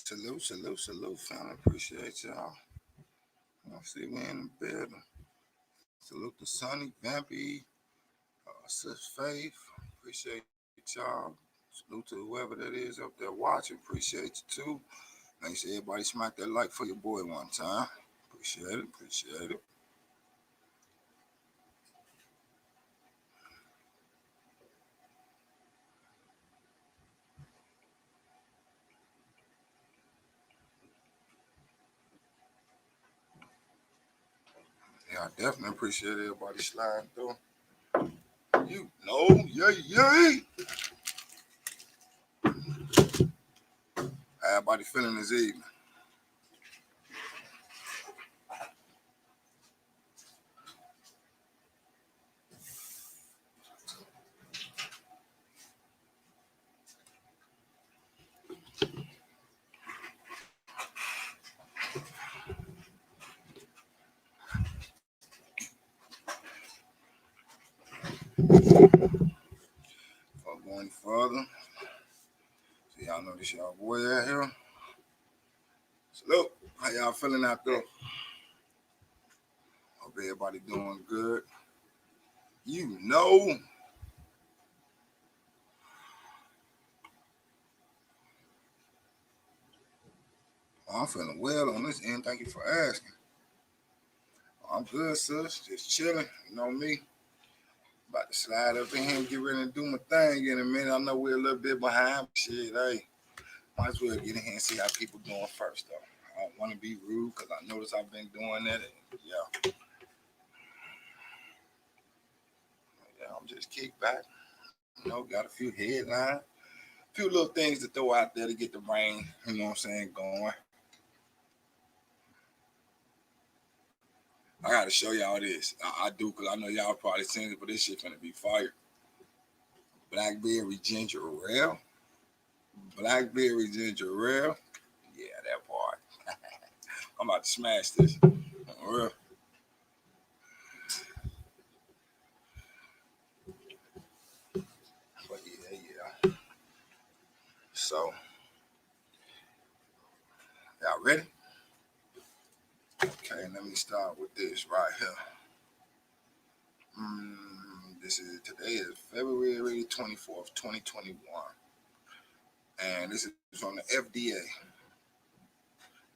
Salute, family. Appreciate y'all. I see we in the building. Salute to Sonny, Vampy, Sis Faith. Appreciate y'all. Salute to whoever that is up there watching. Appreciate you too. Make sure everybody smack that like for your boy one time. Appreciate it. Yeah, I definitely appreciate everybody sliding through. You know, yay. How everybody feeling this evening? Before going further, so y'all know this y'all boy out here. Salute. How y'all feeling out there? Hope everybody doing good. You know. I'm feeling well on this end. Thank you for asking. I'm good, sis. Just chilling. You know me. About to slide up in here and get ready and do my thing in a minute. I know we're a little bit behind. Shit, hey. Might as well get in here and see how people doing first, though. I don't want to be rude because I notice I've been doing that. And yeah, I'm just kicked back. You know, got a few headlines, a few little things to throw out there to get the brain, you know what I'm saying, going. I got to show y'all this. I do because I know y'all probably seen it, but this shit finna be fire. Blackberry ginger ale. Blackberry ginger ale. Yeah, that part. I'm about to smash this. Real. But yeah. So, y'all ready? Okay, let me start with this right here. Today is February 24th, 2021. And this is from the FDA.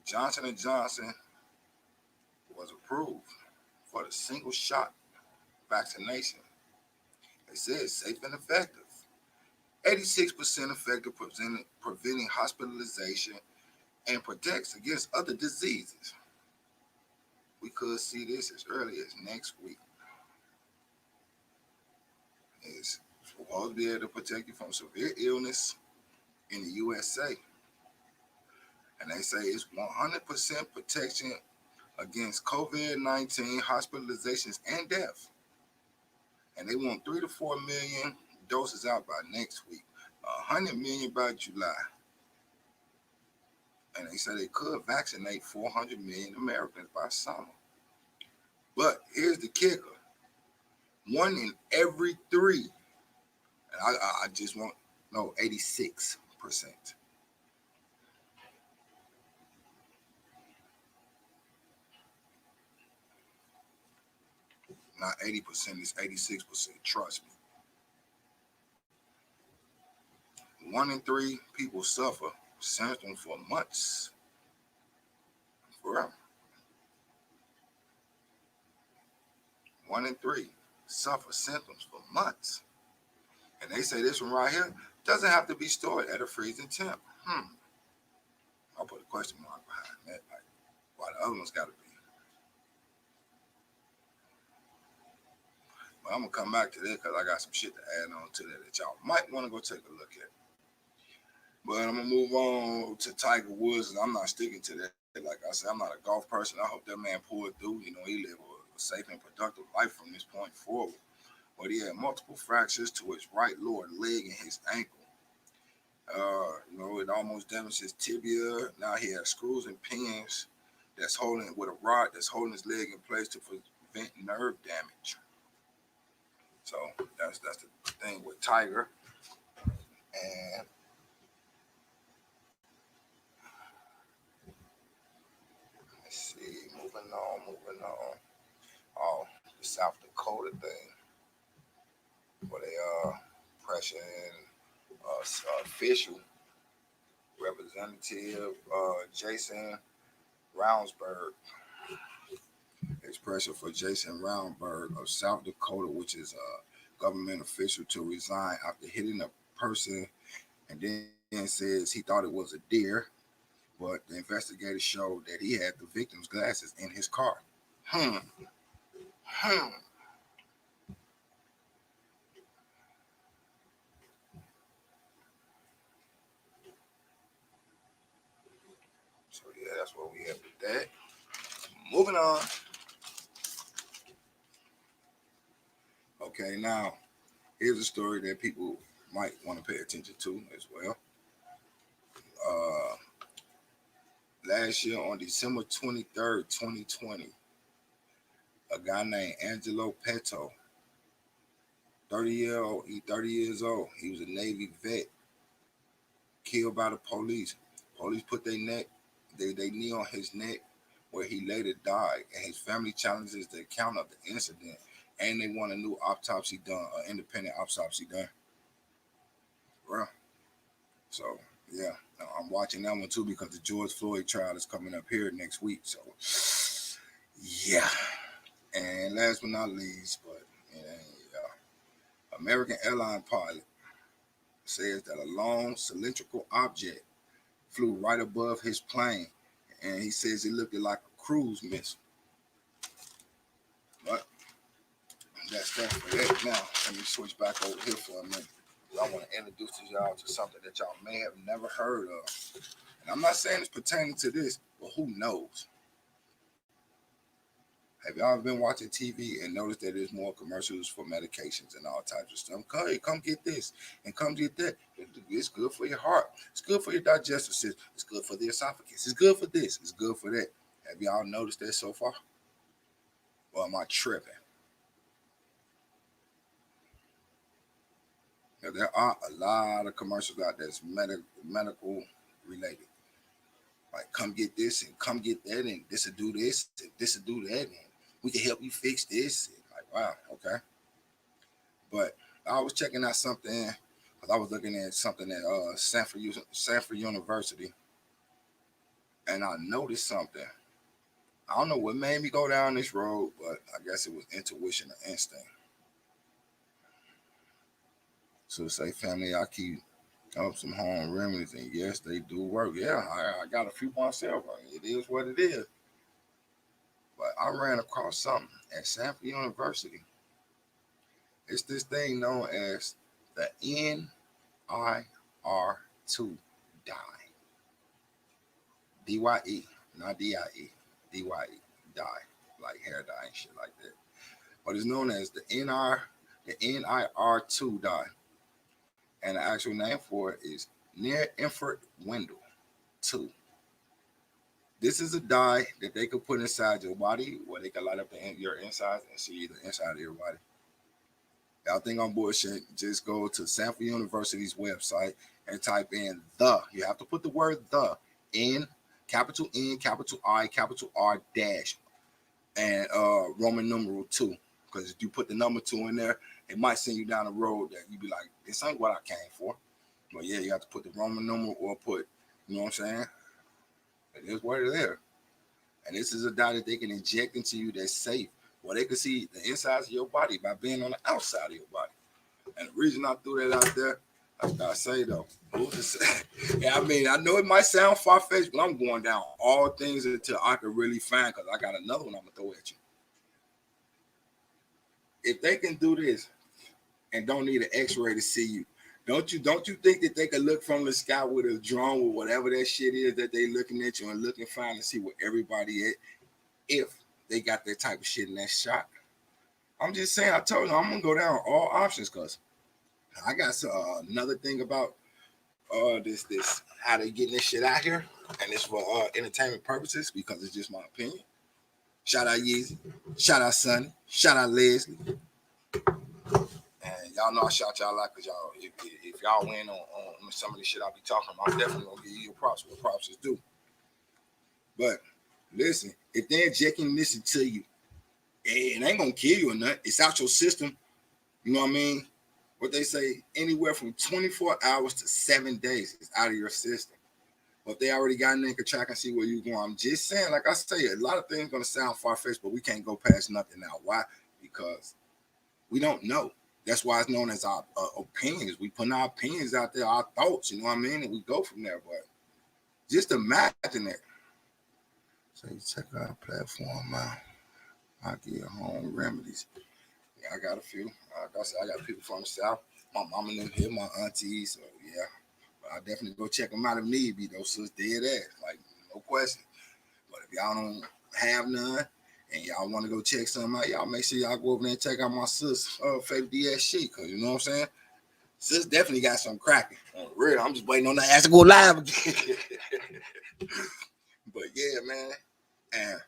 Johnson & Johnson was approved for the single shot vaccination. They said it's safe and effective. 86% effective preventing hospitalization and protects against other diseases. We could see this as early as next week. It's supposed to be able to protect you from severe illness in the USA. And they say it's 100% protection against COVID-19 hospitalizations and death. And they want 3 to 4 million doses out by next week, 100 million by July. And they say they could vaccinate 400 million Americans by summer. But here's the kicker. 1 in every 3, and I just want, no, 86%. Not 80%, it's 86%. Trust me. 1 in 3 people suffer symptoms for months. Forever. 1 in 3 suffer symptoms for months. And they say this one right here doesn't have to be stored at a freezing temp. I'll put a question mark behind that. Like, why the other one's got to be. But I'm going to come back to that because I got some shit to add on to that y'all might want to go take a look at. But I'm going to move on to Tiger Woods, and I'm not sticking to that. Like I said, I'm not a golf person. I hope that man pulled through. You know, he lived a safe and productive life from this point forward. But he had multiple fractures to his right lower leg and his ankle. You know, it almost damaged his tibia. Now he has screws and pins that's holding with a rod that's holding his leg in place to prevent nerve damage. So that's the thing with Tiger. And moving on. Oh, the South Dakota thing, where they pressuring official representative Jason Roundsburg. It's pressure for Jason Roundberg of South Dakota, which is a government official, to resign after hitting a person, and then says he thought it was a deer, but the investigators showed that he had the victim's glasses in his car. Hmm. Hmm. So yeah, that's what we have with that. Moving on. Okay, now here's a story that people might want to pay attention to as well. Uh, Last year on December 23rd, 2020, a guy named Angelo Peto, 30 years old. He was a Navy vet, killed by the police. Police put their knee on his neck, where he later died, and his family challenges the account of the incident, and they want a new autopsy done, an independent autopsy done. Well, so yeah, I'm watching that one too because the George Floyd trial is coming up here next week. So yeah, and last but not least, but American airline pilot says that a long cylindrical object flew right above his plane, and he says it looked like a cruise missile. But that's that for that. Now, let me switch back over here for a minute. I want to introduce y'all to something that y'all may have never heard of. And I'm not saying it's pertaining to this, but who knows? Have y'all been watching TV and noticed that there's more commercials for medications and all types of stuff? Hey, come get this and come get that. It's good for your heart. It's good for your digestive system. It's good for the esophagus. It's good for this. It's good for that. Have y'all noticed that so far? Or am I tripping? Now, there are a lot of commercials out there that's medical related. Like, come get this and come get that, and this will do this, and this will do that, and we can help you fix this. And like, wow, okay. But I was checking out something because I was looking at something at Stanford University, and I noticed something. I don't know what made me go down this road, but I guess it was intuition or instinct. So say, family, I keep up some home remedies, and yes, they do work. Yeah, I got a few myself. It is what it is. But I ran across something at Stanford University. It's this thing known as the NIR2 dye. DYE, not DIE. DYE, dye, like hair dye and shit like that. But it's known as the NIR2 dye. And the actual name for it is near infrared window 2. This is a dye that they could put inside your body where they can light up your insides and see the inside of your body. Y'all think I'm bullshit? Just go to Stanford University's website and type in the. You have to put the word the in capital N, capital I, capital R dash, and Roman numeral 2. Because if you put the number 2 in there, it might send you down a road that you'd be like, this ain't what I came for. But yeah, you have to put the Roman numeral or put, you know what I'm saying? It is what it is. And this is a dye that they can inject into you that's safe. Well, they can see the insides of your body by being on the outside of your body. And the reason I threw that out there, I gotta say though, yeah, I mean, I know it might sound far-fetched, but I'm going down all things until I can really find, because I got another one I'm gonna throw at you. If they can do this and don't need an X-ray to see you, don't you think that they could look from the sky with a drone with whatever that shit is that they looking at you and looking fine to see where everybody at, if they got that type of shit in that shot? I'm just saying, I told you I'm gonna go down all options, because I got another thing about this how they getting this shit out here, and it's for entertainment purposes, because it's just my opinion. Shout out Yeezy, shout out Sonny, shout out Leslie, and y'all know I shout y'all out, because y'all, if y'all win on some of the shit I be talking about, I'm definitely gonna give you your props where props is due. But Listen, if they're injecting this into you, it ain't gonna kill you or nothing. It's out your system. You know what I mean? What they say, anywhere from 24 hours to 7 days is out of your system. But they already got in there, can track and see where you're going. I'm just saying, like I say, a lot of things gonna sound far-fetched, but we can't go past nothing now. Why? Because we don't know. That's why it's known as our opinions. We put our opinions out there, our thoughts, you know what I mean? And we go from there. But just imagine it. So you check out our platform out. I get home remedies. Yeah, I got a few. Like I said, I got people from the South. My mama live here, my aunties. So yeah, but I definitely go check them out if need be. Those sis dead ass, like no question. But if y'all don't have none and y'all want to go check something out, y'all make sure y'all go over there and check out my sis favorite DS shit. Cause you know what I'm saying. Sis definitely got something cracking. On the real, I'm just waiting on that ass to go live again. But yeah, man, and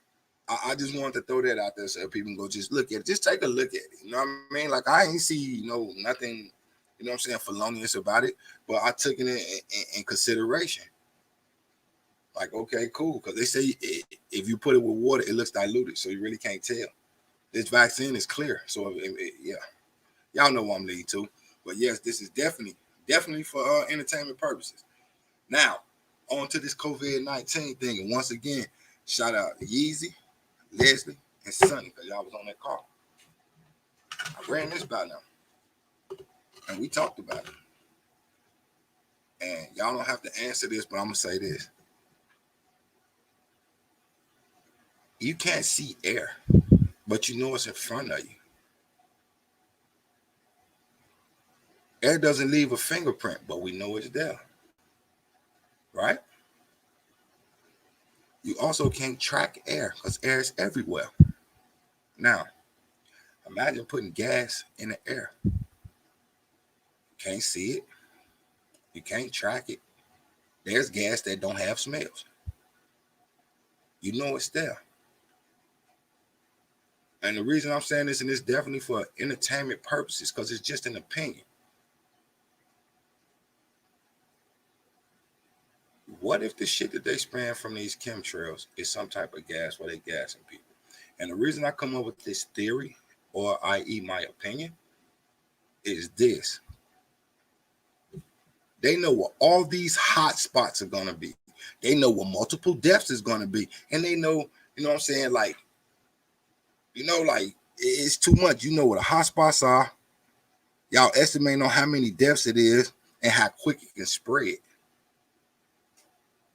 I just wanted to throw that out there so people can go just look at it. Just take a look at it. You know what I mean? Like, I ain't see, nothing, you know what I'm saying, felonious about it, but I took it in consideration. Like, okay, cool. Because they say if you put it with water, it looks diluted, so you really can't tell. This vaccine is clear. So, yeah, y'all know what I'm leading to. But yes, this is definitely for entertainment purposes. Now, on to this COVID-19 thing. And once again, shout out to Yeezy, Leslie, and Sonny, because y'all was on that call. I ran this by now, and we talked about it. And y'all don't have to answer this, but I'm going to say this. You can't see air, but you know it's in front of you. Air doesn't leave a fingerprint, but we know it's there. Right? You also can't track air because air is everywhere. Now, imagine putting gas in the air. You can't see it. You can't track it. There's gas that don't have smells. You know it's there. And the reason I'm saying this, and it's definitely for entertainment purposes, because it's just an opinion. What if the shit that they spraying from these chemtrails is some type of gas where they gassing people? And the reason I come up with this theory, or i.e. my opinion, is this. They know what all these hot spots are going to be. They know what multiple deaths is going to be. And they know, you know what I'm saying, like, it's too much. You know what the hot spots are. Y'all estimate on how many deaths it is and how quick it can spread.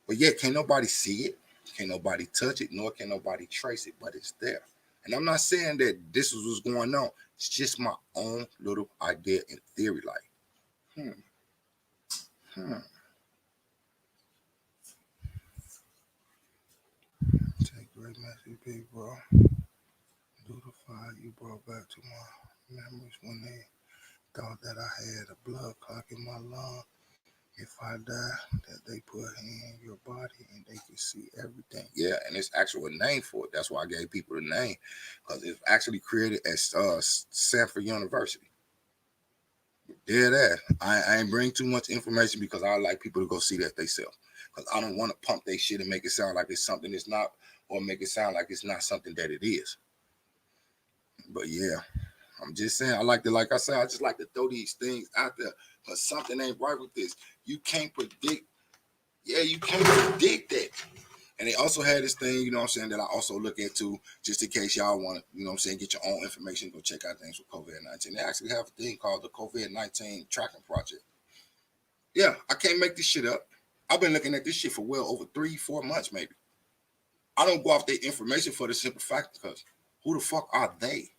But yet, can't nobody see it. Can't nobody touch it, nor can nobody trace it, but it's there. And I'm not saying that this is what's going on. It's just my own little idea and theory. Like, Take great message, big bro. Do the fire you brought back to my memories when they thought that I had a blood clot in my lung. If I die, that they put in your body and they can see everything. Yeah, and it's actually a name for it. That's why I gave people the name, because it's actually created at Stanford University. Yeah, that. I ain't bring too much information because I like people to go see that themselves. Because I don't want to pump their shit and make it sound like it's something it's not, or make it sound like it's not something that it is. But yeah, I'm just saying, like I said, I just like to throw these things out there because something ain't right with this. You can't predict. Yeah, you can't predict that. And they also had this thing, you know what I'm saying, that I also look at too, just in case y'all want to, you know what I'm saying, get your own information, go check out things with COVID-19. They actually have a thing called the COVID-19 Tracking Project. Yeah, I can't make this shit up. I've been looking at this shit for well over 3-4 months, maybe. I don't go off their information for the simple fact because who the fuck are they?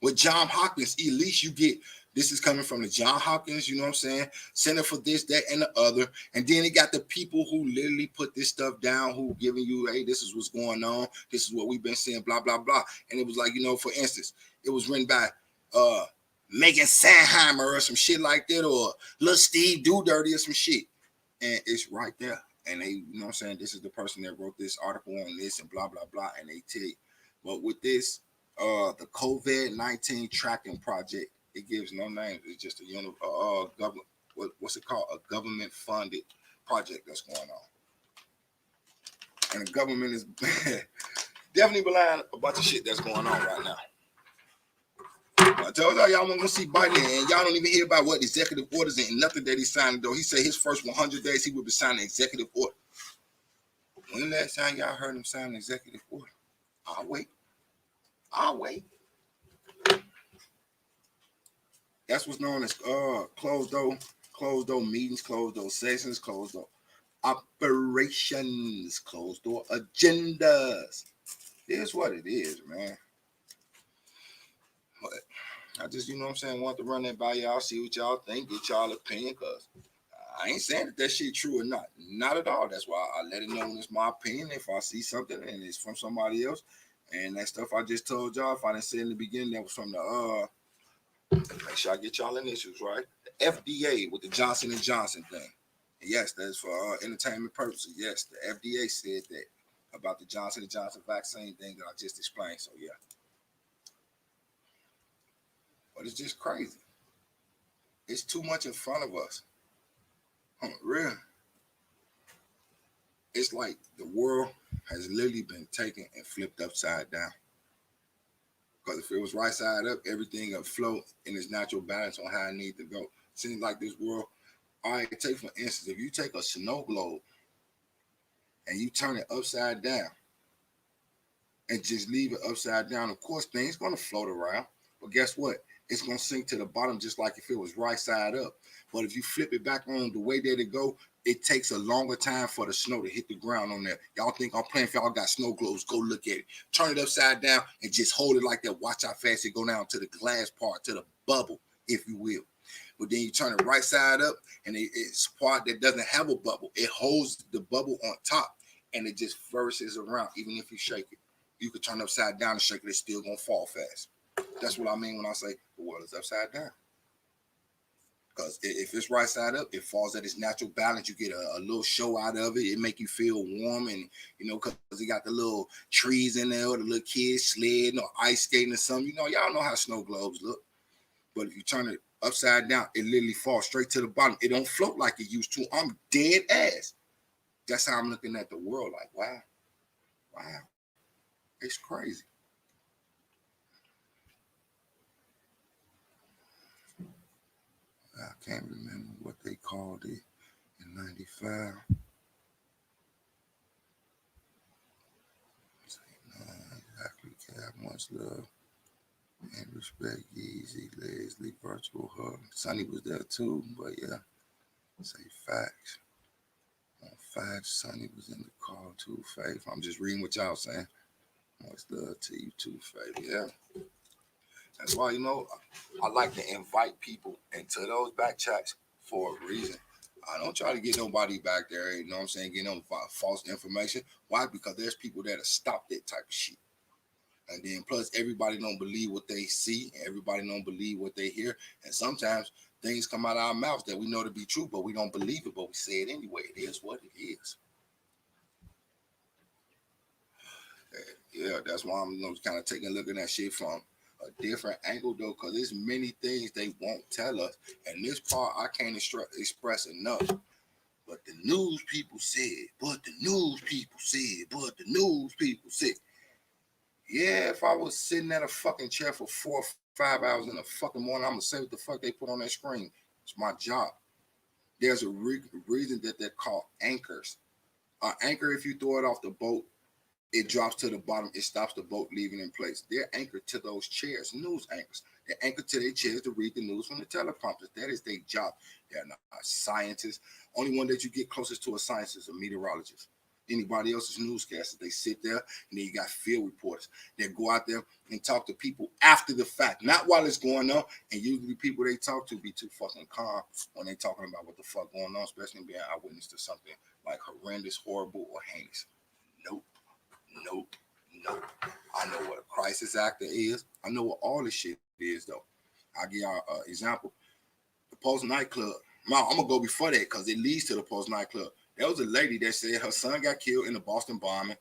With John Hopkins, at least you get, this is coming from the John Hopkins, you know what I'm saying, Center for this, that, and the other. And then it got the people who literally put this stuff down, who giving you, hey, this is what's going on. This is what we've been seeing, blah, blah, blah. And it was like, for instance, it was written by Megan Sandheimer or some shit like that, or Lil Steve Do Dirty or some shit. And it's right there. And they, you know what I'm saying, this is the person that wrote this article on this and blah, blah, blah. And they tell you. But with this, the COVID-19 tracking project, it gives no names. It's just a government, what's it called? A government funded project that's going on. And the government is definitely behind a bunch of shit that's going on right now. I told y'all wasn't gonna see Biden, and y'all don't even hear about what executive orders and nothing that he signed. Though he said his first 100 days he would be signing executive order. When last time y'all heard him sign an executive order? I'll wait. That's what's known as closed door meetings, closed door sessions, closed door operations, closed door agendas. It's what it is, man. But I just, you know what I'm saying, want to run that by y'all, see what y'all think, get y'all opinion, because I ain't saying that shit true or not. Not at all. That's why I let it know when it's my opinion. If I see something and it's from somebody else, and that stuff I just told y'all, if I didn't say in the beginning that was from the make sure I get y'all initials right. The FDA with the Johnson & Johnson thing. And yes, that's for entertainment purposes. Yes, the FDA said that about the Johnson & Johnson vaccine thing that I just explained. So yeah. But it's just crazy. It's too much in front of us. Real. It's like the world has literally been taken and flipped upside down. Because if it was right side up, everything would float in its natural balance on how it needs to go. Seems like this world. All right, take for instance, if you take a snow globe and you turn it upside down and just leave it upside down, of course, things going to float around. But guess what? It's going to sink to the bottom just like if it was right side up. But if you flip it back on the way that it go, it takes a longer time for the snow to hit the ground on there. Y'all think I'm playing? If y'all got snow globes, go look at it. Turn it upside down and just hold it like that. Watch how fast it go down to the glass part, to the bubble, if you will. But then you turn it right side up, and it's a part that doesn't have a bubble. It holds the bubble on top, and it just flourishes around. Even if you shake it, you could turn it upside down and shake it. It's still gonna fall fast. That's what I mean when I say the world is upside down. Because if it's right side up, it falls at its natural balance. You get a little show out of it. It make you feel warm, and you know, because you got the little trees in there, or the little kids sledding or ice skating or something. You know, y'all know how snow globes look. But if you turn it upside down, it literally falls straight to the bottom. It don't float like it used to. I'm dead ass. That's how I'm looking at the world. Like, wow, it's crazy. I can't remember what they called it in '95. Exactly. Have much love and respect. Easy, Leslie, virtual hug. Sonny was there too, but yeah, say facts. On facts, Sonny was in the call too, Faith. I'm just reading what y'all saying. Much love to you too, Faith. Yeah. That's why, you know, I like to invite people into those back chats for a reason. I don't try to get nobody back there, you know what I'm saying, get no false information. Why? Because there's people that'll stop that type of shit. And then plus everybody don't believe what they see, everybody don't believe what they hear. And sometimes things come out of our mouths that we know to be true, but we don't believe it, but we say it anyway. It is what it is. Yeah, that's why I'm, you know, kind of taking a look at that shit from a different angle though, because there's many things they won't tell us. And this part I can't express enough. But the news people said, but the news people said, but the news people said. Yeah, if I was sitting at a fucking chair for 4 or 5 hours in the fucking morning, I'm gonna say what the fuck they put on that screen. It's my job. There's a reason that they're called anchors. An anchor, if you throw it off the boat, it drops to the bottom. It stops the boat leaving in place. They're anchored to those chairs, news anchors. They're anchored to their chairs to read the news from the teleprompters. That is their job. They're not scientists. Only one that you get closest to a scientist is a meteorologist. Anybody else's newscasters, they sit there, and then you got field reporters. They go out there and talk to people after the fact, not while it's going on. And usually people they talk to be too fucking calm when they talking about what the fuck going on, especially being eyewitness to something like horrendous, horrible, or heinous. Nope. I know what a crisis actor is. I know what all this shit is, though. I'll give y'all an example. The Post nightclub. Now, I'm going to go before that because it leads to the Post nightclub. There was a lady that said her son got killed in the Boston bombing.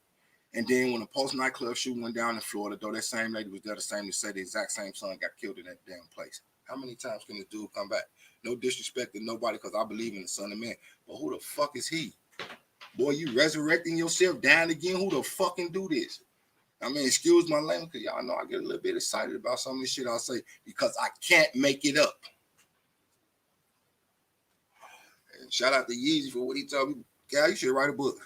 And then when the Post nightclub shooting went down in Florida, though, that same lady was there the same to say the exact same son got killed in that damn place. How many times can this dude come back? No disrespect to nobody because I believe in the Son of Man. But who the fuck is he? Boy, you resurrecting yourself, dying again. Who the fucking do this? I mean, excuse my language, because y'all know I get a little bit excited about some of this shit I say because I can't make it up. And shout out to Yeezy for what he told me. Guy, you should write a book.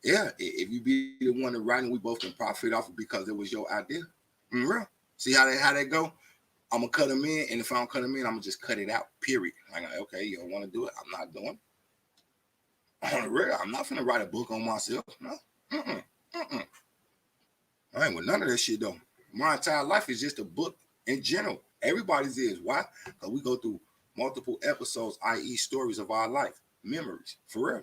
Yeah, if you be the one to write, and we both can profit off it because it was your idea. Real. See how that go? I'm gonna cut them in, and if I don't cut them in, I'm gonna just cut it out. Period. Like, okay, you don't want to do it. I'm not doing it. On the real, I'm not gonna write a book on myself. No. I ain't with none of that shit though. My entire life is just a book in general. Everybody's is. Why? Because we go through multiple episodes, i.e., stories of our life, memories, for real.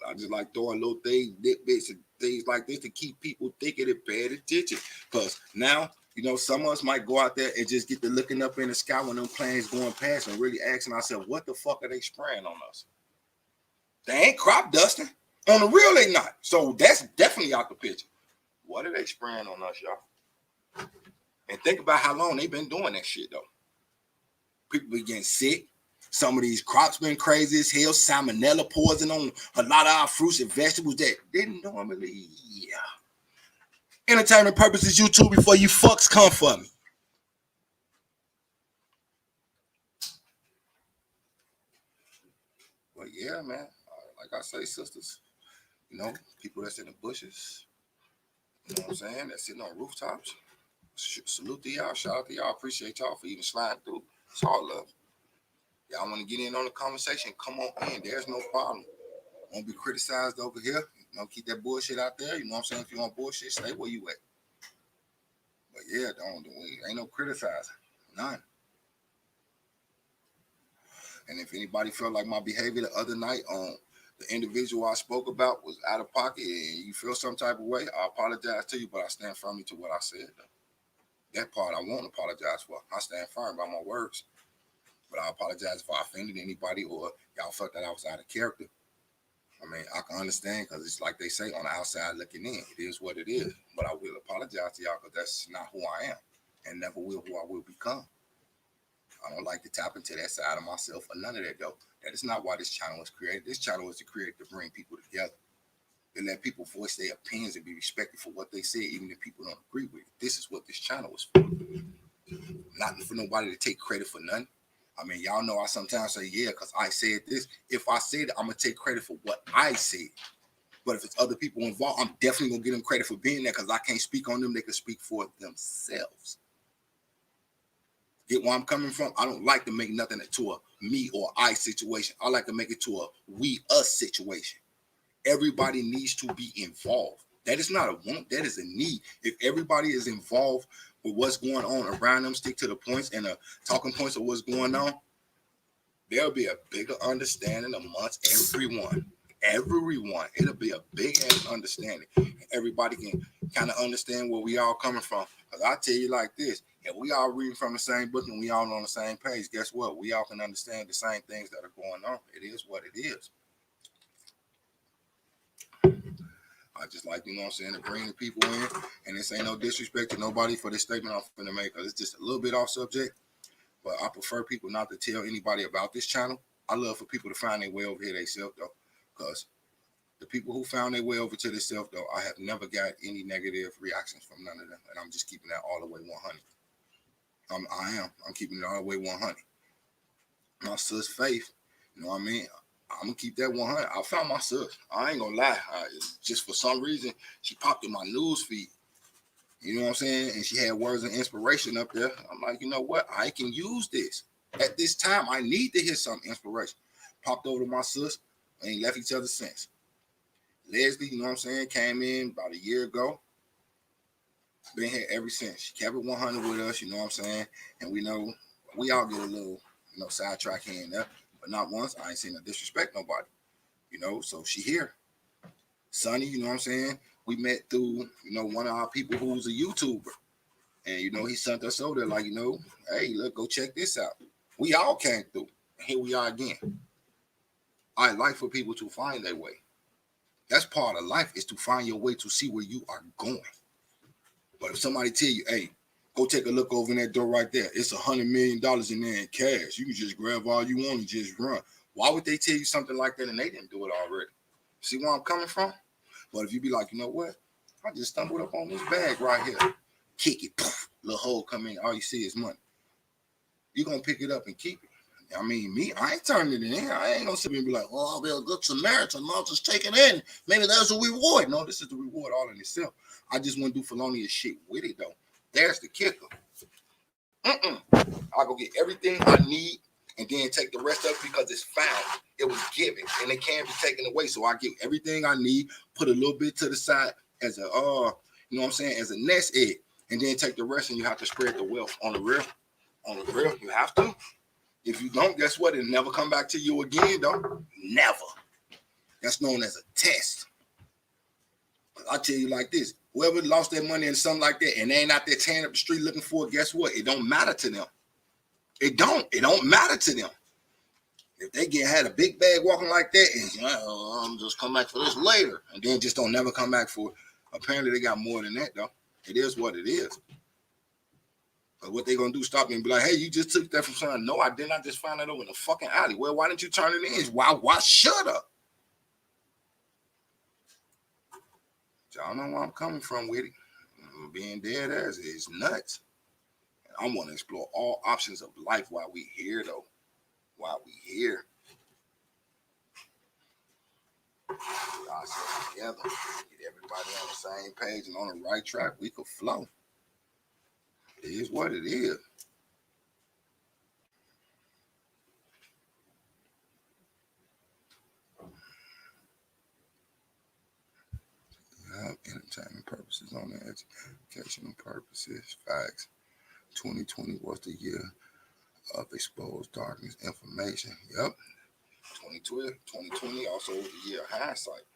I just like throwing little things, bits and things like this to keep people thinking and paying attention. Because now, you know, some of us might go out there and just get to looking up in the sky when them planes going past and really asking ourselves, what the fuck are they spraying on us? They ain't crop dusting. On the real, they not. So that's definitely out the picture. What are they spraying on us, y'all? And think about how long they've been doing that shit, though. People be getting sick. Some of these crops been crazy as hell. Salmonella poison on a lot of our fruits and vegetables that didn't normally. Yeah. Entertainment purposes, YouTube, before you fucks come for me. But yeah, man. Like I say, sisters, you know, people that's in the bushes, you know what I'm saying, that's sitting on rooftops. Salute to y'all. Shout out to y'all. Appreciate y'all for even sliding through. It's all love. Y'all want to get in on the conversation? Come on in. There's no problem. Won't be criticized over here. You know, keep that bullshit out there. You know what I'm saying? If you want bullshit, stay where you at. But yeah, ain't no criticizing. None. And if anybody felt like my behavior the other night on the individual I spoke about was out of pocket and you feel some type of way, I apologize to you, but I stand firmly to what I said, though. That part I won't apologize for. I stand firm by my words. But I apologize if I offended anybody or y'all felt that I was out of character. I mean, I can understand because it's like they say on the outside looking in. It is what it is. But I will apologize to y'all because that's not who I am and never will who I will become. I don't like to tap into that side of myself or none of that, though. That is not why this channel was created. This channel was created to bring people together and let people voice their opinions and be respected for what they say, even if people don't agree with it. This is what this channel is for. Not for nobody to take credit for none. I mean, y'all know I sometimes say, yeah, because I said this. If I said it, I'm going to take credit for what I said. But if it's other people involved, I'm definitely going to give them credit for being there because I can't speak on them. They can speak for themselves. Get where I'm coming from? I don't like to make nothing to a me or I situation. I like to make it to a we, us situation. Everybody needs to be involved. That is not a want. That is a need. If everybody is involved with what's going on around them, stick to the points and the talking points of what's going on, there'll be a bigger understanding amongst everyone. It'll be a big ass understanding. Everybody can kind of understand where we all coming from. Because I tell you like this, if we all reading from the same book and we all on the same page, guess what? We all can understand the same things that are going on. It is what it is. I just like, you know what I'm saying, to bring the people in. And this ain't no disrespect to nobody for this statement I'm finna make, because it's just a little bit off subject. But I prefer people not to tell anybody about this channel. I love for people to find their way over here themselves, though. Because the people who found their way over to themselves, though, I have never got any negative reactions from none of them. And I'm just keeping that all the way 100. I'm keeping it all the way 100. My sis Faith, you know what I mean? I'm gonna keep that 100. I found my sis. I ain't gonna lie. Just for some reason, she popped in my news feed. You know what I'm saying? And she had words of inspiration up there. I'm like, you know what? I can use this. At this time, I need to hear some inspiration. Popped over to my sis. Ain't left each other since. Leslie, you know what I'm saying, came in about a year ago. Been here ever since. She kept it 100 with us, you know what I'm saying? And we know we all get a little, sidetrack here and there. But not once. I ain't seen her disrespect nobody. So she here. Sonny, you know what I'm saying? We met through, one of our people who's a YouTuber. And, he sent us over there like, hey, look, go check this out. We all came through. Here we are again. I like for people to find their way. That's part of life, is to find your way to see where you are going. But if somebody tell you, hey, go take a look over in that door right there. It's $100 million in there in cash. You can just grab all you want and just run. Why would they tell you something like that and they didn't do it already? See where I'm coming from? But if you be like, you know what? I just stumbled up on this bag right here. Kick it, poof, little hole come in. All you see is money. You're going to pick it up and keep it. I mean, me, I ain't turning it in. I ain't going to sit here and be like, oh, I'll be a good Samaritan. I'll just take it in. Maybe there's a reward. No, this is the reward all in itself. I just want to do felonious shit with it, though. There's the kicker. I'll go get everything I need and then take the rest of it because it's found. It was given and it can't be taken away. So I get everything I need, put a little bit to the side as a, you know what I'm saying, as a nest egg, and then take the rest and you have to spread the wealth on the real. On the real, you have to. If you don't, guess what? It'll never come back to you again, though. Never. That's known as a test. I'll tell you like this. Whoever lost their money and something like that, and they ain't out there tearing up the street looking for it, guess what? It don't matter to them. It don't matter to them. If they had a big bag walking like that, and I'm just come back for this later, and then just don't never come back for it. Apparently they got more than that, though. It is what it is. But what they gonna do? Stop me and be like, "Hey, you just took that from someone." No, I didn't. I just found it over in the fucking alley. Well, why didn't you turn it in? Why shut up? Y'all know where I'm coming from with it. Being dead ass is nuts. And I want to explore all options of life while we here, though. While we here, y'all sit together, get everybody on the same page and on the right track. We could flow. It is what it is. Entertainment purposes, on the educational purposes. Facts. 2020 was the year of exposed darkness information. Yep. 2020 also was the year of hindsight.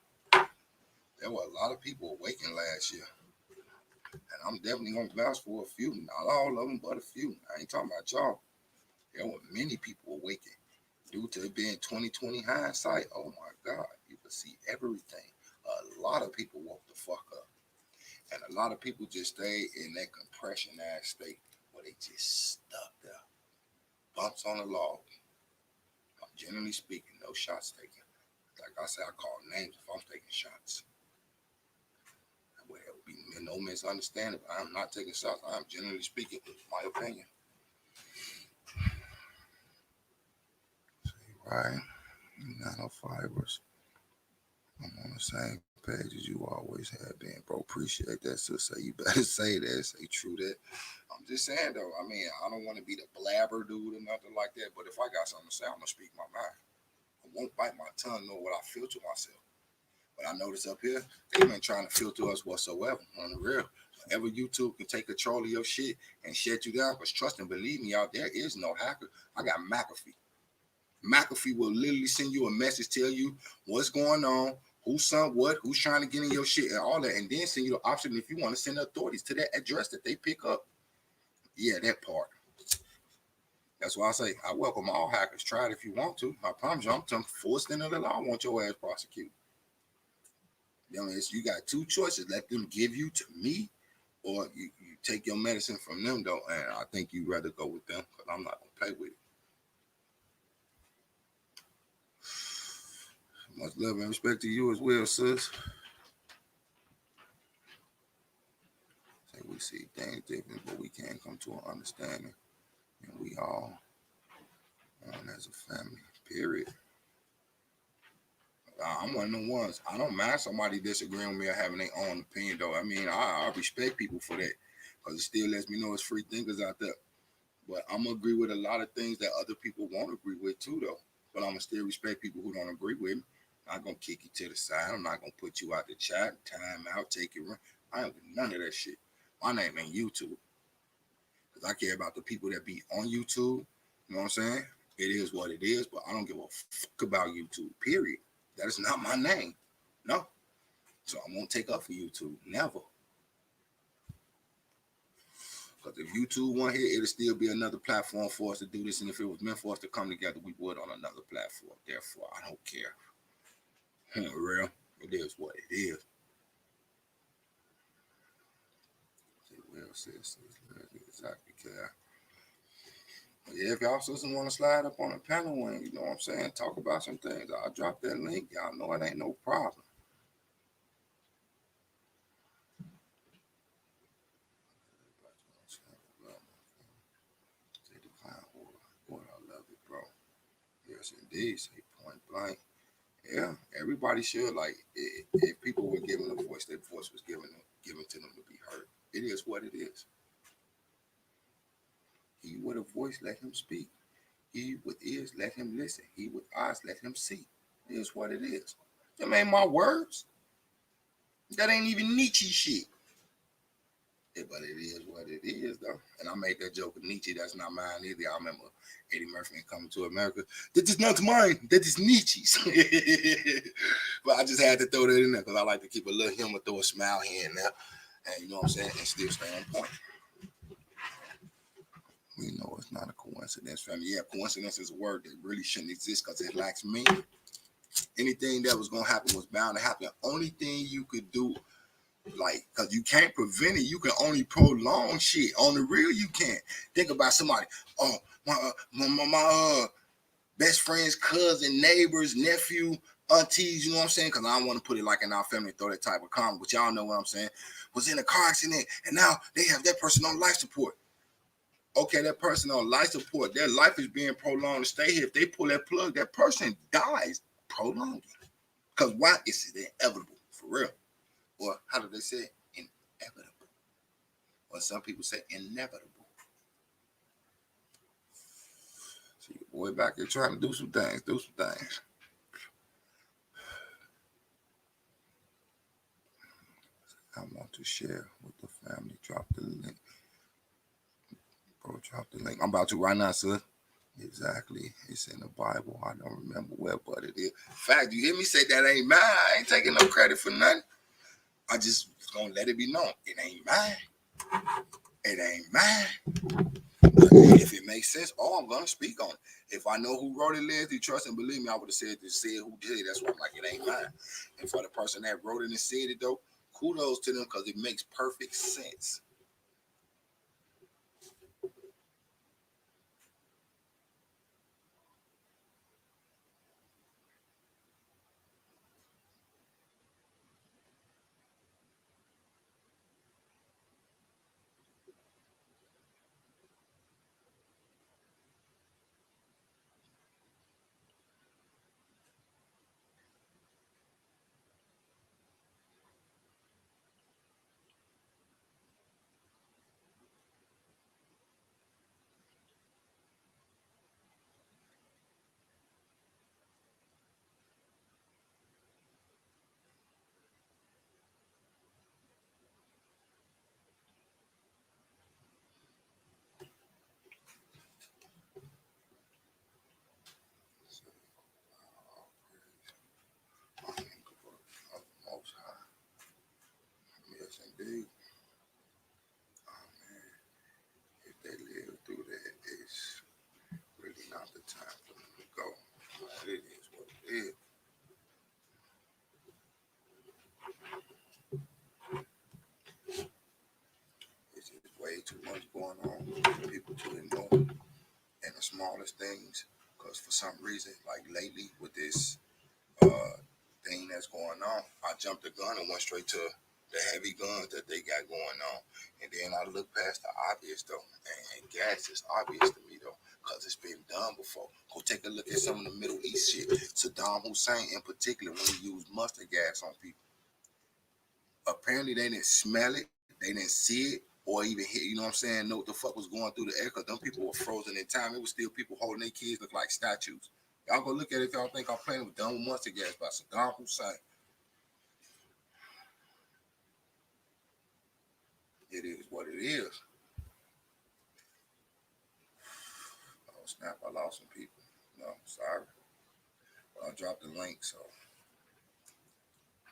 There were a lot of people awakened last year. And I'm definitely going to vouch for a few. Not all of them, but a few. I ain't talking about y'all. There were many people awakened due to it being 2020 hindsight. Oh my God. You could see everything. A lot of people woke the fuck up. And a lot of people just stayed in that compression ass state where they just stuck there. Bumps on the log. Generally speaking, no shots taken. Like I said, I call names if I'm taking shots. Well, there will be no misunderstanding. I am not taking shots. I am generally speaking, my opinion. Right? Nanofibers. I'm on the same page as you always have been, bro. Appreciate that, sister. You better say that. Say true that. I'm just saying, though. I mean, I don't want to be the blabber dude or nothing like that. But if I got something to say, I'm going to speak my mind. I won't bite my tongue nor what I feel to myself. But I notice up here, they've been trying to filter us whatsoever on the real. Whenever YouTube can take control of your shit and shut you down, because trust and believe me, out there is no hacker. I got McAfee. McAfee will literally send you a message, tell you what's going on, who's son, what, who's trying to get in your shit, and all that, and then send you the option if you want to send the authorities to that address that they pick up. Yeah, that part. That's why I say I welcome all hackers. Try it if you want to. I promise you, I'm telling full extent of the law. I want your ass prosecuted. You got two choices. Let them give you to me, or you take your medicine from them, though. And I think you'd rather go with them because I'm not going to play with it. Much love and respect to you as well, sis. We see things different, but we can't come to an understanding. And we all on as a family, period. I'm one of them ones. I don't mind somebody disagreeing with me or having their own opinion, though. I mean, I respect people for that because it still lets me know it's free thinkers out there. But I'm going to agree with a lot of things that other people won't agree with, too, though. But I'm going to still respect people who don't agree with me. I'm not going to kick you to the side. I'm not going to put you out the chat, time out, take it run. I don't do none of that shit. My name ain't YouTube. Because I care about the people that be on YouTube. You know what I'm saying? It is what it is, but I don't give a fuck about YouTube, period. That is not my name. No. So I won't take up for YouTube. Never. Because if YouTube weren't here, it'll still be another platform for us to do this. And if it was meant for us to come together, we would on another platform. Therefore, I don't care. Real. It is what it is. Well, sis, exactly care. Yeah, if y'all sisters want to slide up on the panel and, you know what I'm saying, talk about some things, I'll drop that link. Y'all know it ain't no problem. Say decline order. I love it, bro. Yes, indeed. Say point blank. Yeah, everybody should. Like, if people were given a voice, their voice was given to them to be heard. It is what it is. He with a voice, let him speak. He with ears, let him listen. He with eyes, let him see. It is what it is. Them ain't my words. That ain't even Nietzsche shit. Yeah, but it is what it is, though. And I made that joke with Nietzsche. That's not mine either. I remember Eddie Murphy Coming to America. That is not mine. That is Nietzsche's. But I just had to throw that in there because I like to keep a little humor, throw a smile here and there. And you know what I'm saying? And still stay on point. We know it's not a coincidence, family. Yeah, coincidence is a word that really shouldn't exist because it lacks meaning. Anything that was going to happen was bound to happen. The only thing you could do, like, because you can't prevent it, you can only prolong shit. On the real, you can't. Think about somebody. Oh, my best friend's cousin, neighbors, nephew, aunties, you know what I'm saying? Because I don't want to put it like in our family, throw that type of comment, but y'all know what I'm saying. Was in a car accident, and now they have that person on life support. Okay, that person on life support, their life is being prolonged to stay here. If they pull that plug, that person dies prolonged. Because why? It's inevitable, for real. Or how do they say it? Inevitable. Or some people say inevitable. See your boy back here trying to do some things. I want to share with the family. Drop the link. Bro, drop the link. I'm about to right now, sir. Exactly. It's in the Bible. I don't remember where, but it is. Fact, you hear me say that ain't mine. I ain't taking no credit for nothing. I just gonna let it be known. It ain't mine. It ain't mine. But if it makes sense, I'm gonna speak on it. If I know who wrote it, Leslie, trust and believe me, I would have said who did it. That's why I'm like, it ain't mine. And for the person that wrote it and said it though, kudos to them because it makes perfect sense. Most high. Yes, indeed. If they live through that, it's really not the time for them to go. But it is what it is. It's just way too much going on for people to ignore and the smallest things. Because for some reason, like lately with this thing that's going on, I jumped the gun and went straight to the heavy guns that they got going on. And then I look past the obvious though. And gas is obvious to me though. Because it's been done before. Go take a look at some of the Middle East shit. Saddam Hussein in particular when he used mustard gas on people. Apparently they didn't smell it, they didn't see it, or even hear, you know what I'm saying, know what the fuck was going through the air, because them people were frozen in time. It was still people holding their kids look like statues. Y'all go look at it if y'all think I'm playing with dumb mustard gas by Saddam Hussein. It is what it is. Oh snap, I lost some people. No, sorry. But I dropped the link, so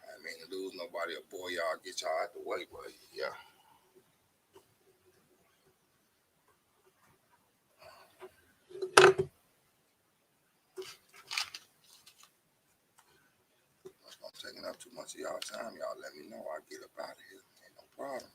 I mean to lose nobody. A boy, y'all get y'all out the way, but yeah. I'm taking up too much of y'all time. Y'all let me know. I'll get up out of here. Ain't no problem.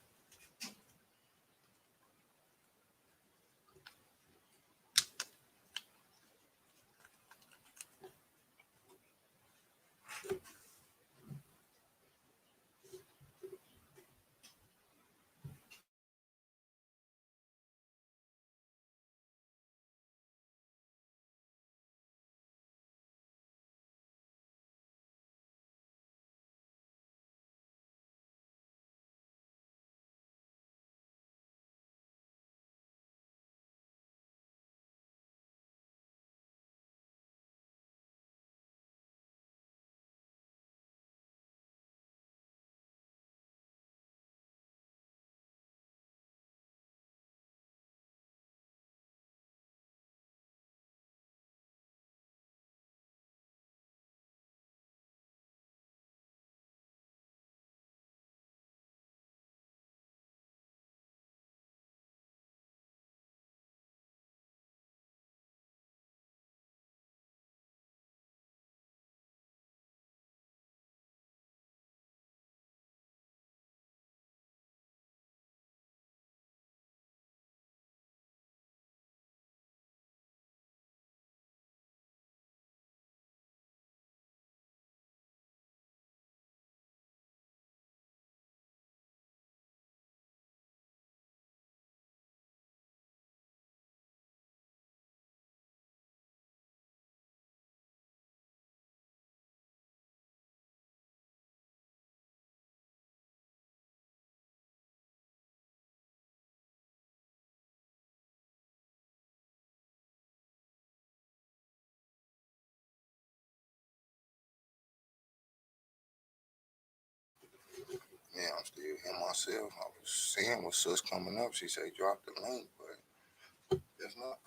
Yeah, I'm still here myself. I was seeing what sus coming up. She said drop the link, but that's not.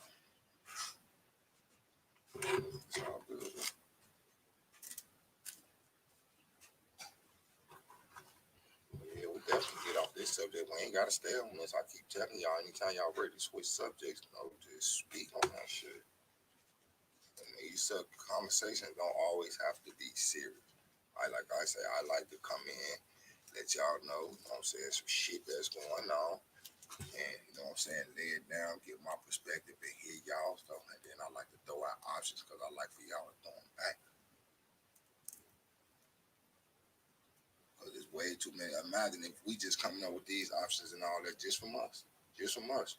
It's all good. Yeah, we definitely get off this subject. We ain't gotta stay on this. I keep telling y'all, anytime y'all ready to switch subjects, just speak on that shit. And these conversations don't always have to be serious. Like I say, I like to come in, let y'all know, I'm saying, some shit that's going on. And I'm saying, lay it down, get my perspective and hear y'all stuff. And then I like to throw out options because I like for y'all to throw them back. Because there's way too many. Imagine if we just coming up with these options and all that just from us. Just from us.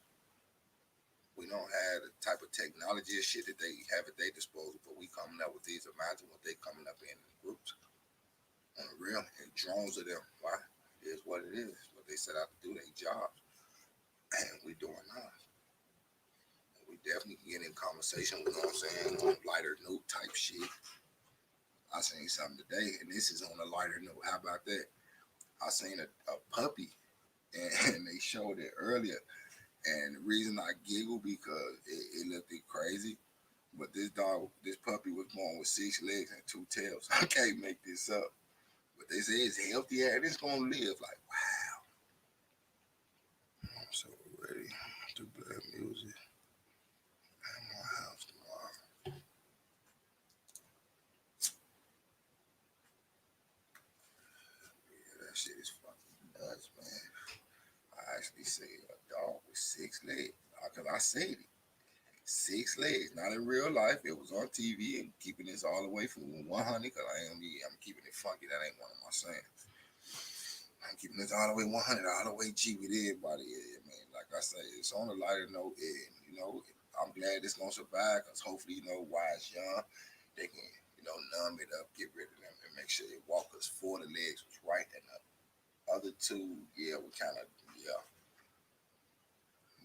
We don't have the type of technology and shit that they have at their disposal, but we coming up with these. Imagine what they coming up in groups. On the real, and drones of them. Why? It is what it is. What they set out to do, their jobs. And we doing ours. We definitely can get in conversation, you know what I'm saying, on lighter note type shit. I seen something today, and this is on a lighter note. How about that? I seen a puppy, and they showed it earlier. And the reason I giggle because it looked crazy. But this puppy was born with 6 legs and 2 tails. I can't make this up. But they say it's healthy and it's gonna live. Like, wow. I'm so ready to play music at my house tomorrow. Yeah, that shit is fucking nuts, man. I actually see a dog with 6 legs. Because I said it. 6 legs. Not in real life. It was on TV and keeping this all the way from 100 because I'm keeping it funky. That ain't one of my sayings. I'm keeping this all the way 100, all the way G with everybody. Yeah, man. Like I say, it's on a lighter note. And, I'm glad it's going to survive because hopefully, while it's young, they can, numb it up, get rid of them, and make sure it walkers 4 of the legs was right. And the other 2, yeah, we kind of, yeah.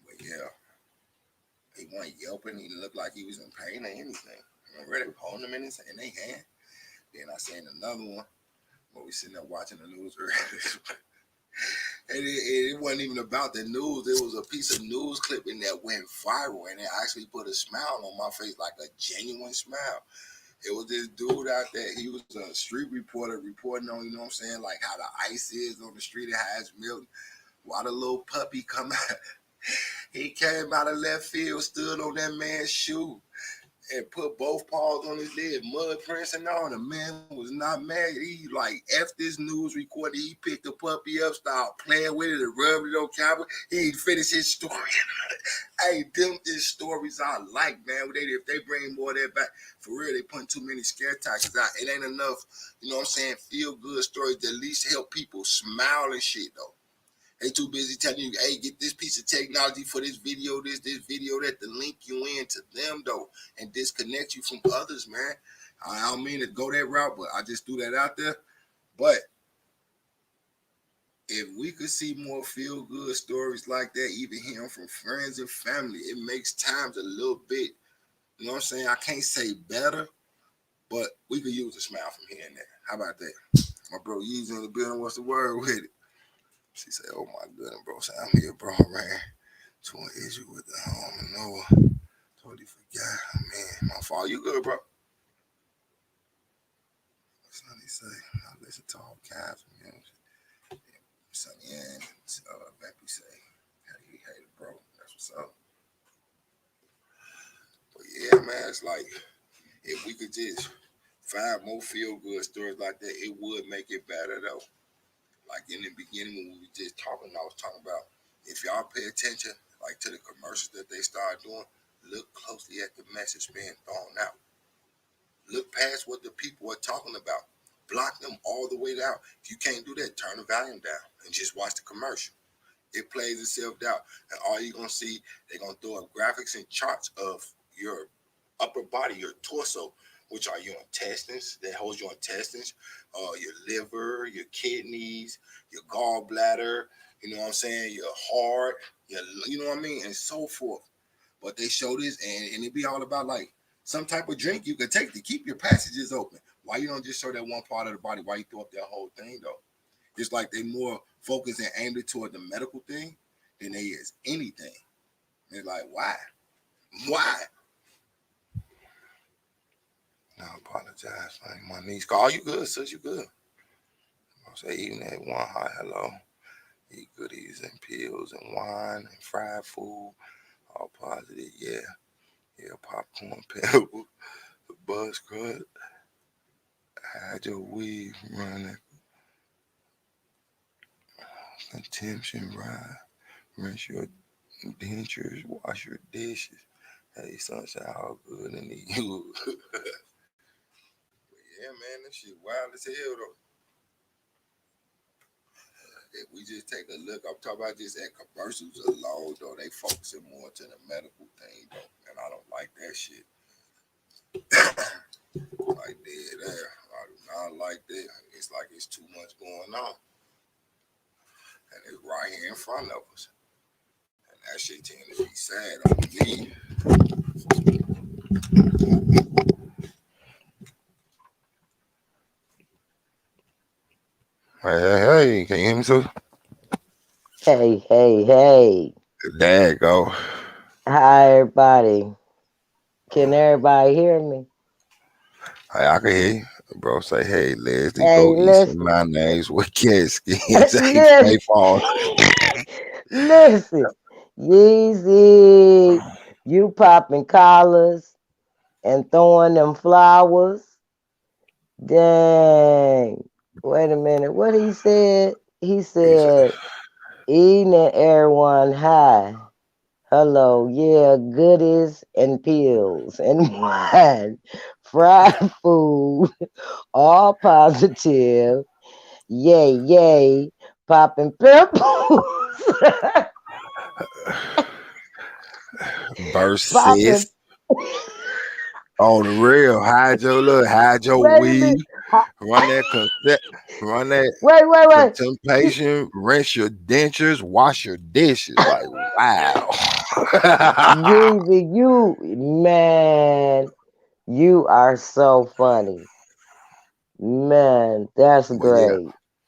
But yeah, he wasn't yelping. He looked like he was in pain or anything. I'm ready holding him in their hand. Then I seen another one where we sitting there watching the news earlier. And it wasn't even about the news. It was a piece of news clipping that went viral, and it actually put a smile on my face, like a genuine smile. It was this dude out there. He was a street reporter reporting on, what I'm saying, like how the ice is on the street of Hatch Milton. While the little puppy come out, he came out of left field, stood on that man's shoe, and put both paws on his leg, mud prints and all. The man was not mad. He like F this news recording. He picked the puppy up, started playing with it, and rubbed it on camera. He finished his story. Hey, them is stories I like, man. If they bring more of that back, for real, they putting too many scare tactics out. It ain't enough, what I'm saying, feel good stories that at least help people smile and shit, though. They too busy telling you, hey, get this piece of technology for this video, this video, that to link you into them, though, and disconnect you from others, man. I don't mean to go that route, but I just threw that out there. But if we could see more feel-good stories like that, even hearing from friends and family, it makes times a little bit, you know what I'm saying? I can't say better, but we could use a smile from here and there. How about that? My bro Yeezy in the building, what's the word with it? She said, oh my goodness, bro. So I'm here, bro, man. To an issue with the home and Noah. Totally forgot. Man, my fault. You good, bro? Sonny say, I listen to all kinds of music. Sonny and Beppy say, hey, bro. That's what's up. But yeah, man, it's like, if we could just find more feel-good stories like that, it would make it better, though. Like in the beginning when we were just talking, I was talking about, if y'all pay attention, like to the commercials that they start doing, look closely at the message being thrown out. Look past what the people are talking about. Block them all the way down. If you can't do that, turn the volume down and just watch the commercial. It plays itself down. And all you're going to see, they're going to throw up graphics and charts of your upper body, your torso, which are your intestines, that holds your intestines, your liver, your kidneys, your gallbladder, you know what I'm saying, your heart, you know what I mean, and so forth. But they show this, and it be all about like some type of drink you can take to keep your passages open. Why you don't just show that one part of the body? Why you throw up that whole thing though? It's like they more focused and aimed it toward the medical thing than they is anything. They're like, why? Why? I apologize. Like my niece call you good, sis, you good. I say even at one hi, hello. Eat goodies and pills and wine and fried food. All positive, yeah. Yeah, popcorn, pebble, buzz cut. Hide your weed running. Contention ride. Rinse your dentures, wash your dishes. Hey, sunshine, all good in the you. Yeah, man, this shit wild as hell though. If we just take a look, I'm talking about just at commercials alone though, they focusing more to the medical thing though, and I don't like that shit. Like dead there, I do not like that. It's like it's too much going on, and it's right here in front of us, and that shit tend to be sad on me. Hey, can you hear me, too? Hey. There you go. Hi, everybody. Can everybody hear me? Hey, I can hear you. Bro, say, hey, Leslie, Hey, go eat some listen. mayonnaise with cat skins. Hey, listen. stay fall. listen. Yeezy, you popping collars and throwing them flowers. Dang. Wait a minute. What he said? He He said, said, eating everyone high. Hello, yeah, goodies and pills and wine, fried food, all positive. Yay, popping pimples. versus popping. on the real. Hide your Wait a weed. minute. Ha- Run that run that wait. contemplation, rinse your dentures, wash your dishes. Like, wow. Yeezy, man, you are so funny. Man, that's But yeah, great.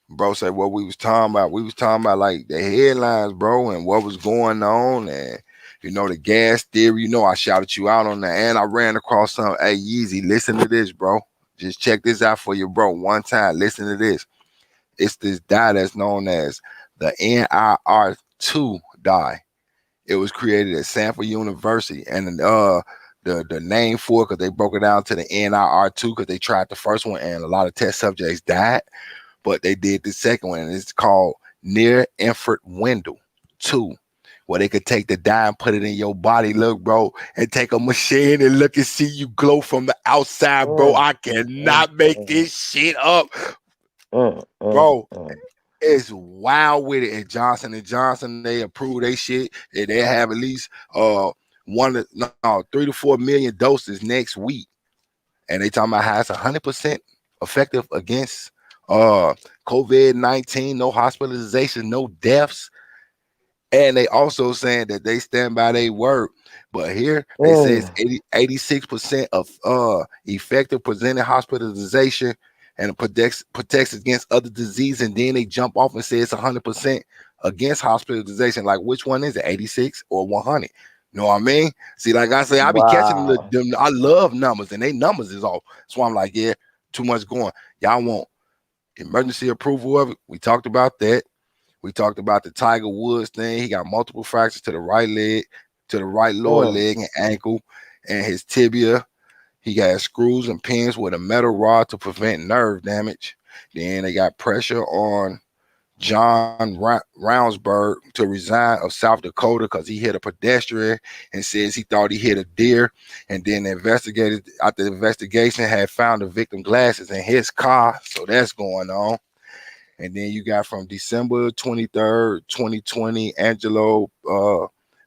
bro said what we was talking about. We was talking about like the headlines, bro, and what was going on, and the gas theory. I shouted you out on that, and I ran across some. Hey, Yeezy, listen to this, bro. Just check this out for you, bro. One time, listen to this. It's this dye that's known as the NIR2 dye. It was created at Stanford University, and the name for it, because they broke it down to the NIR2 because they tried the first one and a lot of test subjects died, but they did the second one, and it's called near infrared window 2, where they could take the dye and put it in your body, look, bro, and take a machine and look and see you glow from the outside, bro. Mm, I mm, cannot make mm, this shit up, mm, bro. mm. It's wild with it. And Johnson, they approve they shit, and they have at least 3 to 4 million doses next week. And they talking about how it's 100% effective against COVID-19, no hospitalization, no deaths. And they also saying that they stand by their word. But here they say it's Mm. 86% of effective presenting hospitalization and protects against other disease. And then they jump off and say it's 100% against hospitalization. Like, which one is it, 86 or 100? You know what I mean? See, like I say, I be catching Wow. them. I love numbers, and they numbers is off. So I'm like, yeah, too much going. Y'all want emergency approval of it? We talked about that. We talked about the Tiger Woods thing. He got multiple fractures to the right leg, to the right lower Mm. leg and ankle, and his tibia. He got screws and pins with a metal rod to prevent nerve damage. Then they got pressure on John Rounsberg to resign of South Dakota because he hit a pedestrian and says he thought he hit a deer. And then the investigators, after the investigation, had found the victim glasses in his car. So that's going on. And then you got from December 23rd, 2020, Angelo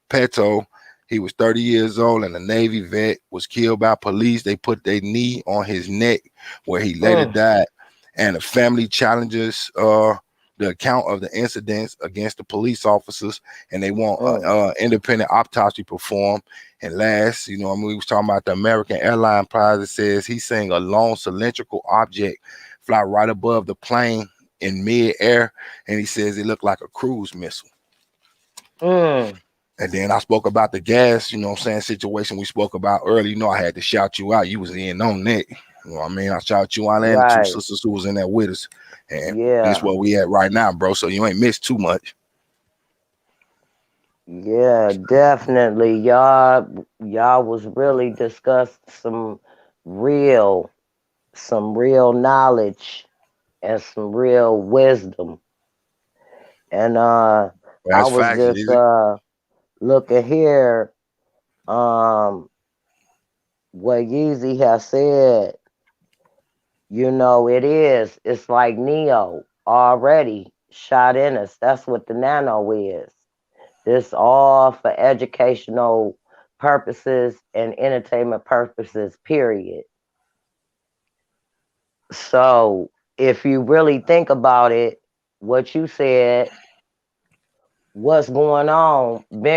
Peto. He was 30 years old and a Navy vet, was killed by police. They put their knee on his neck where he later Mm. died. And the family challenges the account of the incidents against the police officers, and they want Mm. independent autopsy performed. And last, we was talking about the American airline pilot. Says he's saying a long cylindrical object fly right above the plane in mid-air, and he says it looked like a cruise missile. Mm. And then I spoke about the gas, situation we spoke about earlier. I had to shout you out. You was in on that. You know what I mean? I shout you out and the two Right. sisters who was in there with us. And this Yeah. where we at right now, bro. So you ain't missed too much. Yeah, definitely. Y'all was really discussed real some real knowledge and some real wisdom. And I That's was facts, just easy. looking here what Yeezy has said, it's like Neo already shot in us. That's what the nano is. This all for educational purposes and entertainment purposes, period. So if you really think about it, what you said, what's been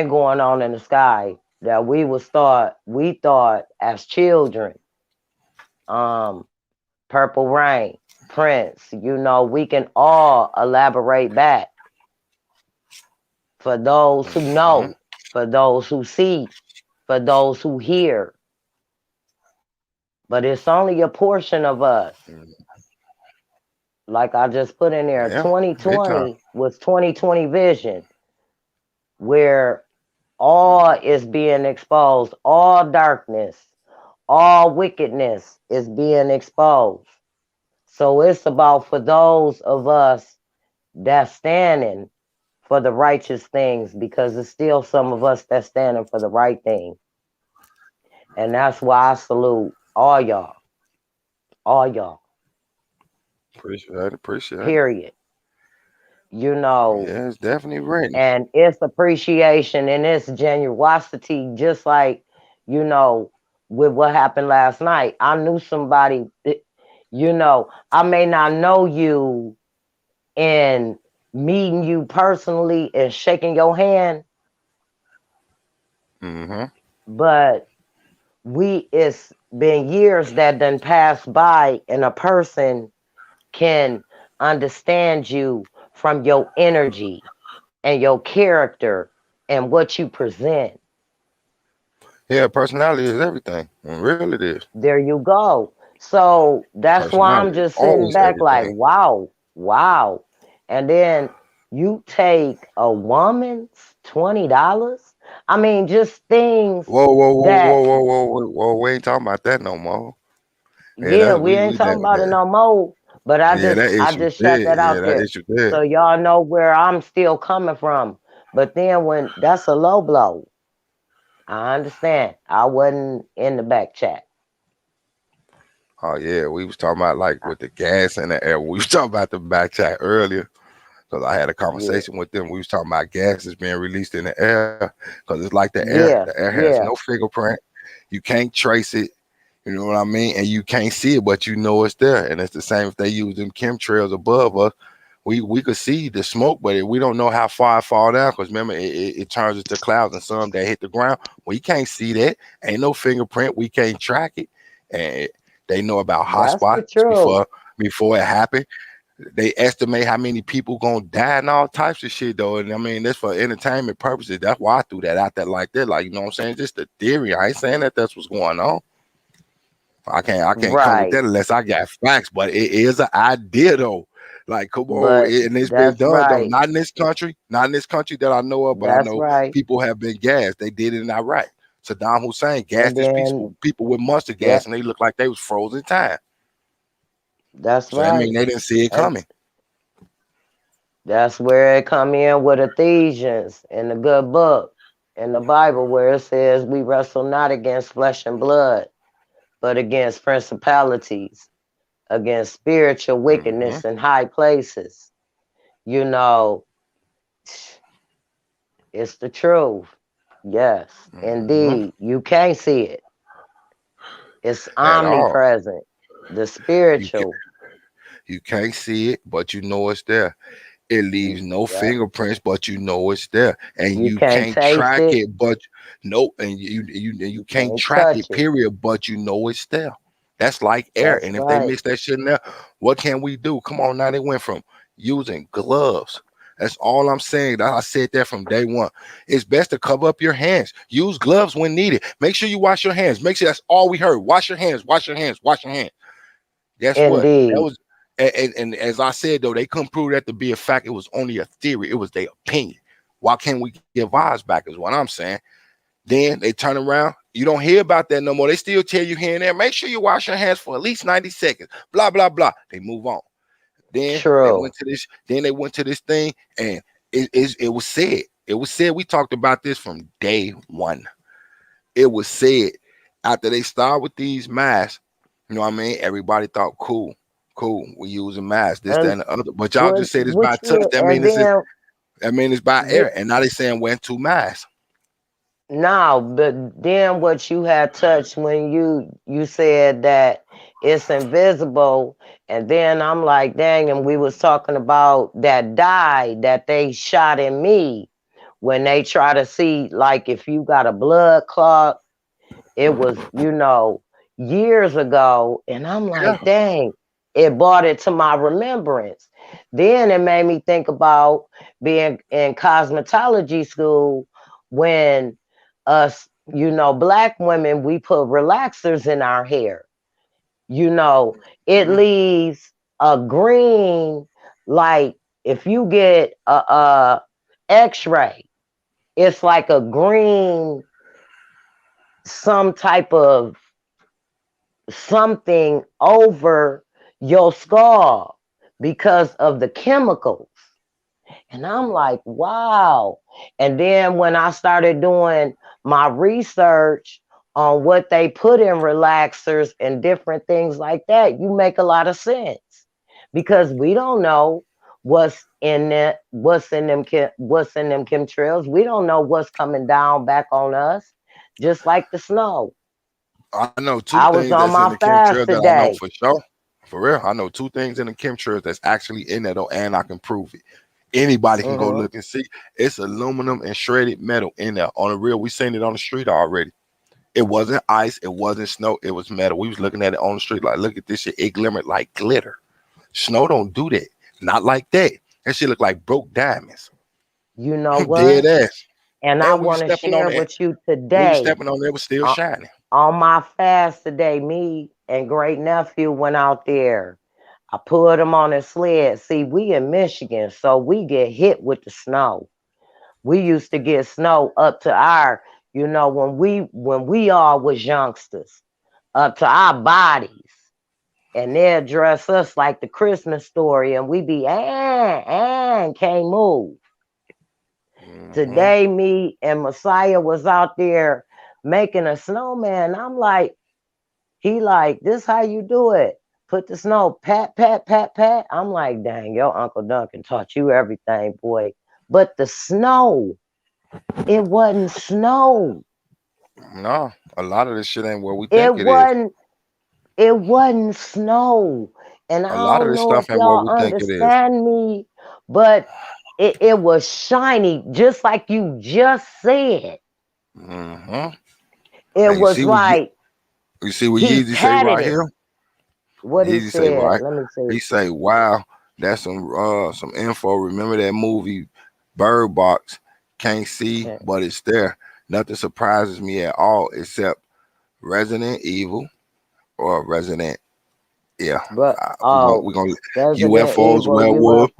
going on in the sky that we thought as children, um, Purple Rain, Prince, we can all elaborate back for those who Mm-hmm. know, for those who see, for those who hear. But it's only a portion of us. Like I just put in there, Yeah, big time. 2020 was 2020 vision, where all is being exposed, all darkness, all wickedness is being exposed. So it's about for those of us that's standing for the righteous things, because it's still some of us that's standing for the right thing. And that's why I salute all y'all, Appreciate it. period. You know, Yeah, it's definitely ready. and it's appreciation and it's generosity, just like, you know, with what happened last night. I knew somebody, I may not know you in meeting you personally and shaking your hand, Mm-hmm. but it's been years that done passed by, and a person can understand you from your energy and your character and what you present. Yeah, personality is everything. Really, it is. There you go. So that's why I'm Personality is just sitting always back like, everything. wow, wow. And then you take a woman's $20. I mean, just things Whoa, whoa, whoa, whoa, that, whoa, whoa, whoa, whoa. We ain't talking about that no more. Yeah, yeah, that's we ain't we talking that, about it that no more. But yeah, that I issue just shut dead. that Yeah, out that there. issue dead. So y'all know where I'm still coming from. But then when that's a low blow, I understand. I wasn't in the back chat. Oh yeah, we was talking about like with the gas in the air. We was talking about the back chat earlier because I had a Yeah, conversation with them. We was talking about gases being released in the air because it's like the air. The yeah, air has no yeah. fingerprint. You can't trace it. You know what I mean? And you can't see it, but you know it's there. And it's the same if they use them chemtrails above us. We could see the smoke, but we don't know how far it fall down because remember it turns into clouds and some that hit the ground. We can't see that. Ain't no fingerprint. We can't track it. And they know about That's the hotspots truth. before it happened. They estimate how many people gonna die and all types of shit though. And I mean that's for entertainment purposes. That's why I threw that out there like that. Like, you know what I'm saying? Just the theory. I ain't saying that that's what's going on. I can't come with Right. that unless I got facts. But it is an idea though. Like, come on, But and it's been that's done though. right. Not in this country that I know of, but I That's know right. people have been gassed. They did it in Iraq. Saddam Hussein And gassed his then, people with mustard gas, yep, and they looked like they was frozen in time. that's So that mean right. they didn't see it And coming. that's where it come in with Ephesians in the good book in the Bible, where it says we wrestle not against flesh and blood, but against principalities, against spiritual Hmm. wickedness in high places. You know, it's the truth. Yes, Hmm. indeed. You can't see it. It's At all. omnipresent. The You can spiritual. you can't see it, but you know it's there. It leaves no Yeah. fingerprints, but you know it's there, and You you can't can't taste track it. it. But no, and you You can't can't track touch it. it. Period. But you know it's there. That's like air. That's And if they right. mix that shit in there, what can we do? Come on now. They went from using gloves. That's all I'm saying. I said that from day one. It's best to cover up your hands. Use gloves when needed. Make sure you wash your hands. Make sure that's all we heard. Wash your hands, wash your hands, wash your hands. Guess what? That Indeed. was and as I said though, they couldn't prove that to be a fact. It was only a theory. It was their opinion. Why can't we give ours back? Is what I'm saying. Then they turn around. You don't hear about that no more. They still tell you here and there. Make sure you wash your hands for at least 90 seconds. Blah blah blah. They move on. Then they True. went to this. Then they went to this thing, and it was said. It was said. We talked about this from day one. It was said after they started with these masks. You know what I mean? Everybody thought, cool, cool. We using masks, this, that, And and the other. But y'all just said it's by what touch. you and That mean it's by then air. And now they saying wearing two masks. no, but then what you had touched when you said that it's invisible, and then I'm like, dang, and we was talking about that dye that they shot in me when they try to see like if you got a blood clot. It was, years ago, and I'm Yeah. like, dang, it brought it to my remembrance. Then it made me think about being in cosmetology school when us, black women, we put relaxers in our hair. You know, it Mhm. leaves a green, like if you get a x-ray, it's like a green, some type of something over your skull because of the chemicals. And I'm like, wow. And then when I started doing my research on what they put in relaxers and different things like that, you make a lot of sense because we don't know what's in them chemtrails. We don't know what's coming down back on us, just like the snow. I know two I things was that's on in the my chemtrails fast that I know today. for sure. For real. I know two things in the chemtrails that's actually in there though, and I can prove it. Anybody can go Hmm. look and see. It's aluminum and shredded metal in there. On the real, we seen it on the street already. It wasn't ice, it wasn't snow, it was metal. We was looking at it on the street like, look at this shit. It glimmered like glitter. Snow don't do that. Not like that. That shit look like broke diamonds. You know Dead what? ass. And I And want to share with you when you today stepping on it, it was still uh, shining. on my fast today. Me and great nephew went out there. I put him on a sled. See, we in Michigan, so we get hit with the snow. We used to get snow up to our, when we all was youngsters, up to our bodies. And they'll dress us like the Christmas story, and we be, can't move. Hmm. Today, me and Messiah was out there making a snowman. I'm like, he like, this how you do it. Put the snow, pat, pat, pat, pat. I'm like, dang, your Uncle Duncan taught you everything, boy. But the snow, it wasn't snow. No, a lot of this shit ain't what we It think it is. wasn't, it wasn't snow. And I A lot of don't this know if stuff ain't what y'all we think it is. understand me, but it was shiny, just like you just said. Hmm. It And was like you see what he Yeezy say patted right it. here? What he Yeezy say said. right. Let me see. He say, "Wow, that's some info. Remember that movie Bird Box? Can't see, Okay. but it's there. Nothing surprises me at all except Resident Evil or Resident. Yeah, But we gonna Resident UFOs, Evil, werewolves,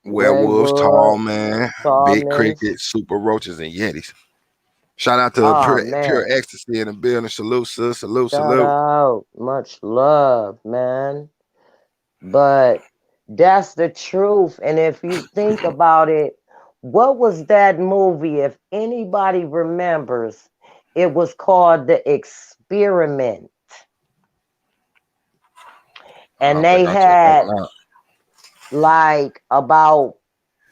UFOs, tall Raywood, man, big Tallness. crickets, super roaches, and yetis. Shout out to Oh pure man. ecstasy in the building. Salute, sis. Salute, Shout salute. out. Much love, man. But that's the truth. And if you think about it, what was that movie? If anybody remembers, it was called The Experiment. I And don't think they I checked that had one out. like about,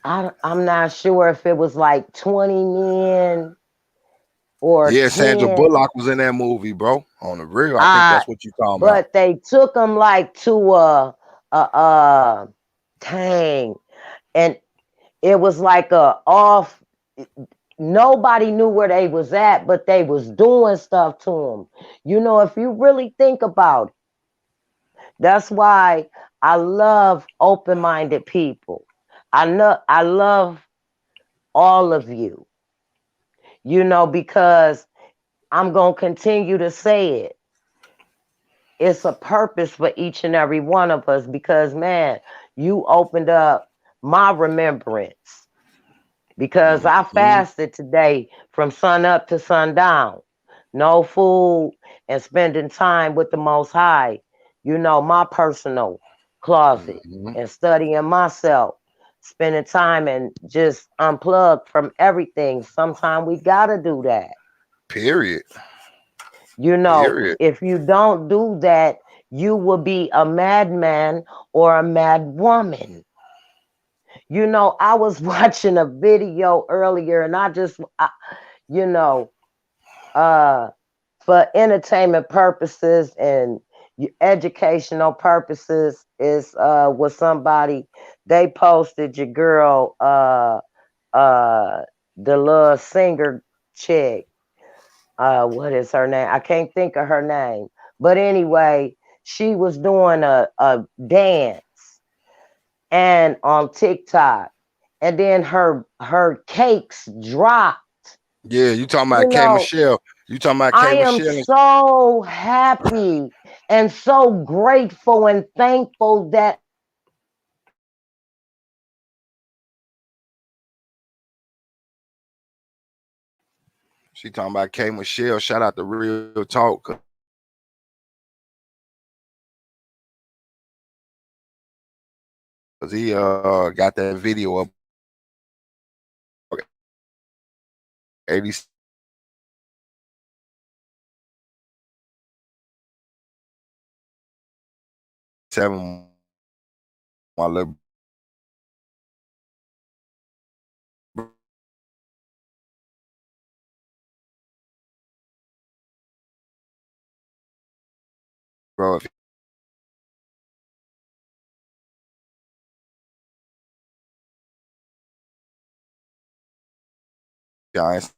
I'm not sure if it was like 20 men or Yeah, Sandra 10. Bullock was in that movie, bro. On the real, I think Uh, that's what you talking about. but they took them like to a dang. And it was like a off, nobody knew where they was at, but they was doing stuff to them. If you really think about it, that's why I love open-minded people. I love all of you, because I'm going to continue to say it. It's a purpose for each and every one of us because, man, you opened up my remembrance because I Mm-hmm. fasted today from sun up to sundown. No food and spending time with the Most High, my personal closet Mm-hmm. and studying myself, spending time and just unplug from everything. Sometimes we got to do that. Period. Period. If you don't do that, you will be a madman or a mad woman. I was watching a video earlier and you know, uh, for entertainment purposes and educational purposes is with somebody. They posted your girl, uh, the little singer chick. What is her name? I can't think of her name. But anyway, she was doing a dance and on TikTok, and then her cakes dropped. Yeah, you talking You about K know, Michelle. You talking about I K am Michelle. so happy and so grateful and thankful that I was able to see She talking about K Michelle. Shout out to Real Talk. Cause he got that video up 87. My little bro. If y'all ain't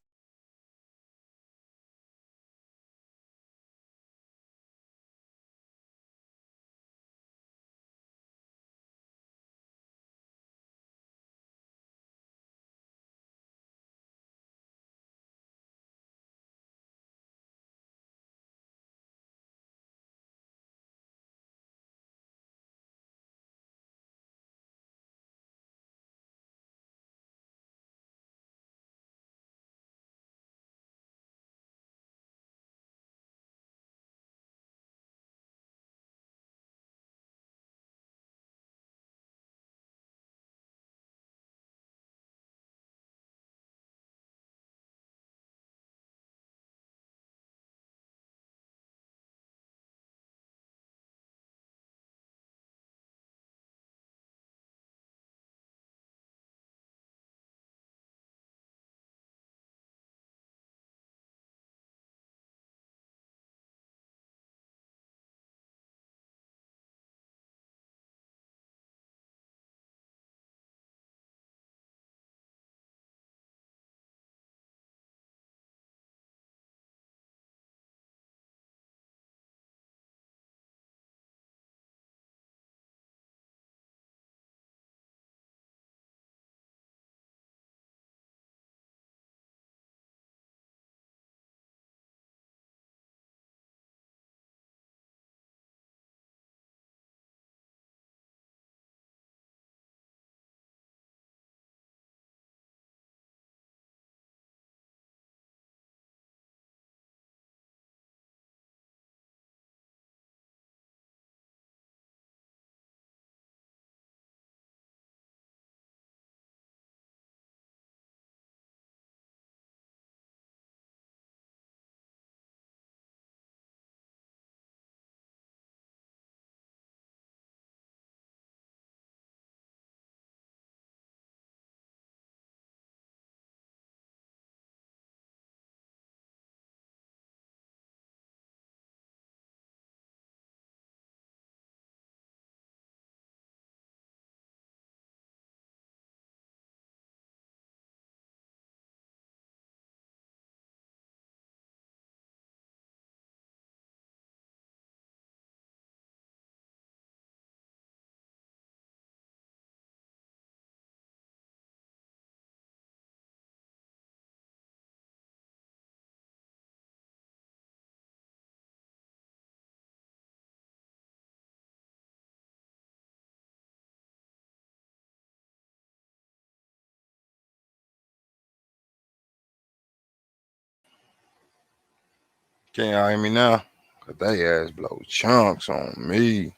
Can y'all hear me now? Cause they ass blow chunks on me.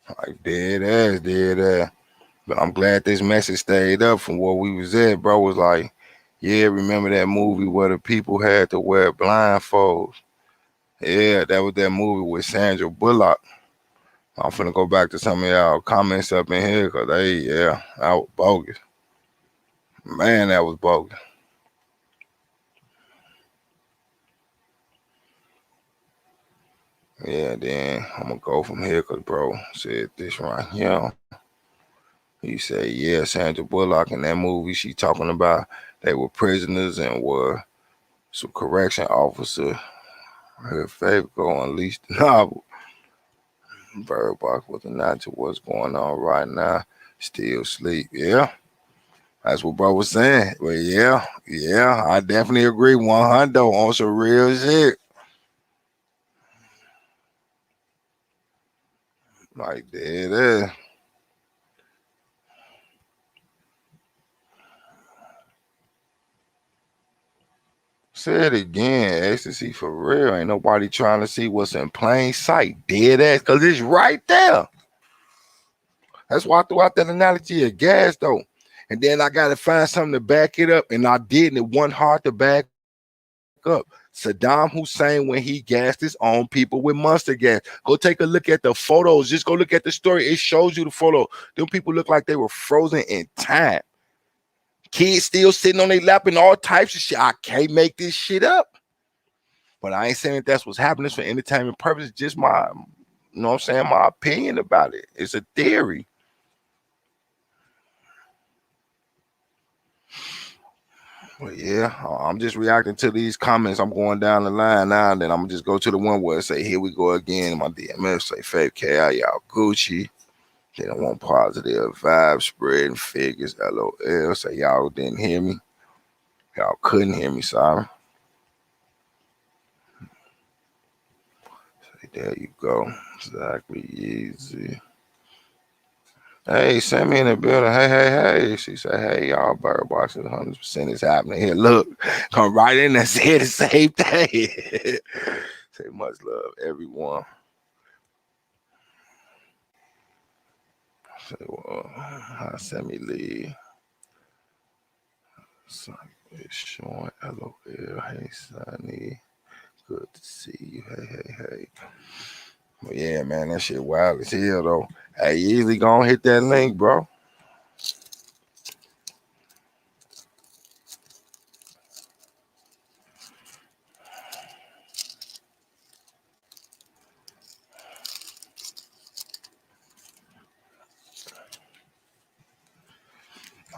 Like dead ass. But I'm glad this message stayed up from where we was at, bro. Was like, yeah, remember that movie where the people had to wear blindfolds? Yeah, that was that movie with Sandra Bullock. I'm finna go back to some of y'all comments up in here, cause that was bogus. Man, that was bogus. Yeah, then I'm gonna go from here, cause bro said this right here. He said, yeah, Sandra Bullock in that movie, she talking about they were prisoners and were some correction officer. Her favorite go unleashed the novel. Bird Box was not to what's going on right now. Still sleep. Yeah, that's what bro was saying. But yeah, I definitely agree 100 on some real shit. Like there it is. Say it again, ecstasy for real. Ain't nobody trying to see what's in plain sight. Dead ass, cause it's right there. That's why I threw out that analogy of gas though. And then I gotta find something to back it up. And I did, and it wasn't hard to back up. Saddam Hussein, when he gassed his own people with mustard gas. Go take a look at the photos. Just go look at the story. It shows you the photo. Them people look like they were frozen in time. Kids still sitting on their lap and all types of shit. I can't make this shit up. But I ain't saying that that's what's happening for entertainment purposes. Just my, you know what I'm saying, my opinion about it. It's a theory. But yeah, I'm just reacting to these comments. I'm going down the line now, and then I'm gonna just go to the one where it say, "Here we go again." My DMF say, "Fave K, y'all Gucci." They don't want positive vibes, spreading figures. LOL. Say y'all didn't hear me. Y'all couldn't hear me. Sorry. Say there you go. Exactly easy. Hey, send me in the building. Hey. She said, hey, y'all, bird boxing 100% is happening here. Look, come right in and say the same thing. Say much love, everyone. Say, well, send me leave. Son, it's showing LOL. Hey, Sonny. Good to see you. Hey. But yeah, man, that shit wild as hell, though. Hey, easily gonna hit that link, bro.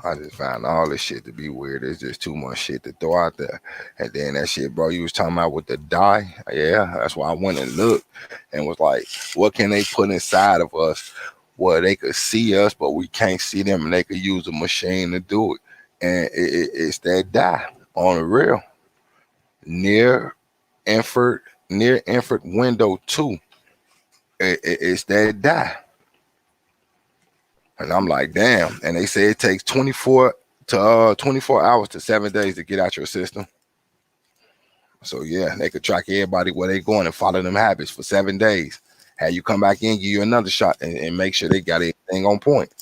I just found all this shit to be weird. It's just too much shit to throw out there. And then that shit, bro, you was talking about with the dye. Yeah, that's why I went and looked and was like, what can they put inside of us where they could see us, but we can't see them and they could use a machine to do it. And it's that dye on the real. Near infrared window 2. It's that dye. And I'm like, damn. And they say it takes 24 hours to 7 days to get out your system. So yeah, they could track everybody where they going and follow them habits for 7 days. Have you come back in, give you another shot, and make sure they got everything on point.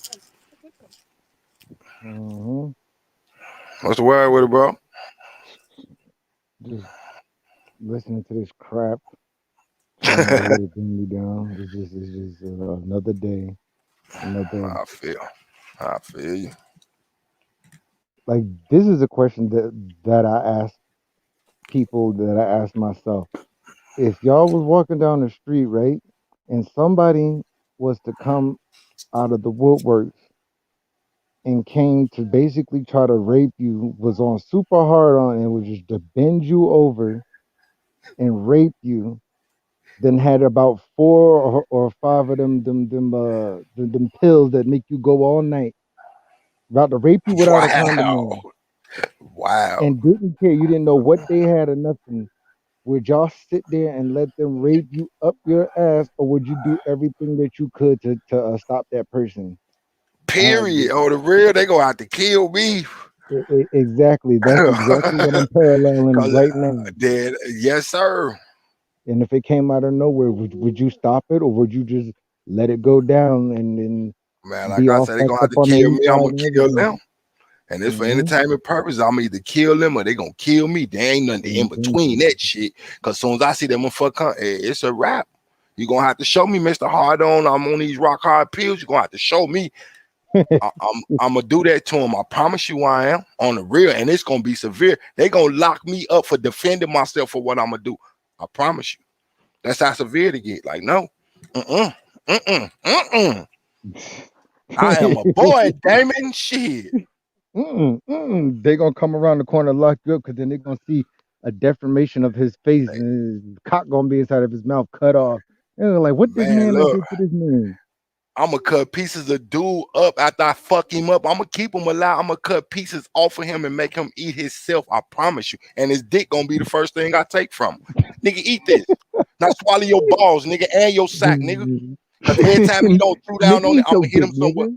Mm-hmm. What's the word with it, bro? Just listening to this crap, trying not to let it bring me down. It's just another day, another. I feel, I feel you. Like this is a question that I ask people, that I ask myself. If y'all was walking down the street, right, and somebody was to come out of the woodworks and came to basically try to rape you, was on super hard on, and was just to bend you over and rape you, then had about four or five of them pills that make you go all night, about to rape you without a condom Wow, on, wow. and didn't care, you didn't know what they had or nothing, would y'all sit there and let them rape you up your ass, or would you do everything that you could to stop that person? Period. Oh, the real, they gonna have to kill me. Exactly. That's exactly what I'm paralleling 'Cause, right now. dead, yes, sir. And if it came out of nowhere, would you stop it, or would you just let it go down and Man, like be I all said, they fucked gonna have up to on the kill me. I'm inside gonna and kill everything? them. And this for Mm-hmm. entertainment purpose. I'm either kill them or they gonna kill me. There ain't nothing in between Mm-hmm. that shit. Cause soon as I see them motherfucker, it's a wrap. You gonna have to show me, Mr. Hard On. I'm on these rock hard pills. You gonna have to show me. I'm gonna do that to him. I promise you, I am on the real, and it's gonna be severe. They gonna lock me up for defending myself for what I'm gonna do. I promise you. That's how severe to get. Like, no, mm-mm, mm-mm, mm-mm. I am a boy, Damon. Shit. They gonna come around the corner, lock you up, because then they're gonna see a deformation of his face, and his cock gonna be inside of his mouth, cut off. And they're like, "What this Man, man I look, did to this man?" I'm gonna cut pieces of dude up after I fuck him up. I'm gonna keep him alive. I'm gonna cut pieces off of him and make him eat himself. I promise you. And his dick gonna be the first thing I take from him. Nigga, eat this. Now swallow your balls, nigga, and your sack, nigga. Cause every time he don't chew Nigga, down on it, eat I'm your gonna hit dick, him somewhere.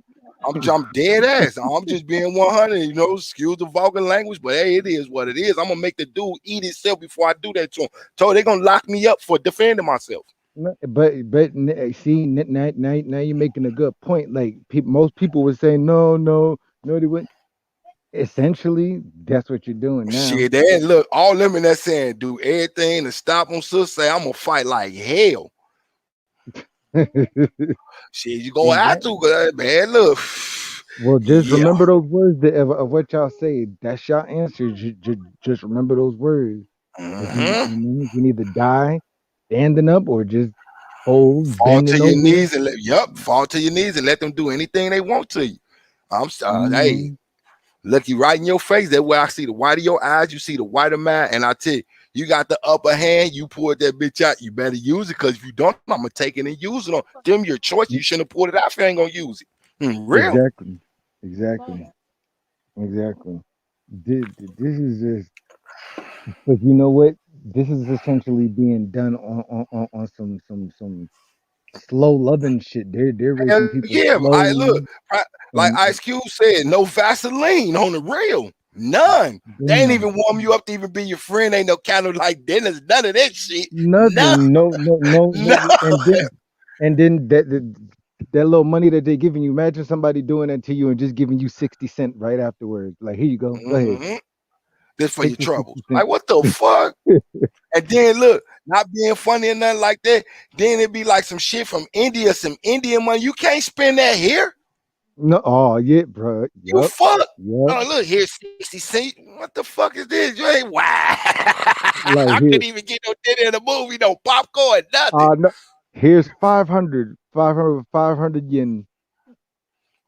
nigga. I'm dead ass. I'm just being 100, you know, excuse the vulgar language, but hey, it is what it is. I'm gonna make the dude eat himself before I do that to him. So they're gonna lock me up for defending myself. See, now you're making a good point. Like most people would say, no, they wouldn't. Essentially, that's what you're doing now. Shit, they look, all them in that saying do everything to stop them. Sis say I'm gonna fight like hell. Shit, you gonna have Exactly. to, man. Look, Well, just yeah. remember those words of what y'all say. That's your answer. Just remember those words. If you, Mm-hmm. you can either die standing up or just fold, Fall to bending your over. knees and fall to your knees and let them do anything they want to you. I'm sorry, hey, Mhm. look you right in your face. That way I see the white of your eyes, you see the white of mine, and I tell you, you got the upper hand. You pulled that bitch out. You better use it, because if you don't, I'm gonna take it and use it on them. Your choice. You shouldn't have pulled it out if you ain't gonna use it. Real. Exactly. Exactly. Exactly. This is just, but you know what? This is essentially being done on some slow loving shit. They're raping Hell people yeah, I look slowly, like and Ice Cube said, no Vaseline on the real, none. They ain't damn, even warm you up to even be your friend. Ain't no candle like dinners, none of that shit. None, nothing. No. none. And then that little money that they're giving you. Imagine somebody doing that to you and just giving you 60 cents right afterwards. Like, here you go. Go ahead. Mhm. This for Take your the troubles. 60 cents. Like what the fuck? And then look, not being funny or nothing like that. Then it'd be like some shit from India, some Indian money. You can't spend that here. No, oh yeah, bro. You Yup. fuck. Yup. Oh, look, here's 60 cents. What the fuck is this? You ain't wow. Like I here. couldn't even get no dinner in the movie, no popcorn, nothing. No, here's 500 yen.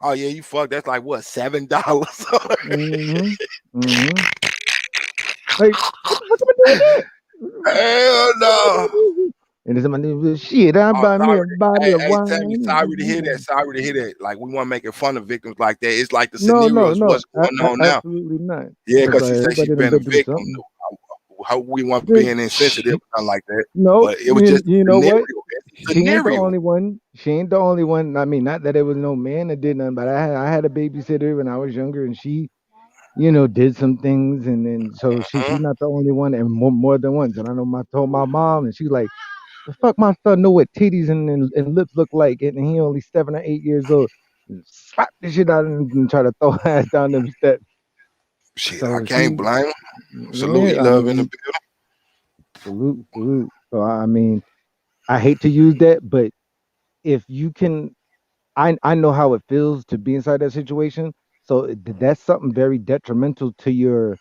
Oh yeah, you fuck. That's like what, $7? Mm-hmm. Mm-hmm. Like, what the fuck am I doing that? Hell no. And then somebody, shit, I Oh, buy me sorry. a bottle of Hey, Tammy, sorry to hear that. wine. Sorry to hear that. Like we want making fun of victims like that. It's like the No, no, scenarios no, what's going on now. absolutely not. Yeah, Because because she said she's everybody done been a been through victim. something. How we want But being insensitive or nothing like that. no, But it was just you a know scenario. what? It's a She ain't the scenario. only one. She ain't the only one. I mean, not that it was no man that did nothing, but I had a babysitter when I was younger, and she, did some things, and then so she's Mhm. not the only one, and more than once. And I know, I told my mom, and she's like, "The fuck, my son know what titties and lips look like, and he only 7 or 8 years old." And slap the shit out and try to throw her ass down them steps. Shit, I So can't she, blame him. Salute, yeah, he I love in the mean, salute, salute. So I mean, I hate to use that, but if you can, I know how it feels to be inside that situation. So that's something very detrimental to your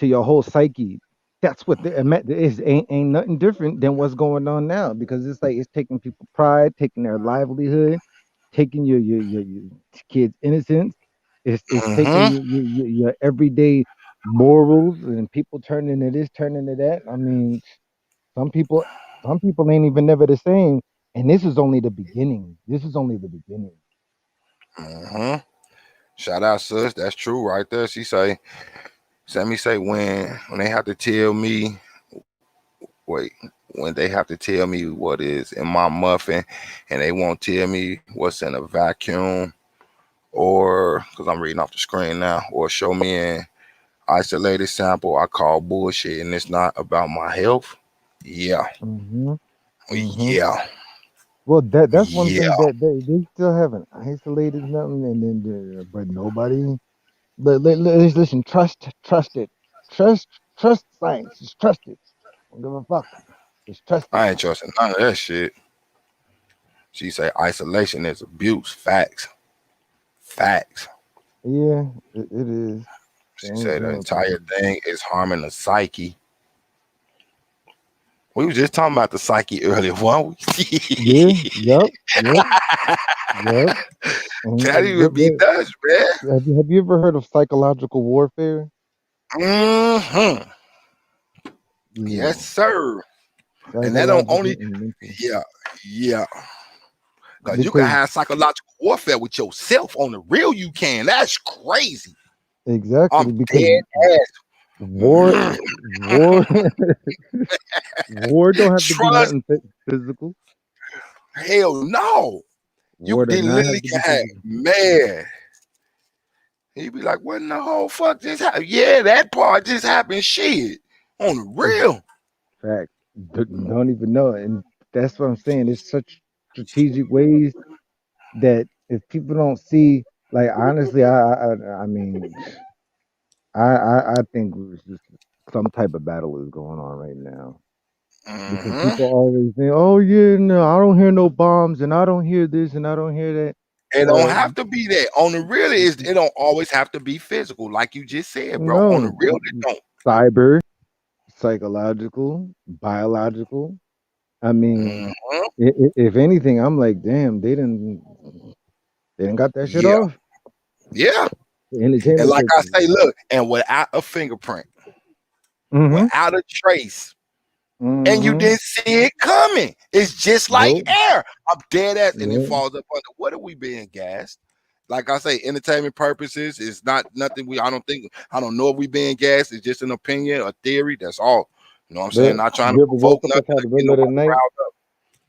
whole psyche. That's what is ain't nothing different than what's going on now, because it's like it's taking people pride, taking their livelihood, taking your kids' innocence. It's taking Mhm. your everyday morals, and people turning to this, turning to that. I mean, some people some people ain't even never the same. And this is only the beginning. This is only the beginning. Mhm. Shout out, sis. That's true right there. She say, let me say when they have to tell me, wait, when they have to tell me what is in my muffin, and they won't tell me what's in a vacuum, or because I'm reading off the screen now, or show me in Isolated sample I call bullshit, and it's not about my health. Yeah, Mm-hmm. Mm-hmm. yeah, Well, that's one yeah. thing that they still haven't isolated nothing, and then but nobody. Listen, trust it, trust science. Just trust it. Don't give a fuck. Just trust it. I ain't trusting none of that shit. She say isolation is abuse. Facts. Facts. Yeah, it is. She say the Don't think entire thing is harming the psyche. We was just talking about the psyche earlier, weren't Yeah. we? Yep. Yep. Yep. That even be Dutch, man. Have you ever heard of psychological warfare? Hmm. Yes, Yeah. sir. And that don't only, Psychological and mental. yeah, yeah. Because you can Because have psychological warfare with yourself on the real. You can. That's crazy. I'm exactly because dead war ass. war war don't have to be Trust. nothing physical. Hell no. You War does did not literally have to be can have physical. man. He be like, what in the whole fuck just happened? Yeah, that part just happened. Shit. On the real. Fact. Don't even know it. And that's what I'm saying. It's such strategic ways that if people don't see, like honestly, I mean, I think it's just some type of battle is going on right now because Hmm. people always think, oh yeah, no, I don't hear no bombs and I don't hear this and I don't hear that. It don't Well, have to be that. On the real is it don't always have to be physical, like you just said, bro. On the no, real, it don't. cyber, psychological, biological. I mean, Hmm. if anything, I'm like, damn, they didn't got that shit Yeah. off. Yeah. The And entertainment like I sector. say, look, and without a fingerprint, Mm-hmm. without a trace, and you Mm-hmm. didn't see it coming. It's just like Nope. air. I'm dead ass, and it Yep. falls up under. What are we being gassed? Like I say, entertainment purposes is not nothing. I don't know if we being gassed. It's just an opinion, a theory. That's all. You know what I'm saying? But Not trying to you ever provoke woke up nothing inside to the get middle of the nobody night? riled up.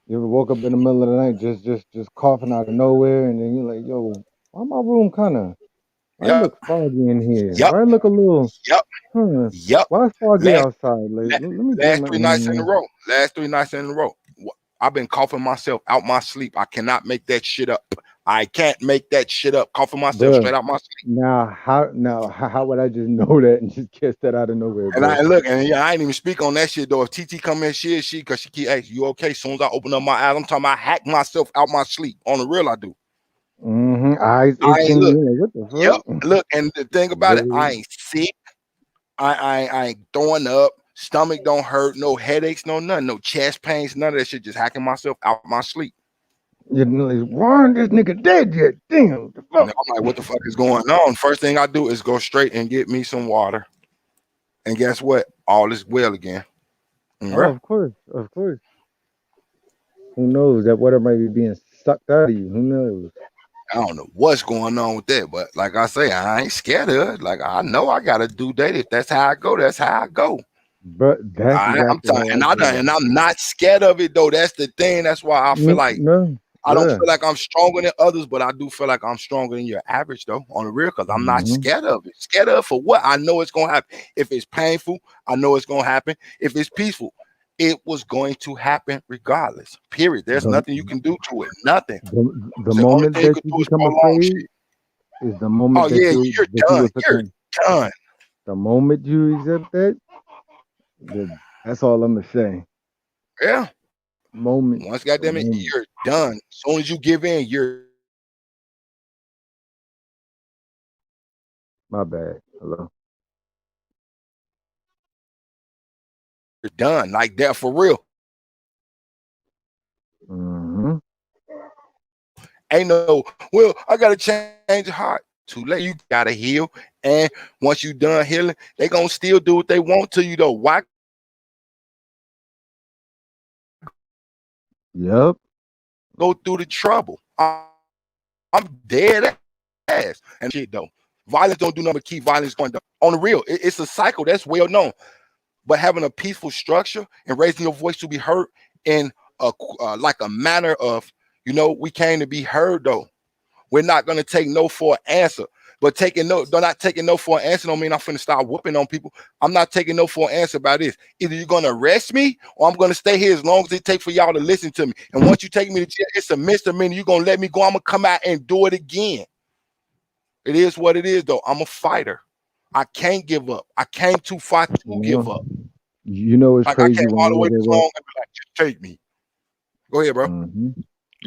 You ever woke up in the middle of the night just coughing out of nowhere, and then you're like, yo, why my room kind of why it Yep, look foggy in here? yep, Why it look a little yep, huh? yep. Why it's foggy Last outside? Like la- let me bring last my 3 nights in a row. Last 3 nights in a row. I've been coughing myself out my sleep. I cannot make that shit up. I can't make that shit up. Coughing myself bro. straight out my sleep. How would I just know that and just catch that out of nowhere, And bro? I look, and yeah, I ain't even speak on that shit though. If TT come in, she because she keep asking, you okay? As soon as I open up my eyes, I'm talking about hack myself out my sleep. On the real, I do. Mm-hmm. Eyes I ain't itching. look. You like, what Yep. the fuck? Look, and the thing about it, I Bro. ain't sick. I ain't throwing up. Stomach don't hurt. No headaches. No nothing. No chest pains. None of that shit. Just hacking myself out my sleep. You know, like, why ain't this nigga dead yet? Damn, the And fuck. I'm like, what the fuck is going on? First thing I do is go straight and get me some water. And guess what? All is well again. Oh, Right? of course, of course. Who knows? That water might be being sucked out of you. Who knows? I don't know what's going on with that, but like I say, I ain't scared of it. Like I know I gotta do that. If that's how I go, that's how I go. But that's I'm exactly telling, how I and go. and I'm not scared of it though. That's the thing. That's why I feel like No, I don't yeah. feel like I'm stronger than others, but I do feel like I'm stronger than your average though, on the real, because I'm not Hmm. scared of it. Scared of it for what? I know it's gonna happen. If it's painful, I know it's gonna happen. If it's peaceful, it was going to happen regardless. Period. There's The, nothing you can do to it. Nothing. the So the only moment thing you that can you do is become prolong afraid shit. is the Oh moment yeah, you're that you done. will You're succumb. done. The moment you accept that, that's all I'm gonna say. Yeah. Moment, Once the goddamn it, moment. you're done. As soon as you give in, you're My bad. Hello. done. Like that for real. Hmm. Ain't no, well, I gotta change the heart. Too late. You gotta heal. And once you done healing, they gonna still do what they want to you though. Why Yep. go through the trouble? I'm dead ass. And shit though. Violence don't do nothing but keep violence going down. On the real, it's a cycle that's well known. But having a peaceful structure and raising your voice to be heard in like a manner of, we came to be heard though. We're not gonna take no for an answer. But taking no, they're not taking no for an answer don't mean I'm finna start whooping on people. I'm not taking no for an answer about this. Either you're gonna arrest me or I'm gonna stay here as long as it takes for y'all to listen to me. And once you take me to jail, it's a misdemeanor. You're gonna let me go. I'm gonna come out and do it again. It is what it is, though. I'm a fighter. I can't give up. I came too far to give up. It's Like I crazy came when all the way we're this long and be like, just take me. Go ahead, bro.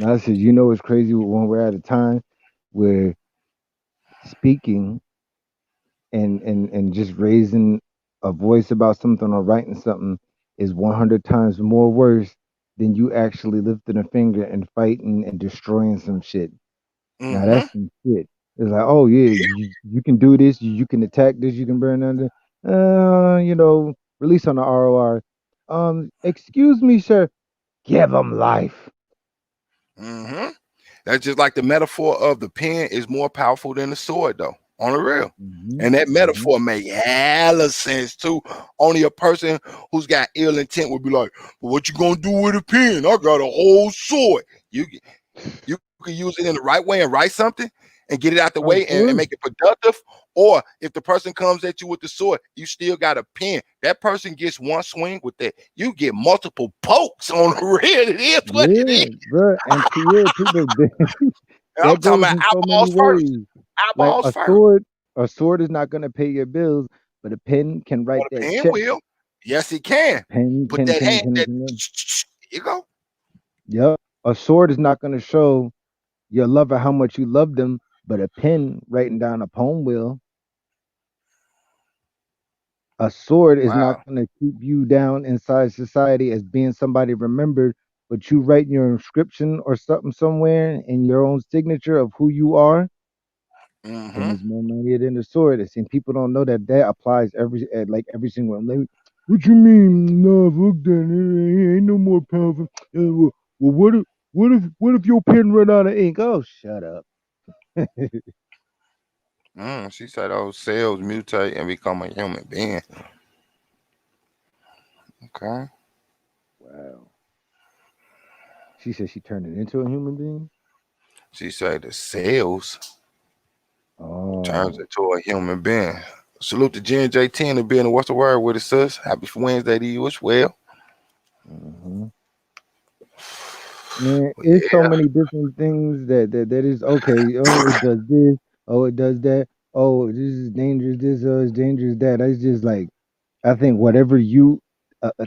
I said, it's crazy when we're at a time where speaking and just raising a voice about something or writing something is 100 times more worse than you actually lifting a finger and fighting and destroying some shit. Now Mm-hmm. that's some shit. It's like, oh yeah, you can do this, you can attack this, you can burn under. Release on the ROR. Excuse me, sir. Give them life. Mm-hmm. That's just like the metaphor of the pen is more powerful than the sword, though, on the real. And that metaphor make hella sense too. Only a person who's got ill intent would be like, well, what you gonna do with a pen? I got a whole sword. You can use it in the right way and write something and get it out the Of way and course. make it productive. Or if the person comes at you with the sword, you still got a pen. That person gets one swing with that. You get multiple pokes on the real. It is what it is. Yeah, bro. And people And I'm that talking goes about in so many eyeballs first. ways. Like Eyeballs a first. sword is not gonna pay your bills, but a pen can write But a that pen check. will. Yes, it can. Pen Put can that can hand, can, that can you go. Yep. A sword is not gonna show your lover how much you love them, but a pen writing down a poem will. A sword is not Wow. going to keep you down inside society as being somebody remembered, but you write your inscription or something somewhere in your own signature of who you are. Pen Mm-hmm. is more mightier than the sword. And people don't know that applies every single one. Like, what you mean? No, fuck that. Ain't no more powerful. Well, what if your pen run out of ink? Oh, shut up. She said those cells mutate and become a human being. Okay. Wow. She said she turned it into a human being. She said the cells turns Oh. into a human being. Salute to Jen J10 and being what's the word with it, sis? Happy Wednesday to you as well. Mhm. Man, But it's so yeah. many different things that is okay. Oh, it does this. Oh, it does that. Oh, this is dangerous. This is dangerous. That. It's just like I think whatever you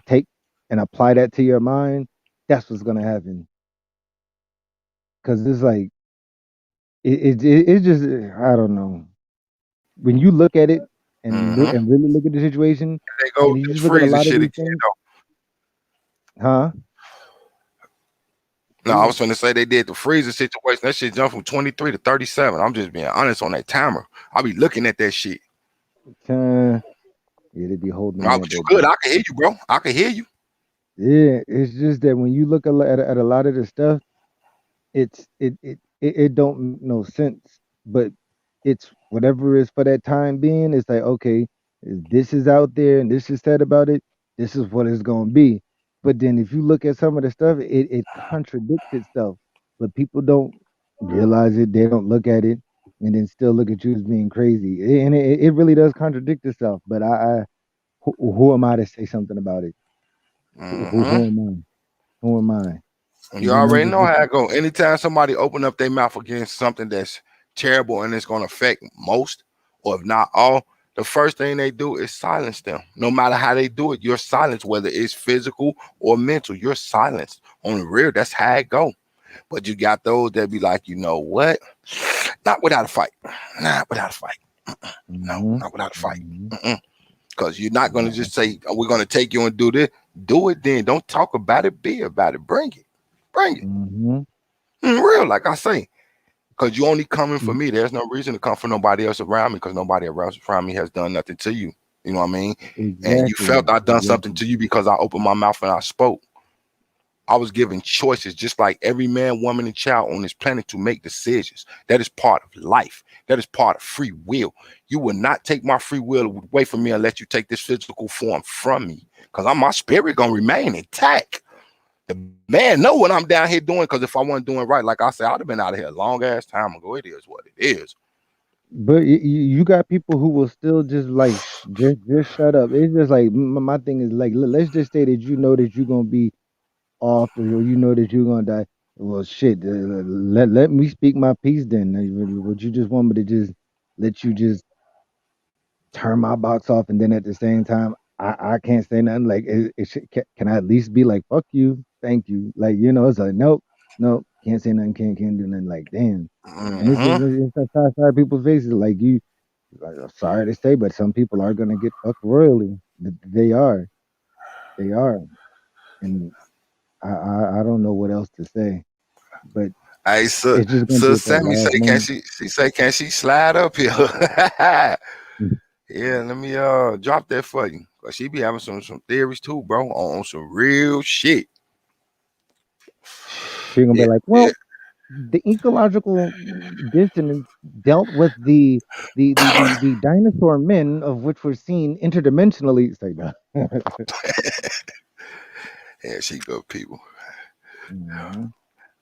take and apply that to your mind, that's what's gonna happen. Cause it's like it's just I don't know. When you look at it Mm-hmm. and really look at the situation, They go and with you this just look at a freezer lot of shit these again, things, though. huh? No, I Yeah. was finna say they did the freezer situation. That shit jumped from 23 to 37. I'm just being honest on that timer. I'll be looking at that shit. Uh, yeah, they be holding Oh, that but you that good. that I can hear you, bro. I can hear you. Yeah, it's just that when you look at a lot of the stuff, it don't make no sense. But it's whatever is for that time being. It's like okay, this is out there and this is said about it. This is what it's gonna be. But then if you look at some of the stuff, it contradicts itself. But people don't realize it. They don't look at it, and then still look at you as being crazy. And it really does contradict itself. But who am I to say something about it? Mm-hmm. Who am I? Who am I? And You then I'm already just know how looking. it go. Anytime somebody open up their mouth against something that's terrible and it's going to affect most, or if not all, the first thing they do is silence them. No matter how they do it, you're silenced, whether it's physical or mental. You're silenced. On the real, that's how it go. But you got those that be like, you know what? Not without a fight. Not without a fight. No, Hmm. not without a fight. Hmm. Because you're not going to just say, oh, we're going to take you and do this. Do it then. Don't talk about it. Be about it. Bring it. Bring it. Hmm. Real, like I say. Because you only coming for me. There's no reason to come for nobody else around me because nobody else around me has done nothing to you. You know what I mean? And you Exactly. felt I done something Exactly. to you because I opened my mouth and I spoke. I was given choices just like every man, woman, and child on this planet to make decisions. That is part of life. That is part of free will. You will not take my free will away from me and let you take this physical form from me. Because my spirit gonna remain intact. The man know what I'm down here doing because if I wasn't doing right, like I said, I'd have been out of here a long ass time ago. It is what it is. But you got people who will still just like just shut up. It's just like my thing is like let's just say that you know that you're gonna be off or you know that you're gonna die. Well, shit. Let me speak my piece then. Would you just want me to just let you just turn my box off and then at the same time I can't say nothing? Like can I at least be like fuck you, thank you? Like it's like nope, can't say nothing, can't do nothing. Like damn. And it's just Mm-hmm. it's outside people's faces. Like I'm sorry to say, but some people are gonna get fucked royally. They are. They are. And I don't know what else to say. But Hey, so it's just gonna so be at that Sammy last say, can moment. she say, can she slide up here? Yeah, let me drop that for you. Cause she be having some theories too, bro, on some real shit. She gonna be Yeah, like, yeah. well, the ecological dissonance dealt with the dinosaur men of which were seen interdimensionally. It's like that. Yeah, she good people. Mhm.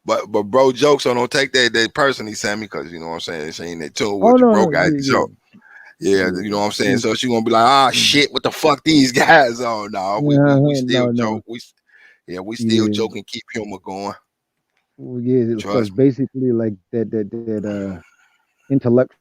But bro jokes, so don't take that personally, Sammy, because you know what I'm saying. She ain't in tune Oh with you. no, Bro no, got yeah, the yeah, joke. Yeah, yeah. you know what I'm saying. Mm, So she gonna be like, ah, mm. shit, what the fuck these guys on? No, we still No, joke. no, We still yeah. joke and keep humor going. Well, yeah, because Trust me. basically, like that intellectual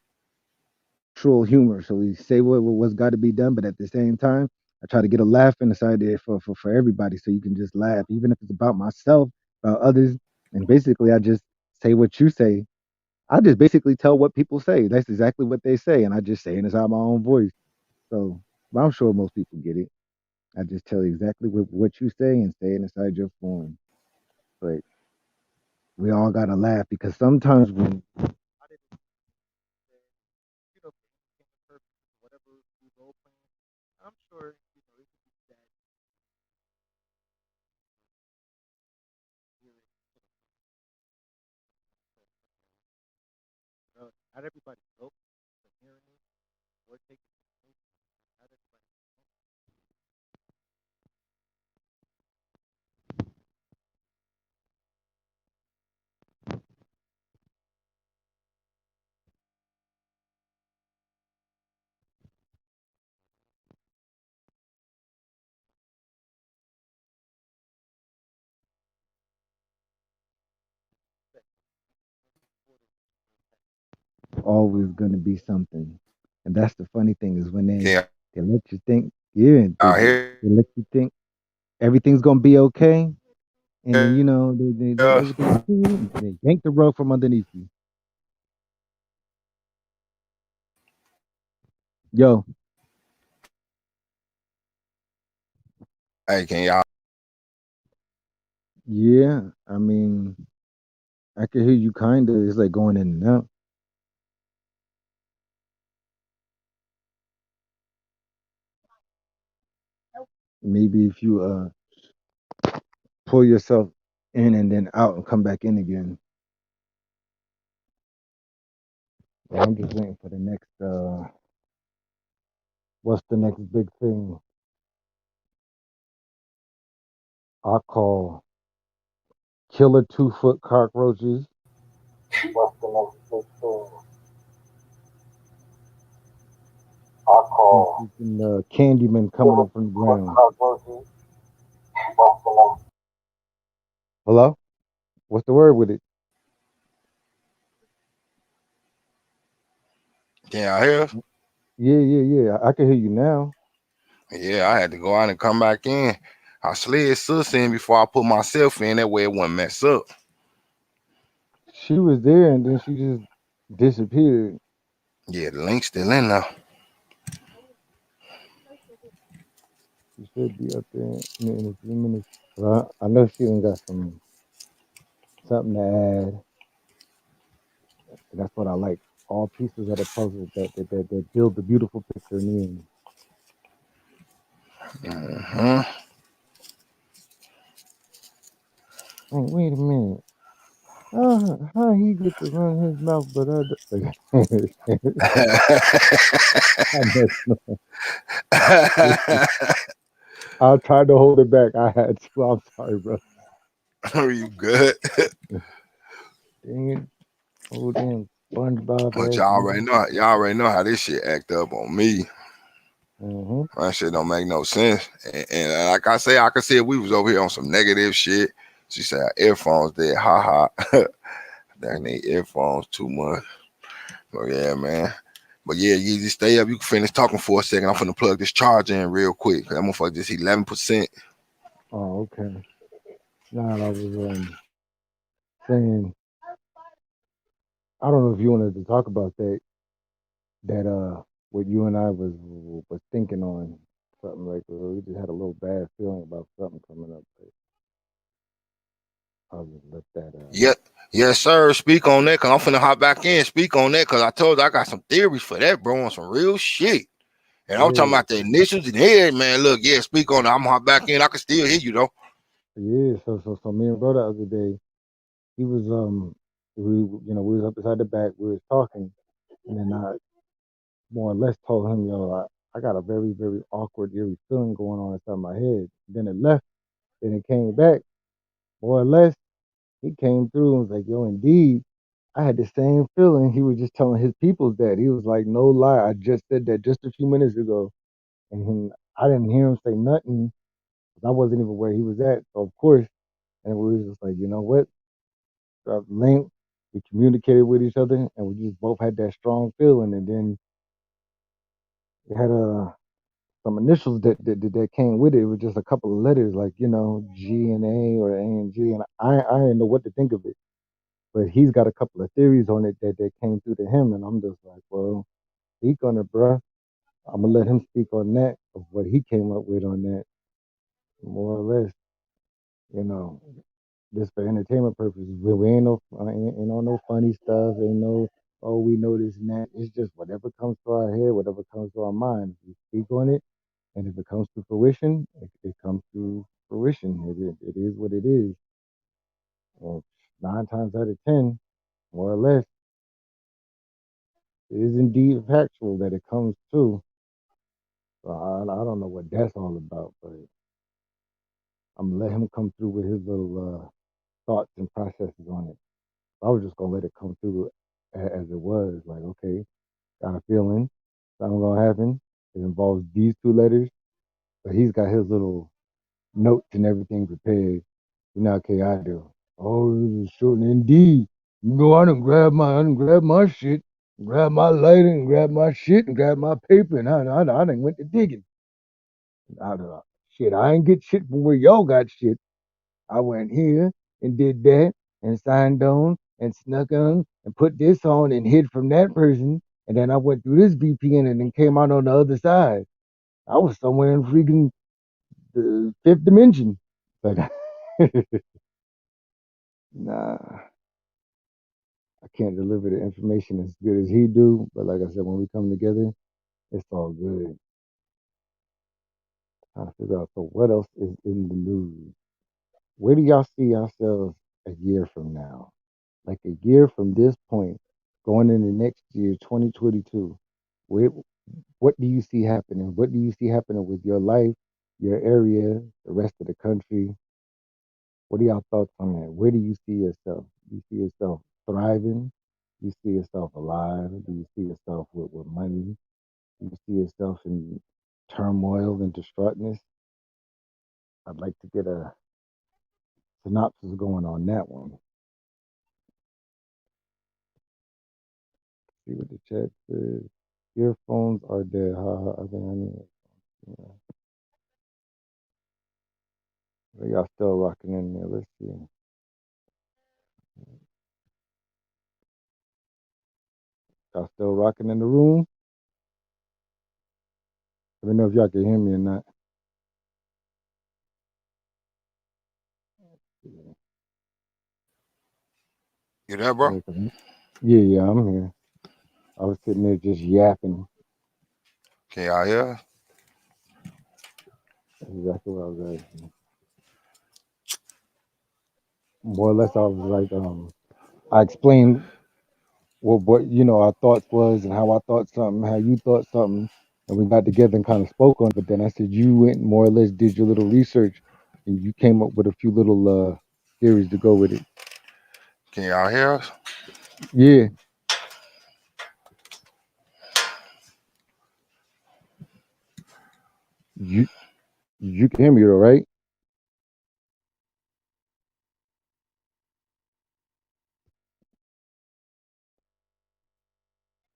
humor. So we say what's got to be done, but at the same time, I try to get a laugh inside there for everybody, so you can just laugh, even if it's about myself, about others. And basically, I just say what you say. I just basically tell what people say. That's exactly what they say, and I just say it inside my own voice. So, but I'm sure most people get it. I just tell you exactly what you say and say it inside your form. But we all gotta laugh because sometimes when you know, whatever we role playing, I'm sure it could be that hear it, not everybody broke from hearing it or taking it. Not everybody. Always gonna be something, and that's the funny thing is when Can they let you think, yeah, y'all hear? they let you think everything's gonna be okay, and then everything's Us? cool, and they yank the rug from underneath you. Yo, Hey, can y'all? yeah, I mean, I can hear you kind of. It's like going in and out. Maybe if you pull yourself in and then out and come back in again. Yeah, I'm just waiting for the next. What's the next big thing? I call killer 2 foot cockroaches. What's the next big thing? I Oh, call freaking Candyman coming up from the ground. Cockroaches. What's the next? Hello? What's the word with it? can y'all hear us? Yeah, yeah, yeah. I can hear you now. Yeah, I had to go out and come back in. I slid sis in before I put myself in. That way it wouldn't mess up. She was there and then she just disappeared. Yeah, the link's still in there. She should be up there in a few minutes. But I know she done got something to add. And that's what I like. All pieces of the puzzle that build the beautiful picture in the end. Hmm. Wait a minute. How he get to run his mouth, but I I messed up. I tried to hold it back. I had to. I'm sorry, bro. Are you good? Dang it. Oh, damn. SpongeBob But has ears. y'all already know how this shit act up on me. Mm-hmm. That shit don't make no sense. And like I say, I could see if we was over here on some negative shit. She said her earphones dead. Ha ha. That need earphones too much. But yeah, man. But yeah, you just stay up. You can finish talking for a second. I'm finna plug this charger in real quick. Cause that motherfucker just 11%. Oh, okay. Now I was saying, I don't know if you wanted to talk about that what you and I was thinking on something like we just had a little bad feeling about something coming up. But I'll just let that Yeah, yes, sir. Speak on that, cause I'm finna hop back in. Speak on that, cause I told you I got some theories for that, bro, on some real shit. And I'm talking yeah, about the initials and head, man. Look, yeah, speak on it. I'm gonna hop back in. I can still hear you though. yeah. So me and bro the other day, he was we was up beside the back, we was talking, and then I more or less told him, yo, I got a very, very awkward, eerie feeling going on inside my head. Then it left, then it came back, more or less. He came through and was like, yo, indeed, I had the same feeling. He was just telling his peoples that. He was like, no lie, I just said that just a few minutes ago. I didn't hear him say nothing 'cause I wasn't even where he was at. So, of course, and we was just like, you know what? Linked, we communicated with each other, and we just both had that strong feeling. And then we had some initials that came with it. It was just a couple of letters, like G and A or A and G, and I didn't know what to think of it. But he's got a couple of theories on it that came through to him, and I'm just like, well, speak on it, bruh. I'm gonna let him speak on that of what he came up with on that, more or less. You know, just for entertainment purposes. We ain't ain't on no funny stuff. Ain't no we know this and that. It's just whatever comes to our head, whatever comes to our mind. We speak on it. And if it comes to fruition, it comes to fruition. It is what it is. And 9 times out of 10, more or less, it is indeed factual that it comes true. So I don't know what that's all about, but I'm gonna let him come through with his little thoughts and processes on it. I was just gonna let it come through as it was. Like, okay, got a feeling something gonna happen. It involves these two letters, but he's got his little notes and everything prepared. You know, okay, I do. Oh, shooting indeed. You go on and I done grab my shit, grab my lighter and grab my shit and grab my paper and I done went to digging. Shit, I ain't get shit from where y'all got shit. I went here and did that and signed on and snuck on and put this on and hid from that person. And then I went through this VPN and then came out on the other side. I was somewhere in freaking the fifth dimension. But nah, I can't deliver the information as good as he do. But like I said, when we come together, it's all good. Trying to figure out, so what else is in the news? Where do y'all see yourselves a year from now? Like a year from this point, going into next year, 2022. Where, what do you see happening? What do you see happening with your life, your area, the rest of the country? What are y'all thoughts on that? Where do you see yourself? Do you see yourself thriving? Do you see yourself alive? Do you see yourself with money? Do you see yourself in turmoil and distraughtness? I'd like to get a synopsis going on that one. See what the chat says. Earphones are dead. I think I need. Yeah. Y'all still rocking in there. Let's see. Y'all still rocking in the room? Let me know if y'all can hear me or not. You there, bro? Yeah, yeah, I'm here. I was sitting there just yapping. Can y'all hear? That's exactly what I was asking. More or less, I was like, I explained what our thoughts was and how I thought something, how you thought something, and we got together and kind of spoke on it. But then I said you went and more or less did your little research, and you came up with a few little theories to go with it. Can y'all hear us? Yeah, You you can hear me though, right?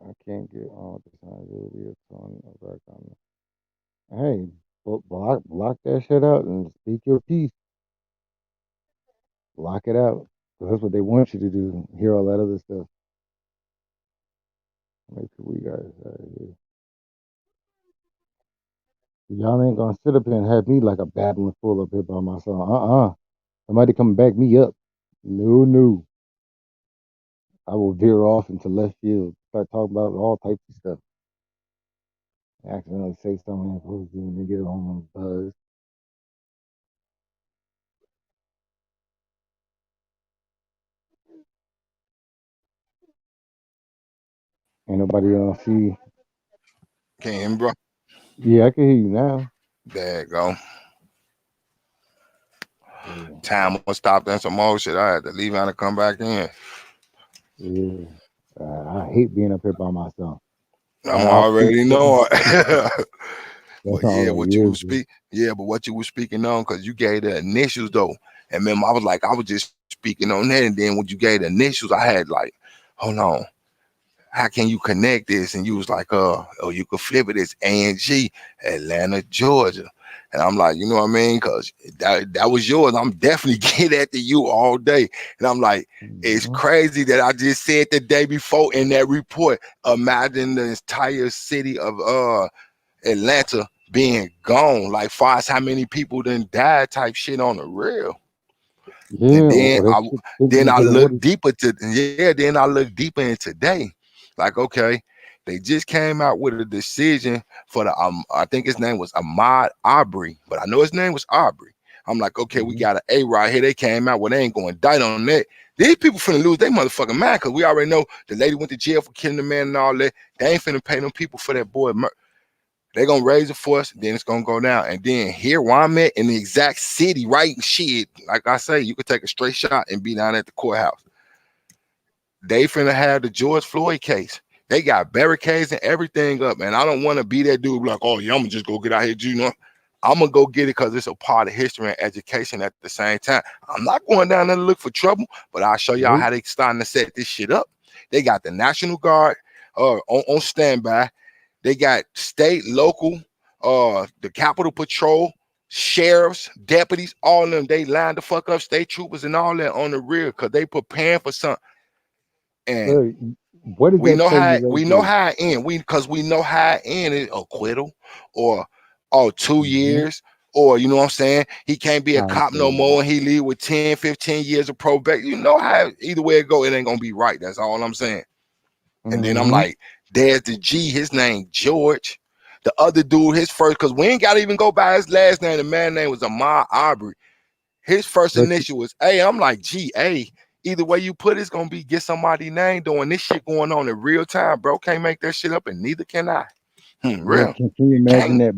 I can't get on the signs of the tone of background. Hey, block that shit out and speak your piece. Block it out. 'Cause that's what they want you to do. Hear all that other stuff. Make sure we got it out here. Y'all ain't gonna sit up here and have me like a babbling fool up here by myself. Somebody come back me up. No, no. I will veer off into left field. Start talking about all types of stuff. Accidentally say something I'm supposed to and then get on buzz. Ain't nobody see. Can't hear me, bro. Yeah, I can hear you now. There you go. Yeah, Time was stopped and some more shit. I had to leave out and come back in. yeah. I hate being up here by myself. I'm I'll speak already certain knowing. stuff. But That's all yeah, like, what you yeah, was bro. speak, yeah, but what you was speaking on, cause you gave the initials though, and remember I was like, I was just speaking on that, and then when you gave the initials, I had like, hold on, how can you connect this? And you was like, oh, you could flip it. It's A&G, Atlanta, Georgia. And I'm like, you know what I mean? Because that was yours. I'm definitely getting at you all day. And I'm like, it's Mhm. crazy that I just said the day before in that report, imagine the entire city of Atlanta being gone. Like, far as how many people done died type shit on the real. And Yeah, then or that shit think then gonna I get look awarded. deeper to then I look deeper in today. Like, okay, they just came out with a decision for the I think his name was Ahmad Aubrey, but I know his name was Aubrey. I'm like, okay, we Hmm. got an A right here. They came out, well, they ain't going to indict on that. These people finna lose their motherfucking mind because we already know the lady went to jail for killing the man and all that. They ain't finna pay them people for that boy they gonna raise the force, then it's gonna go down. And then here where I'm at in the exact city, right? Shit, like I say, you could take a straight shot and be down at the courthouse. They finna have the George Floyd case. They got barricades and everything up, man. I don't want to be that dude like, oh yeah, I'm gonna just go get out here, you know. I'm gonna go get it because it's a part of history and education at the same time. I'm not going down there to look for trouble, but I'll show y'all Nope. how they starting to set this shit up. They got the National Guard on standby. They got state, local, the Capitol Patrol, sheriffs, deputies, all of them. They lined the fuck up, state troopers and all that on the rear because they preparing for something. And Look, what does that tell you right we know there? how it end. We know how it end is acquittal or 2 Hmm. years. Or you know what I'm saying? He can't be a I cop no feel you. more and he leave with 10, 15 years of probation. You know how either way it go, it ain't gonna be right. That's all I'm saying. And then I'm Hmm. like, there's the G, his name George. The other dude, his first, because we ain't got to even go by his last name. The man name was Ahmad Aubrey. His first But initial was A. I'm like, G, A. Either way you put it's gonna be get somebody name doing this shit going on in real time, bro. Can't make that shit up, and neither can I. yeah, Real. can you You imagine can't. that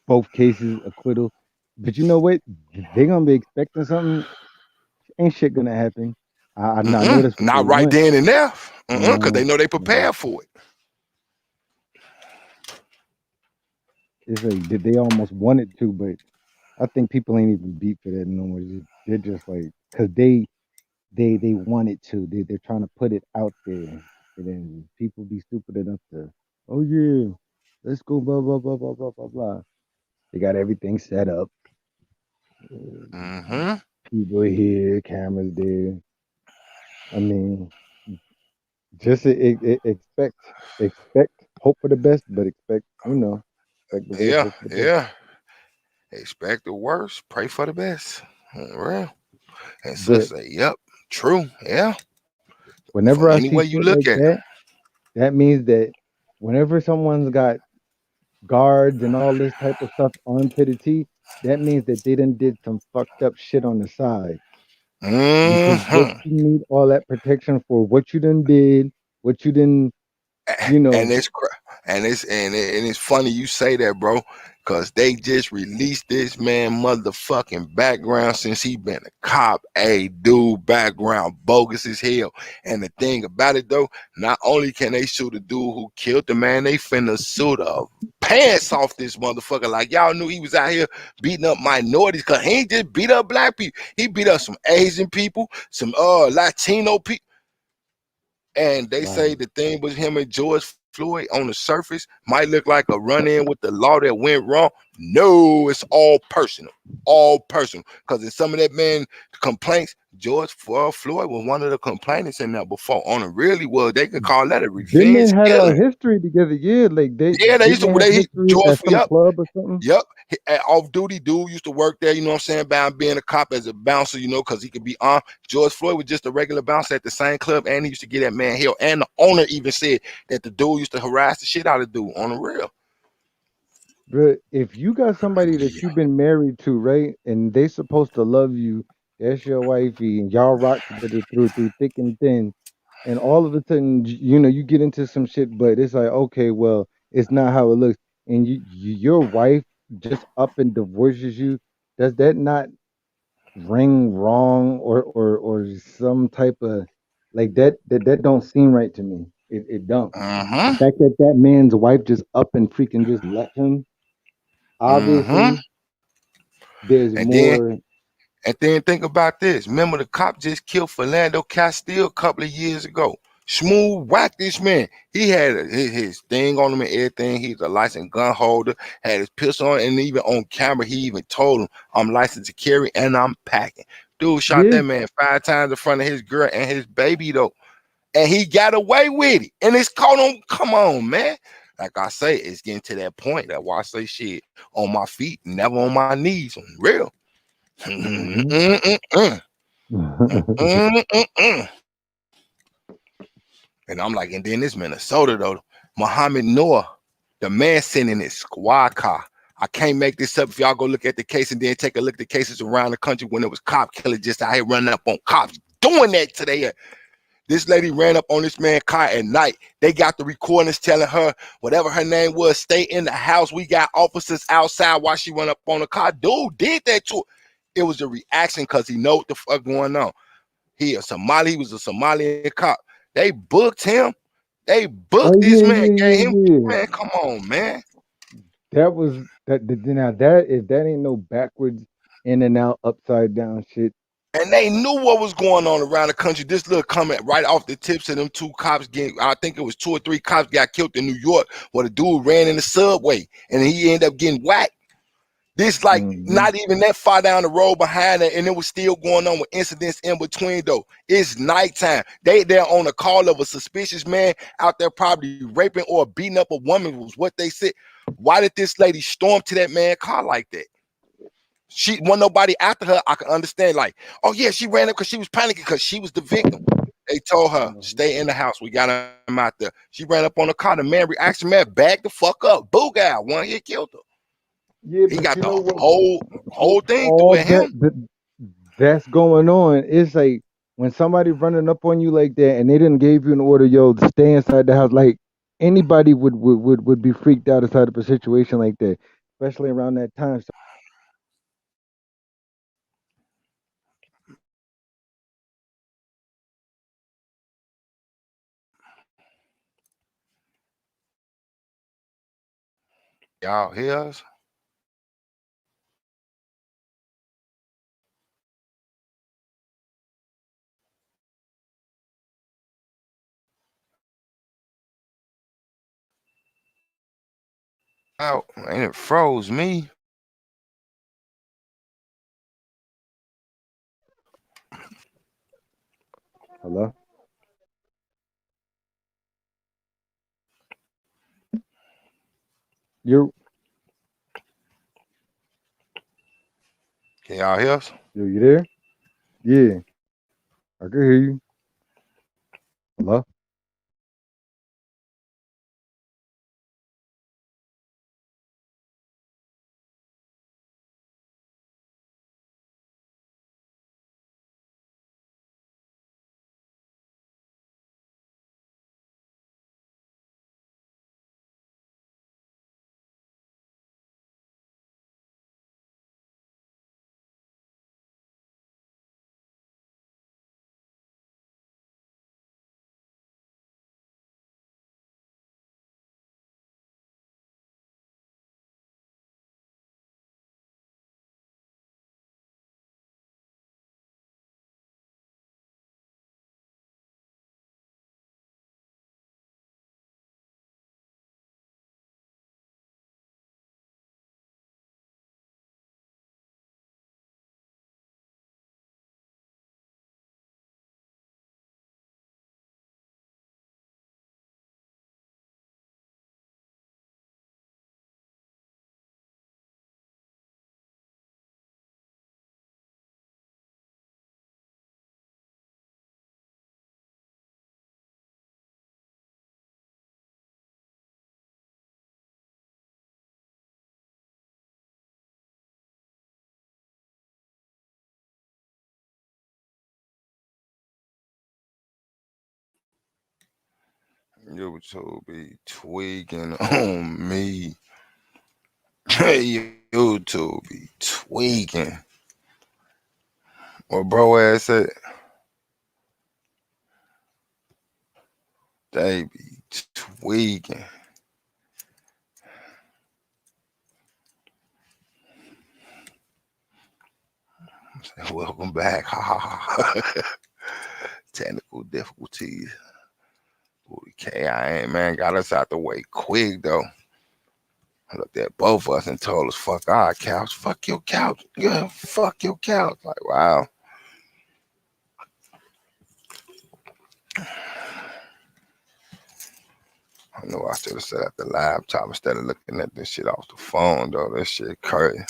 both cases acquittal? But you know what? They gonna be expecting something. Ain't shit gonna happen. I know that's what they Not right want. then and there. Because they No, know they no. prepared for it. It's like they almost wanted to, but I think people ain't even beat for that no more. They're just like, cause they wanted to. They're trying to put it out there, and then people be stupid enough to, oh yeah, let's go blah blah blah blah blah blah blah. They got everything set up. Mm-hmm. People here, cameras there. I mean, just expect, hope for the best, but expect, expect the worst, Yeah, hope for the best. yeah. Expect the worst, pray for the best. Real. And But sister, yep, true. Yeah. From whenever I any way see you shit look like at it. that, that means that whenever someone's got guards and all this type of stuff on to the T, that means that they done did some fucked up shit on the side. Because what Mm-hmm. you need all that protection for, what you done did, what you done, you And know, it's and it's funny you say that, bro, Cause they just released this man motherfucking background since he been a cop. A dude background bogus as hell. And the thing about it though, not only can they sue the dude who killed the man, they finna sue the pants off this motherfucker. Like y'all knew he was out here beating up minorities, cause he ain't just beat up black people. He beat up some Asian people, some Latino people. And they Wow. say the thing with him and George Floyd on the surface might look like a run-in with the law that went wrong. No, it's all personal. All personal. Because in some of that man complaints, George Floyd was one of the complainants in there before. On a really well, they could call that a Them men revenge had a killing. history together, yeah. Like they Yeah, they used didn't to they have they history George at some Yep. club or something? Yep. Off duty dude used to work there, you know what I'm saying, by being a cop as a bouncer, you know, because he could be armed. George Floyd was just a regular bouncer at the same club, and he used to get that man hell. And the owner even said that the dude used to harass the shit out of the dude on the real. But if you got somebody that Yeah. you've been married to, right, and they supposed to love you, that's your wifey, and y'all rock together through thick and thin, and all of a sudden, you know, you get into some shit, but it's like, okay, well, it's not how it looks, and your wife just up and divorces you. Does that not ring wrong, or some type of like that don't seem right to me? It don't. The Mm-hmm. fact that that man's wife just up and freaking just left him, Mm-hmm. obviously there's And then more. think about this. Remember the cop just killed Philando Castile a couple of years ago. Smooth whacked this man. He had his thing on him and everything. He's a licensed gun holder, had his pistol on, and even on camera, he even told him, I'm licensed to carry and I'm packing. Dude shot Yeah. that man 5 times in front of his girl and his baby, though. And he got away with it. And it's caught on. Come on, man. Like I say, it's getting to that point that why I say shit on my feet, never on my knees. On real. Hmm. Mm-mm-mm. Mm-mm-mm. And I'm like, and then this Minnesota though, Muhammad Noor, the man sitting in his squad car. I can't make this up. If y'all go look at the case and then take a look at the cases around the country when it was cop killer just out here running up on cops doing that today. This lady ran up on this man's car at night. They got the recordings telling her whatever her name was, stay in the house. We got officers outside while she went up on the car. Dude did that to her. It was a reaction because he know what the fuck going on. He was a Somalian cop. They booked him. They Oh booked this yeah, man. yeah, Gave yeah, him, yeah. man, come on, man. That was now that if that ain't no backwards in and out upside down shit. And they knew what was going on around the country. This little comment right off the tips of them 2 cops getting, I think it was 2 or 3 cops got killed in New York where the dude ran in the subway and he ended up getting whacked. This like Hmm. not even that far down the road behind it, and it was still going on with incidents in between though. It's nighttime. They're on a call of a suspicious man out there probably raping or beating up a woman was what they said. Why did this lady storm to that man's car like that? She wasn't nobody after her. I can understand, like, oh yeah, she ran up because she was panicking because she was the victim. They told her, stay in the house. We got him out there. She ran up on the car. The man reaction, man, bagged the fuck up. Boo guy, one hit killed her. Yeah, He but got you the know what? whole thing through All at him. that's going on. It's like when somebody running up on you like that, and they didn't give you an order, yo, to stay inside the house. Like anybody would be freaked out inside of a situation like that, especially around that time. So Y'all hear us? Out, and it froze me. hello, you Can y'all hear us? you there? Yeah, I can hear you. Hello. YouTube be tweaking on me. YouTube be tweaking. What bro ass said, they be tweaking. Welcome back. Ha ha ha. Technical difficulties. Booty KIA, man, got us out the way quick though. I looked at both of us and told us, fuck our couch. Fuck your couch. Yeah, fuck your couch. Like, wow. I know I should have set up the laptop instead of looking at this shit off the phone, though. This shit crazy.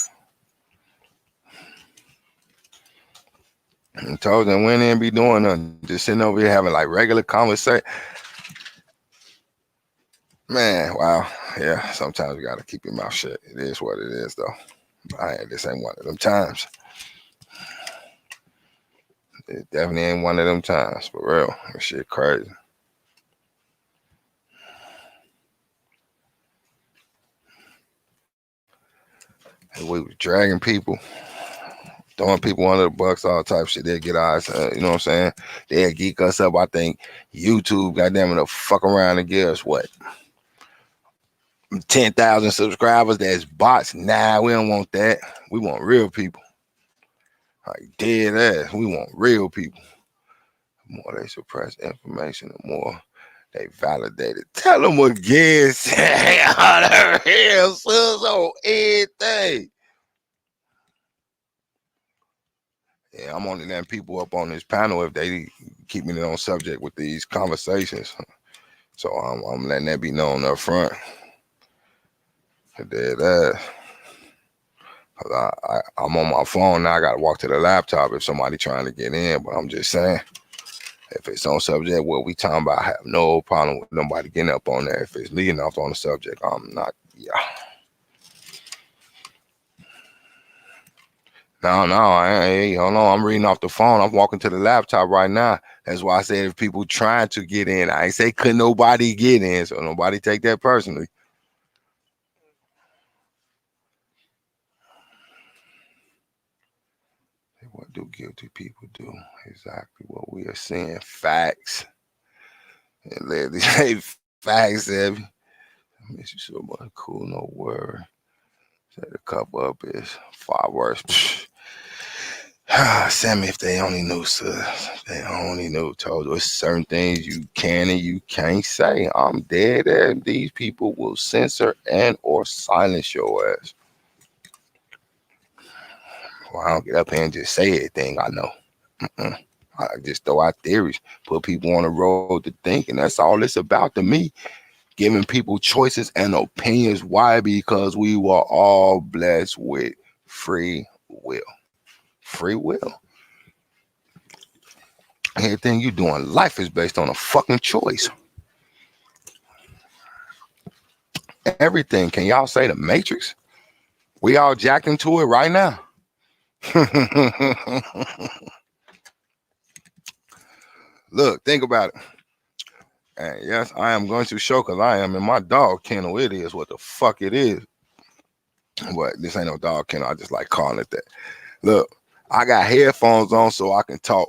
I told them we didn't be doing nothing. Just sitting over here having like regular conversation. Man, wow. Yeah, sometimes you got to keep your mouth shut. It is what it is, though. This ain't one of them times. It definitely ain't one of them times, for real. This shit crazy. We was dragging people, throwing people under the bus, all type of shit. They'll get eyes, you know what I'm saying? They'll geek us up. I think YouTube, goddamn it, will fuck around and give us what? 10,000 subscribers. That's bots. Nah, we don't want that. We want real people. Like dead ass. We want real people. The more they suppress information, the more they validate it. Tell them again. Say all the hell, sus, on everything. Yeah, I'm only letting people up on this panel if they keep me on subject with these conversations. So I'm letting that be known up front. Dead ass. I'm on my phone now. I got to walk to the laptop if somebody trying to get in. But I'm just saying, if it's on subject what we talking about, I have no problem with nobody getting up on there. If it's leading off on the subject, I'm not. Yeah. No, hey, hold on. I'm reading off the phone. I'm walking to the laptop right now. That's why I said if people trying to get in, I ain't say could nobody get in, so nobody take that personally. What do guilty people do? Exactly what we are seeing. Facts. And let these say facts, Abby. I miss you so much. Cool, no word. Set the cup up is far worse. Sammy, if they only knew, sis. If they only knew. Told you certain things you can and you can't say. I'm dead ass. These people will censor and or silence your ass. Well, I don't get up here and just say anything I know. I just throw out theories, put people on the road to think, and that's all it's about to me. Giving people choices and opinions. Why? Because we were all blessed with free will. Free will. Everything you do in life is based on a fucking choice. Everything. Can y'all say the Matrix? We all jacked into it right now. Look, think about it. And yes, I am going to show because I am in my dog kennel. It is what the fuck it is. But this ain't no dog kennel. I just like calling it that. Look, I got headphones on so I can talk.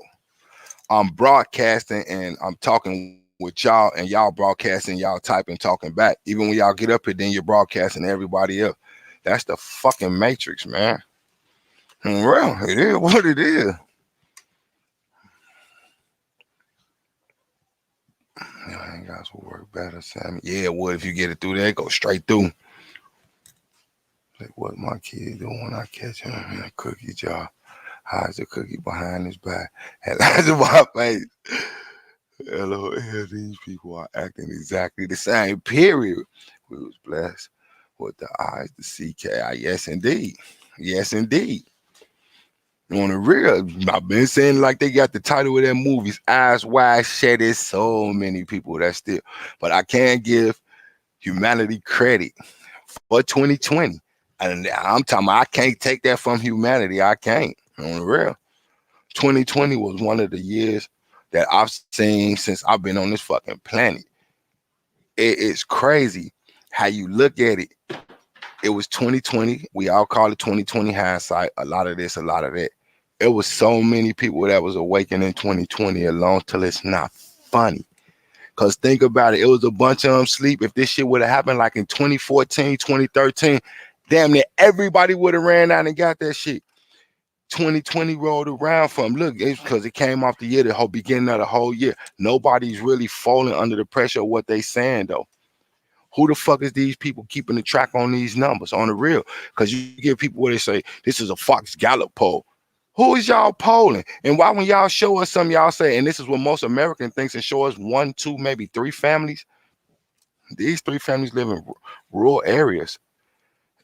I'm broadcasting and I'm talking with y'all and y'all broadcasting, y'all typing, talking back. Even when y'all get up here, then you're broadcasting to everybody else. That's the fucking Matrix, man. Well, it is what it is. I ain't guys will work better, Sammy. Yeah, it would if you get it through there, go straight through. Like what my kid doing when I catch him in a cookie jar. Hides the cookie behind his back and lies in my face. LOL, these people are acting exactly the same, period. We was blessed with the eyes to see KI. Yes, indeed. Yes, indeed. On the real, I've been saying like they got the title of their movies, Eyes Wide Shut. There's so many people that still, but I can't give humanity credit for 2020. And I'm talking about, I can't take that from humanity. I can't. On the real. 2020 was one of the years that I've seen since I've been on this fucking planet. it's crazy how you look at it. It was 2020. We all call it 2020 hindsight. A lot of this, a lot of that. It was so many people that was awakened in 2020 alone till it's not funny. Because think about it. It was a bunch of them sleep. If this shit would have happened like in 2014, 2013, damn near everybody would have ran out and got that shit. 2020 rolled around from, look, it's because it came off the year, the whole beginning of the whole year. Nobody's really falling under the pressure of what they saying, though. Who the fuck is these people keeping the track on these numbers on the real? Because you get people where they say, this is a Fox Gallup poll. Who is y'all polling? And why when y'all show us something, y'all say, and this is what most American thinks, and show us 1, 2, maybe 3 families. These 3 families live in rural areas.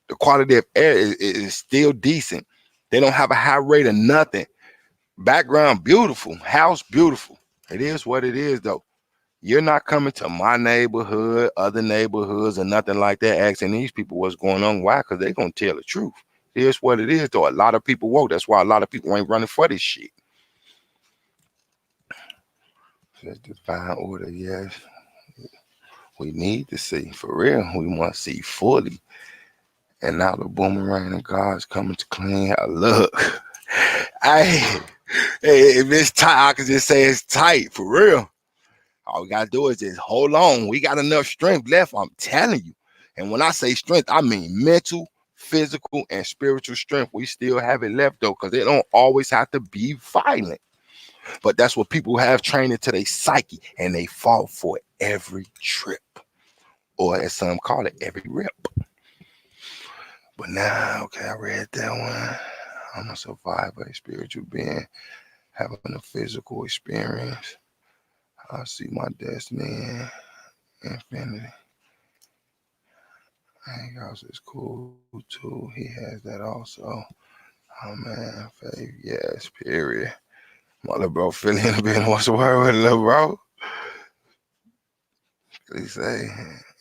The quality of air is still decent. They don't have a high rate of nothing. Background beautiful. House beautiful. It is what it is, though. You're not coming to my neighborhood, other neighborhoods, or nothing like that, asking these people what's going on. Why? Because they're going to tell the truth. Here's what it is, though. A lot of people woke. That's why a lot of people ain't running for this shit. That's divine order, yes. We need to see, for real. We want to see fully. And now the boomerang of God's coming to clean. Look, hey, if it's tight, I can just say it's tight, for real. All we got to do is just hold on. We got enough strength left, I'm telling you. And when I say strength, I mean mental, physical, and spiritual strength. We still have it left, though, because it don't always have to be violent. But that's what people have trained into their psyche, and they fall for it every trip. Or as some call it, every rip. But now, okay, I read that one. I'm a survivor, a spiritual being, having a physical experience. I see my destiny in infinity. Hank House is cool too. He has that also. Oh man, faith, yes, period. My little bro Philly in the building. What's the word with little bro? They say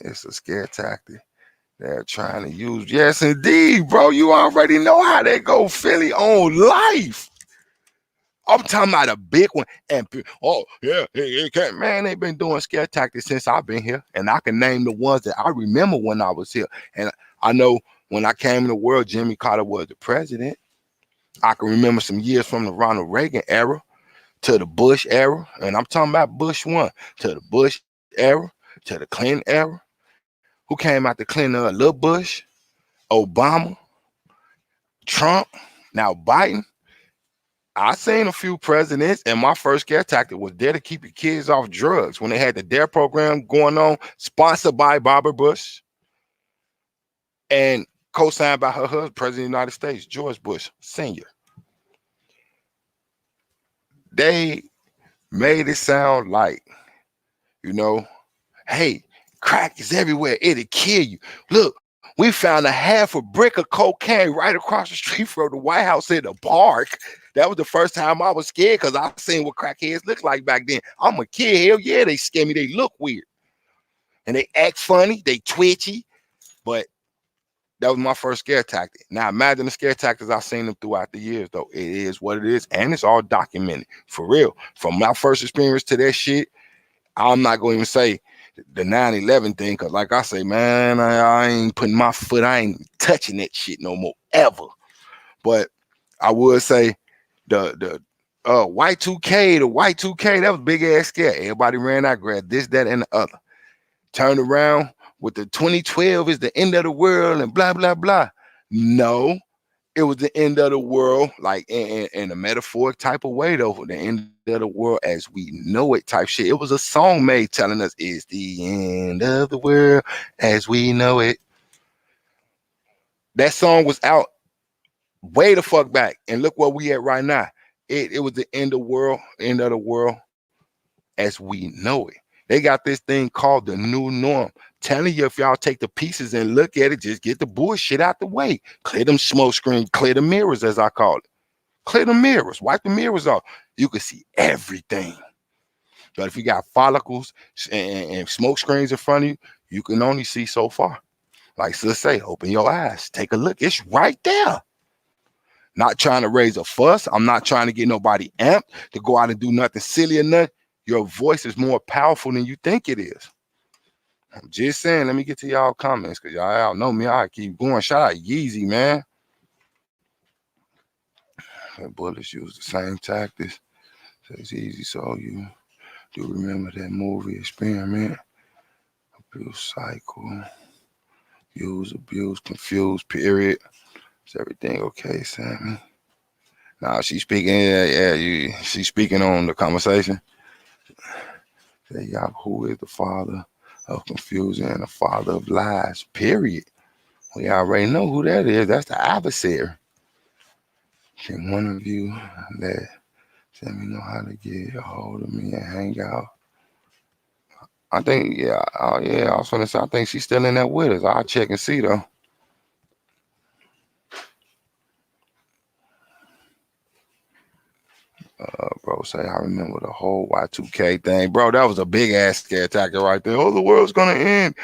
it's a scare tactic they're trying to use. Yes, indeed, bro. You already know how they go, Philly on life. I'm talking about a big one. And oh yeah, man, they've been doing scare tactics since I've been here, and I can name the ones that I remember when I was here. And I know when I came in the world, Jimmy Carter was the president. I can remember some years from the Ronald Reagan era to the Bush era, and I'm talking about Bush 1 to the Bush era to the Clinton era. Who came out the Clinton? Little Bush, Obama, Trump, now Biden. I seen a few presidents, and my first scare tactic was there to keep your kids off drugs when they had the DARE program going on, sponsored by Barbara Bush and co-signed by her husband, President of the United States, George Bush Sr. They made it sound like, hey, crack is everywhere. It'll kill you. Look, we found a half a brick of cocaine right across the street from the White House in the park. That was the first time I was scared because I seen what crackheads looked like back then. I'm a kid. Hell yeah, they scare me. They look weird. And they act funny. They twitchy. But that was my first scare tactic. Now imagine the scare tactics I've seen them throughout the years, though. It is what it is. And it's all documented. For real. From my first experience to that shit, I'm not going to even say the 9/11 thing, because like I say, man, I ain't putting my foot, I ain't touching that shit no more, ever. But I would say the Y2K, that was big ass scare. Everybody ran out, grabbed this, that, and the other. Turned around with the 2012 is the end of the world and blah, blah, blah. No, it was the end of the world, like in a metaphoric type of way, though. The end of the world as we know it type shit. It was a song made telling us it's the end of the world as we know it. That song was out way the fuck back. And look where we at right now. It was the end of the world as we know it. They got this thing called the new norm. Telling you, if y'all take the pieces and look at it, just get the bullshit out the way. Clear them smoke screens, clear the mirrors, as I call it. Clear the mirrors, wipe the mirrors off. You can see everything. But if you got follicles and smoke screens in front of you, you can only see so far. Like Sis say, open your eyes, take a look. It's right there. Not trying to raise a fuss. I'm not trying to get nobody amped to go out and do nothing silly or nothing. Your voice is more powerful than you think it is. I'm just saying, let me get to y'all comments, because y'all know me. I keep going. Shout out Yeezy, man. That bullets use the same tactics. So it's easy. So you do remember that movie Experiment? Abuse cycle. Use, abuse, confused, period. Is everything okay, Sammy? Now she's speaking. She's speaking on the conversation. Say, Yahoo is the father of confusion and the father of lies, period. We already know who that is. That's the adversary. Can one of you let me know how to get a hold of me and hang out? I think, I was gonna say, I think she's still in there with us. I'll check and see though. Bro, say I remember the whole Y2K thing. Bro, that was a big ass scare tactic right there. Oh, the world's gonna end.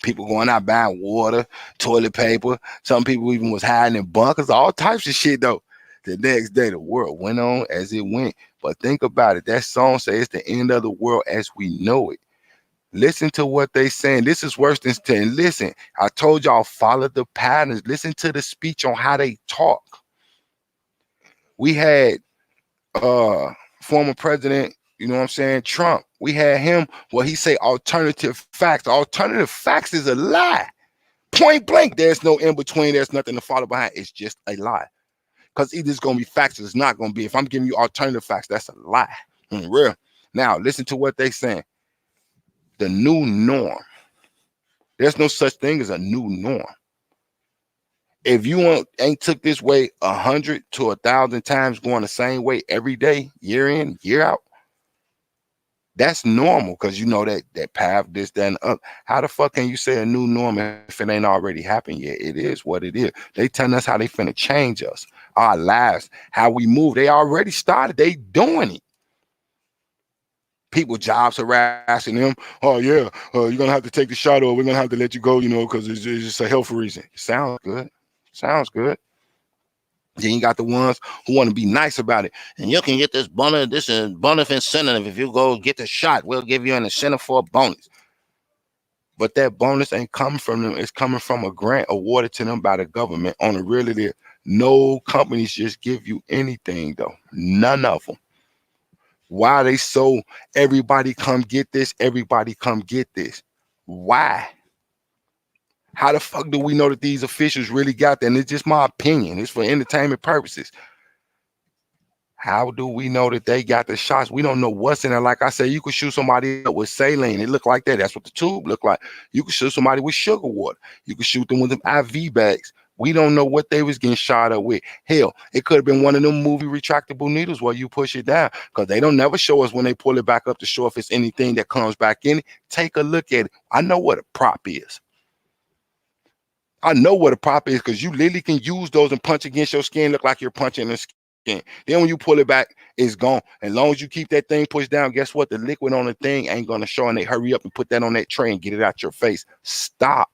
People going out buying water, toilet paper. Some people even was hiding in bunkers, all types of shit though. The next day, the world went on as it went. But think about it. That song says it's the end of the world as we know it. Listen to what they saying. This is worse than 10. Listen, I told y'all, follow the patterns. Listen to the speech on how they talk. We had former president, you know what I'm saying, Trump. We had him where he say alternative facts. Alternative facts is a lie. Point blank. There's no in between. There's nothing to follow behind. It's just a lie. Because either it's going to be facts or it's not going to be. If I'm giving you alternative facts, that's a lie. Real. Now, listen to what they saying. The new norm. There's no such thing as a new norm. If you ain't took this way 100 to 1,000 times going the same way every day, year in, year out, that's normal because you know that path, this, that, and up. How the fuck can you say a new norm if it ain't already happened yet? It is what it is. They telling us how they finna change us, our lives, how we move. They already started. They doing it. People jobs harassing them. Oh yeah, you're gonna have to take the shot, or we're gonna have to let you go. You know, because it's just a health reason. Sounds good. Sounds good. Then you got the ones who want to be nice about it. And you can get this bonus incentive. If you go get the shot, we'll give you an incentive for a bonus. But that bonus ain't coming from them. It's coming from a grant awarded to them by the government on a really. No companies just give you anything, though. None of them. Why they so everybody come get this, everybody come get this? Why? How the fuck do we know that these officials really got that? And it's just my opinion. It's for entertainment purposes. How do we know that they got the shots? We don't know what's in there. Like I said, you could shoot somebody up with saline. It looked like that. That's what the tube looked like. You could shoot somebody with sugar water. You could shoot them with them IV bags. We don't know what they was getting shot up with. Hell, it could have been one of them movie retractable needles where you push it down, because they don't never show us when they pull it back up to show if it's anything that comes back in it. Take a look at it. I know what a prop is. I know what a prop is, because you literally can use those and punch against your skin, look like you're punching the skin. Then when you pull it back, it's gone. As long as you keep that thing pushed down, guess what? The liquid on the thing ain't going to show, and they hurry up and put that on that tray and get it out your face. Stop.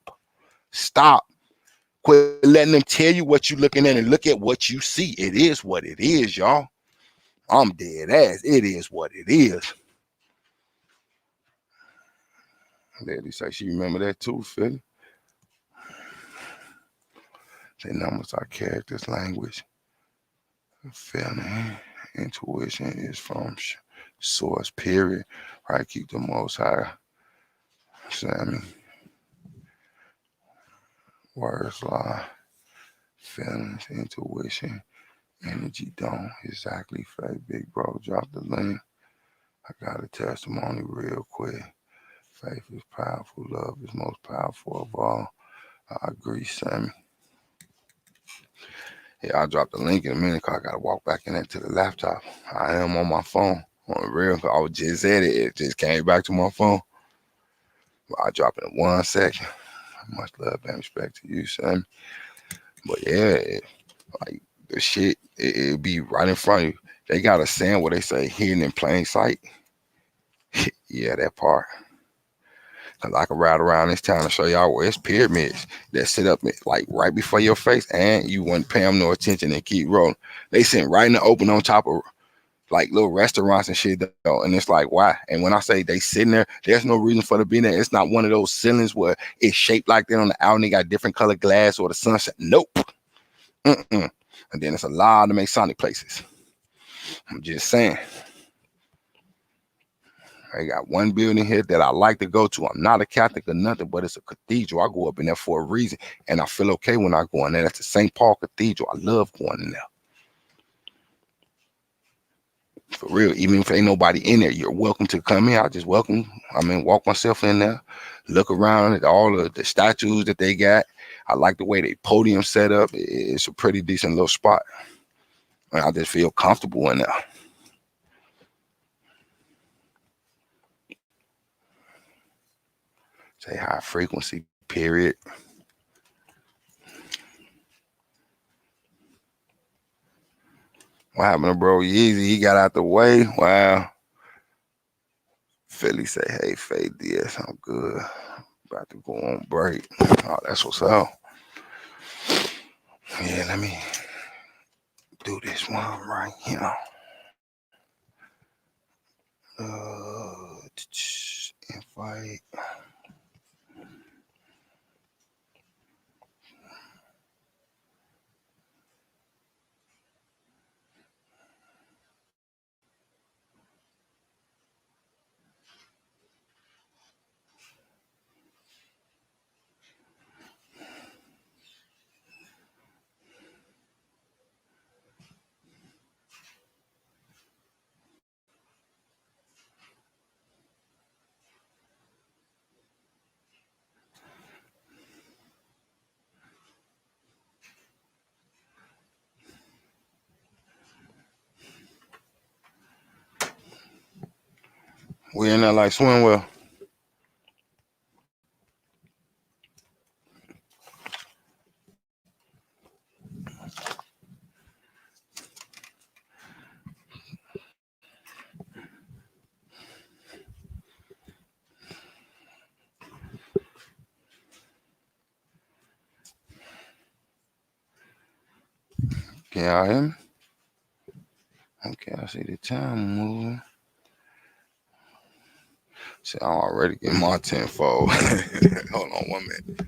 Quit letting them tell you what you're looking at and look at what you see. It is what it is, y'all. I'm dead ass. It is what it is. Lady say she remember that too, Philly. Say numbers are characters, language. Feeling, intuition is from source, period. Right? Keep the most high. Sammy. Words lie. Feelings, intuition, energy don't exactly fake. Big bro, drop the link. I got a testimony real quick. Faith is powerful. Love is most powerful of all. I agree, Sammy. Yeah, I'll drop the link in a minute because I got to walk back in into the laptop. I am on my phone. On the real, I was just at it. It just came back to my phone. I'll drop it in 1 second. Much love and respect to you, Sammy. But yeah, like the shit, it be right in front of you. They got a saying where they say hidden in plain sight. Yeah, that part. Cause I can ride around this town and show y'all where it's pyramids that sit up like right before your face, and you wouldn't pay them no attention and keep rolling. They sit right in the open on top of like little restaurants and shit though. And it's like, why? And when I say they sitting there, there's no reason for it to be there. It's not one of those ceilings where it's shaped like that on the out and they got different colored glass or the sunset. Nope. And then it's a lot of Masonic places. I'm just saying. I got one building here that I like to go to. I'm not a Catholic or nothing, but it's a cathedral. I go up in there for a reason. And I feel okay when I go in there. That's the St. Paul Cathedral. I love going in there. For real, even if ain't nobody in there, you're welcome to come in. Walk myself in there, look around at all of the statues that they got. I like the way they podium set up. It's a pretty decent little spot. And I just feel comfortable in there. Say high frequency, period. What happened to bro Yeezy? He got out the way. Wow. Philly say, hey, Faye DS, I'm good. About to go on break. Oh, that's what's up. Yeah, let me do this one right here. Invite. We in there like swim well. Can y'all hear me? Okay, I see the time moving. See, I'm already getting my tenfold. Hold on 1 minute.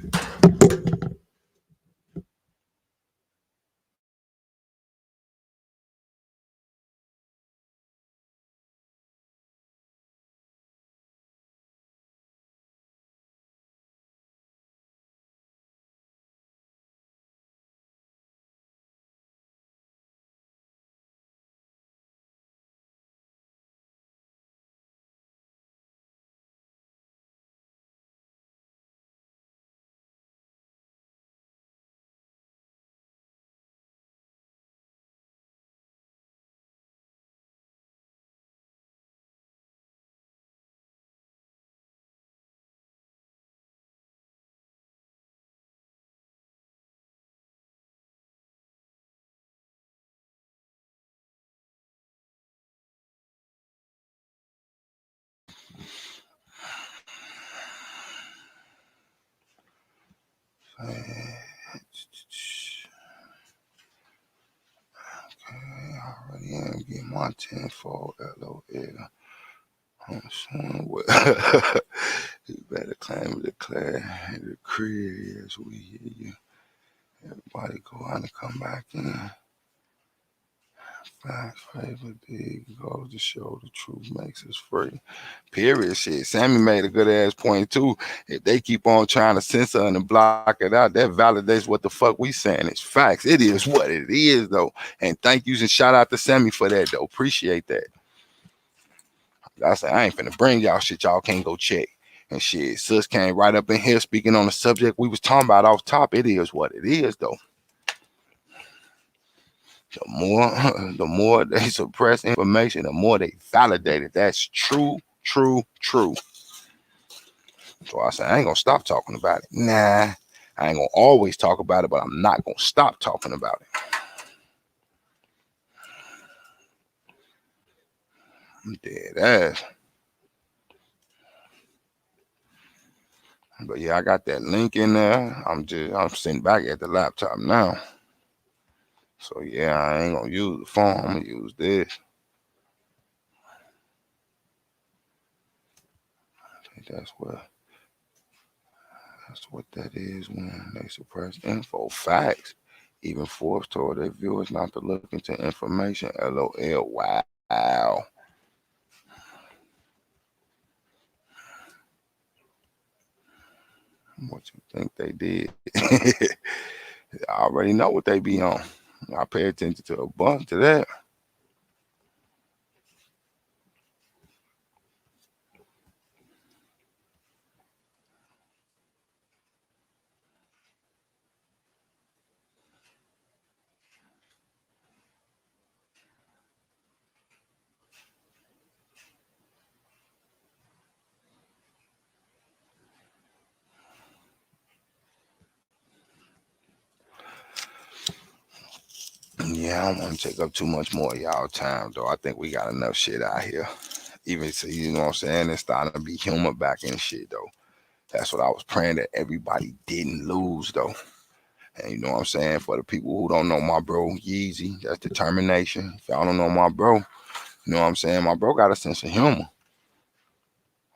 I already am getting my tenfold. LOL. I'm showing what you better claim the declare the decree as we hear you. Everybody go out and come back in. Facts favor big goes to show the truth makes us free. Period. Shit. Sammy made a good ass point too. If they keep on trying to censor and block it out, that validates what the fuck we saying. It's facts. It is what it is though. And thank you and shout out to Sammy for that though. Appreciate that. I say I ain't finna bring y'all shit y'all can't go check. And shit, sis came right up in here speaking on the subject we was talking about off top. It is what it is though. The more they suppress information, the more they validate it. That's true. So I said, I ain't gonna stop talking about it. Nah, I ain't gonna always talk about it, but I'm not gonna stop talking about it. I'm dead ass. But yeah, I got that link in there. I'm sitting back at the laptop now. So yeah, I ain't gonna use the phone. I'm gonna use this. That's what that is when they suppress info. Facts. Even Forbes told their viewers not to look into information. LOL. Wow. What you think they did? I already know what they be on. I pay attention to a bunch of that. Yeah, I don't want to take up too much more of y'all time, though. I think we got enough shit out here. Even so, you know what I'm saying? It's starting to be humor back in shit, though. That's what I was praying that everybody didn't lose, though. And you know what I'm saying? For the people who don't know my bro, Yeezy, that's determination. If y'all don't know my bro, you know what I'm saying? My bro got a sense of humor.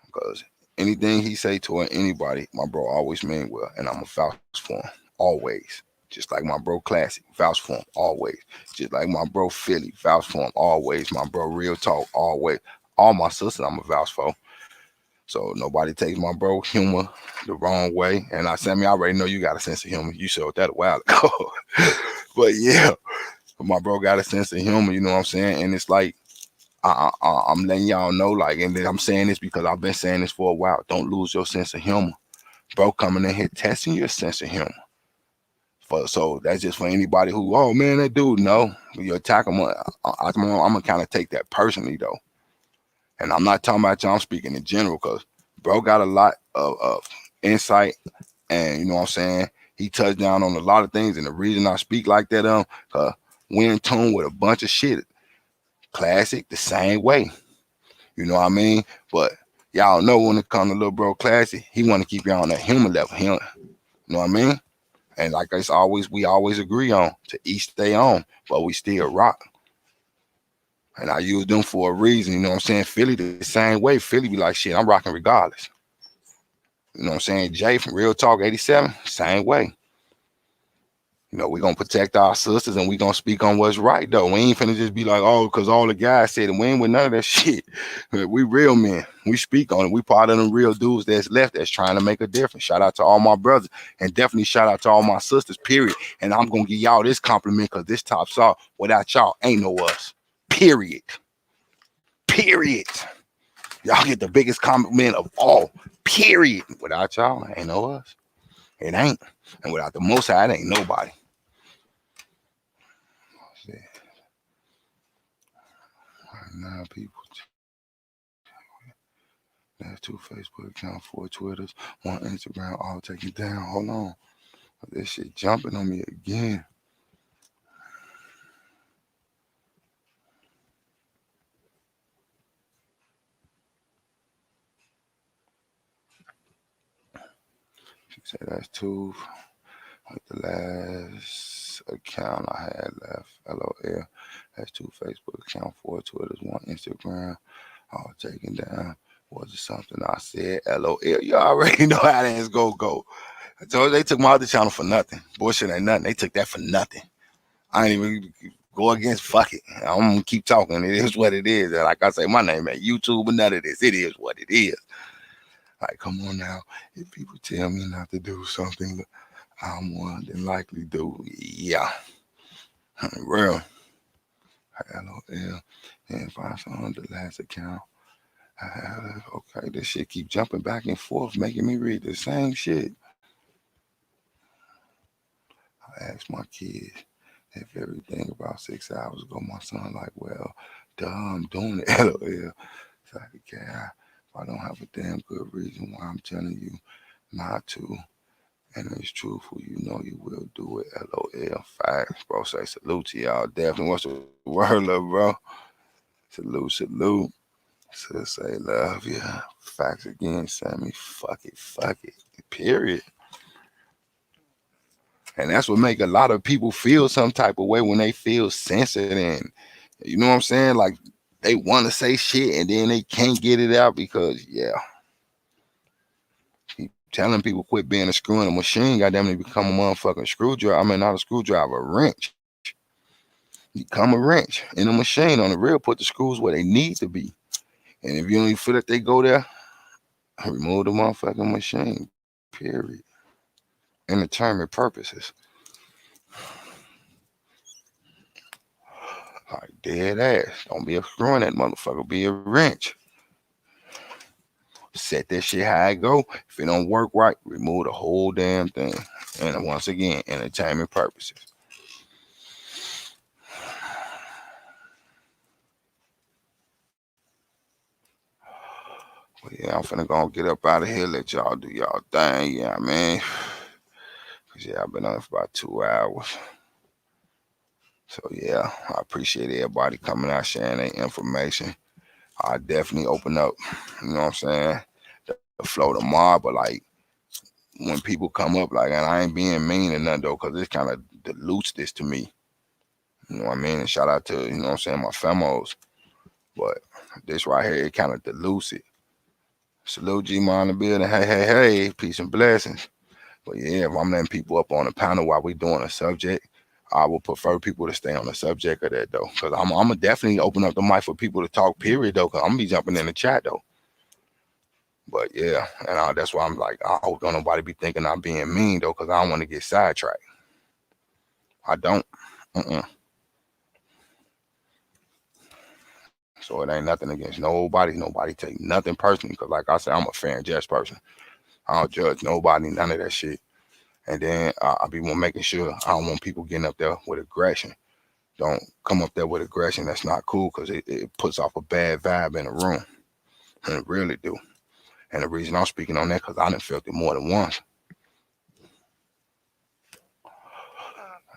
Because anything he say toward anybody, my bro always mean well. And I'm a vouch for him. Always. Just like my bro Classic, vouch for him. Always. Just like my bro Philly, vouch for him. Always. My bro Real Talk, always. All my sisters I'm a vouch for. So nobody takes my bro humor the wrong way. And I already know you got a sense of humor. You showed that a while ago. But yeah, my bro got a sense of humor, you know what I'm saying? And it's like, I'm letting y'all know, like, and then I'm saying this because I've been saying this for a while. Don't lose your sense of humor. Bro coming in here testing your sense of humor. So that's just for anybody who, oh man, that dude, no. You attack him, I'm going to kind of take that personally, though. And I'm not talking about y'all, I'm speaking in general, because bro got a lot of insight, and you know what I'm saying? He touched down on a lot of things, and the reason I speak like that, we in tune with a bunch of shit. Classic, the same way. You know what I mean? But y'all know when it comes to little bro Classic, he want to keep y'all on that human level. You know what I mean? And like we always agree on, to each their own, but we still rock. And I use them for a reason, you know what I'm saying? Philly the same way. Philly be like, shit, I'm rocking regardless. You know what I'm saying? Jay from Real Talk 87, same way. You know, we going to protect our sisters, and we going to speak on what's right, though. We ain't finna just be like, oh, because all the guys said it. We ain't with none of that shit. We real men. We speak on it. We part of them real dudes that's left that's trying to make a difference. Shout out to all my brothers, and definitely shout out to all my sisters, period. And I'm going to give y'all this compliment, because this tops off. Without y'all, ain't no us. Period. Period. Y'all get the biggest compliment of all. Period. Without y'all, ain't no us. It ain't. And without the Most High, it ain't nobody. Now people, there's 2 Facebook accounts, 4 Twitters, 1 Instagram, all taken down. Hold on. This shit jumping on me again. She said that's 2. Like the last account I had left, LOL. That's 2 Facebook accounts, 4 Twitters, 1 Instagram, all taken down. Was it something I said? LOL. You already know how that's go. I told you they took my other channel for nothing. Bullshit ain't nothing. They took that for nothing. I ain't even go against, fuck it. I'm gonna keep talking. It is what it is. And like I say, my name ain't YouTube or none of this. It is what it is. Like, come on now. If people tell me not to do something, I'm more than likely do. Yeah. Real. LOL. And if I saw the last account, okay, this shit keep jumping back and forth, making me read the same shit. I asked my kids if everything about 6 hours ago. My son like, well, duh, I'm doing it. LOL. It's like, okay, if I don't have a damn good reason why I'm telling you not to, and it's truthful, you know you will do it. LOL. Facts, bro. Say salute to y'all. Definitely. What's the word, love, bro? Salute. So say love, yeah. Facts again, Sammy. Fuck it. Period. And that's what make a lot of people feel some type of way when they feel censored, and you know what I'm saying? Like, they want to say shit and then they can't get it out because, yeah. telling people quit being a screw in a machine, goddamn it, become a motherfucking screwdriver. I mean, not a screwdriver, a wrench. Become a wrench in a machine. On the real, put the screws where they need to be. And if you don't even feel that they go there, remove the motherfucking machine. Period. Entertainment purposes. Like dead ass. Don't be a screw in that motherfucker. Be a wrench. Set that shit how it go. If it don't work right, remove the whole damn thing. And once again, entertainment purposes. But yeah, I'm finna go get up out of here. Let y'all do y'all thing. Yeah, man. Cause yeah, I've been on for about 2 hours. So yeah, I appreciate everybody coming out sharing their information. I definitely open up, you know what I'm saying, the flow tomorrow. But like when people come up, like, and I ain't being mean or nothing though, cause this kind of dilutes this to me. You know what I mean? And shout out to, you know what I'm saying, my famos. But this right here, it kind of dilutes it. Salute G-Ma in the building. Hey, hey, hey, peace and blessings. But yeah, if I'm letting people up on the panel while we doing a subject, I would prefer people to stay on the subject of that though. Cause I'm gonna definitely open up the mic for people to talk, period though. Cause I'm gonna be jumping in the chat though. But yeah, and that's why I'm like, I hope don't nobody be thinking I'm being mean though, cause I don't want to get sidetracked. I don't. So it ain't nothing against nobody. Nobody take nothing personally. Cause like I said, I'm a fair and just person. I don't judge nobody, none of that shit. And then I be making sure I don't want people getting up there with aggression. Don't come up there with aggression. That's not cool because it puts off a bad vibe in the room. And it really do. And the reason I'm speaking on that because I done felt it more than once.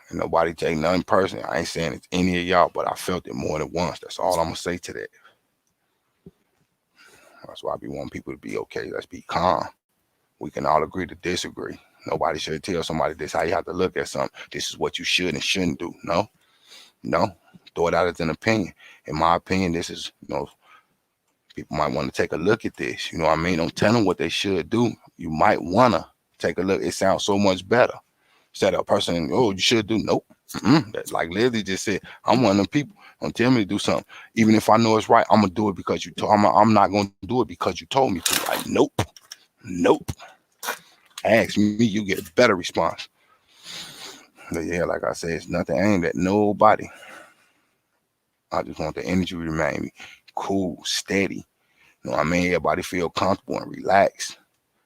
And nobody take nothing personally. I ain't saying it's any of y'all, but I felt it more than once. That's all I'm going to say to that. That's why I be wanting people to be okay. Let's be calm. We can all agree to disagree. Nobody should tell somebody this how you have to look at something. This is what you should and shouldn't do. No. Throw it out as an opinion. In my opinion, this is, people might want to take a look at this. You know what I mean? Don't tell them what they should do. You might want to take a look. It sounds so much better. Instead of a person, oh, you should do. Nope. That's like Leslie just said. I'm one of them people. Don't tell me to do something. Even if I know it's right, I'm going to do it because you told me. I'm not going to do it because you told me to. Like, nope. Ask me, you get a better response. But yeah, like I said, it's nothing aimed at nobody. I just want the energy to remain cool, steady. You know what I mean? Everybody feel comfortable and relaxed.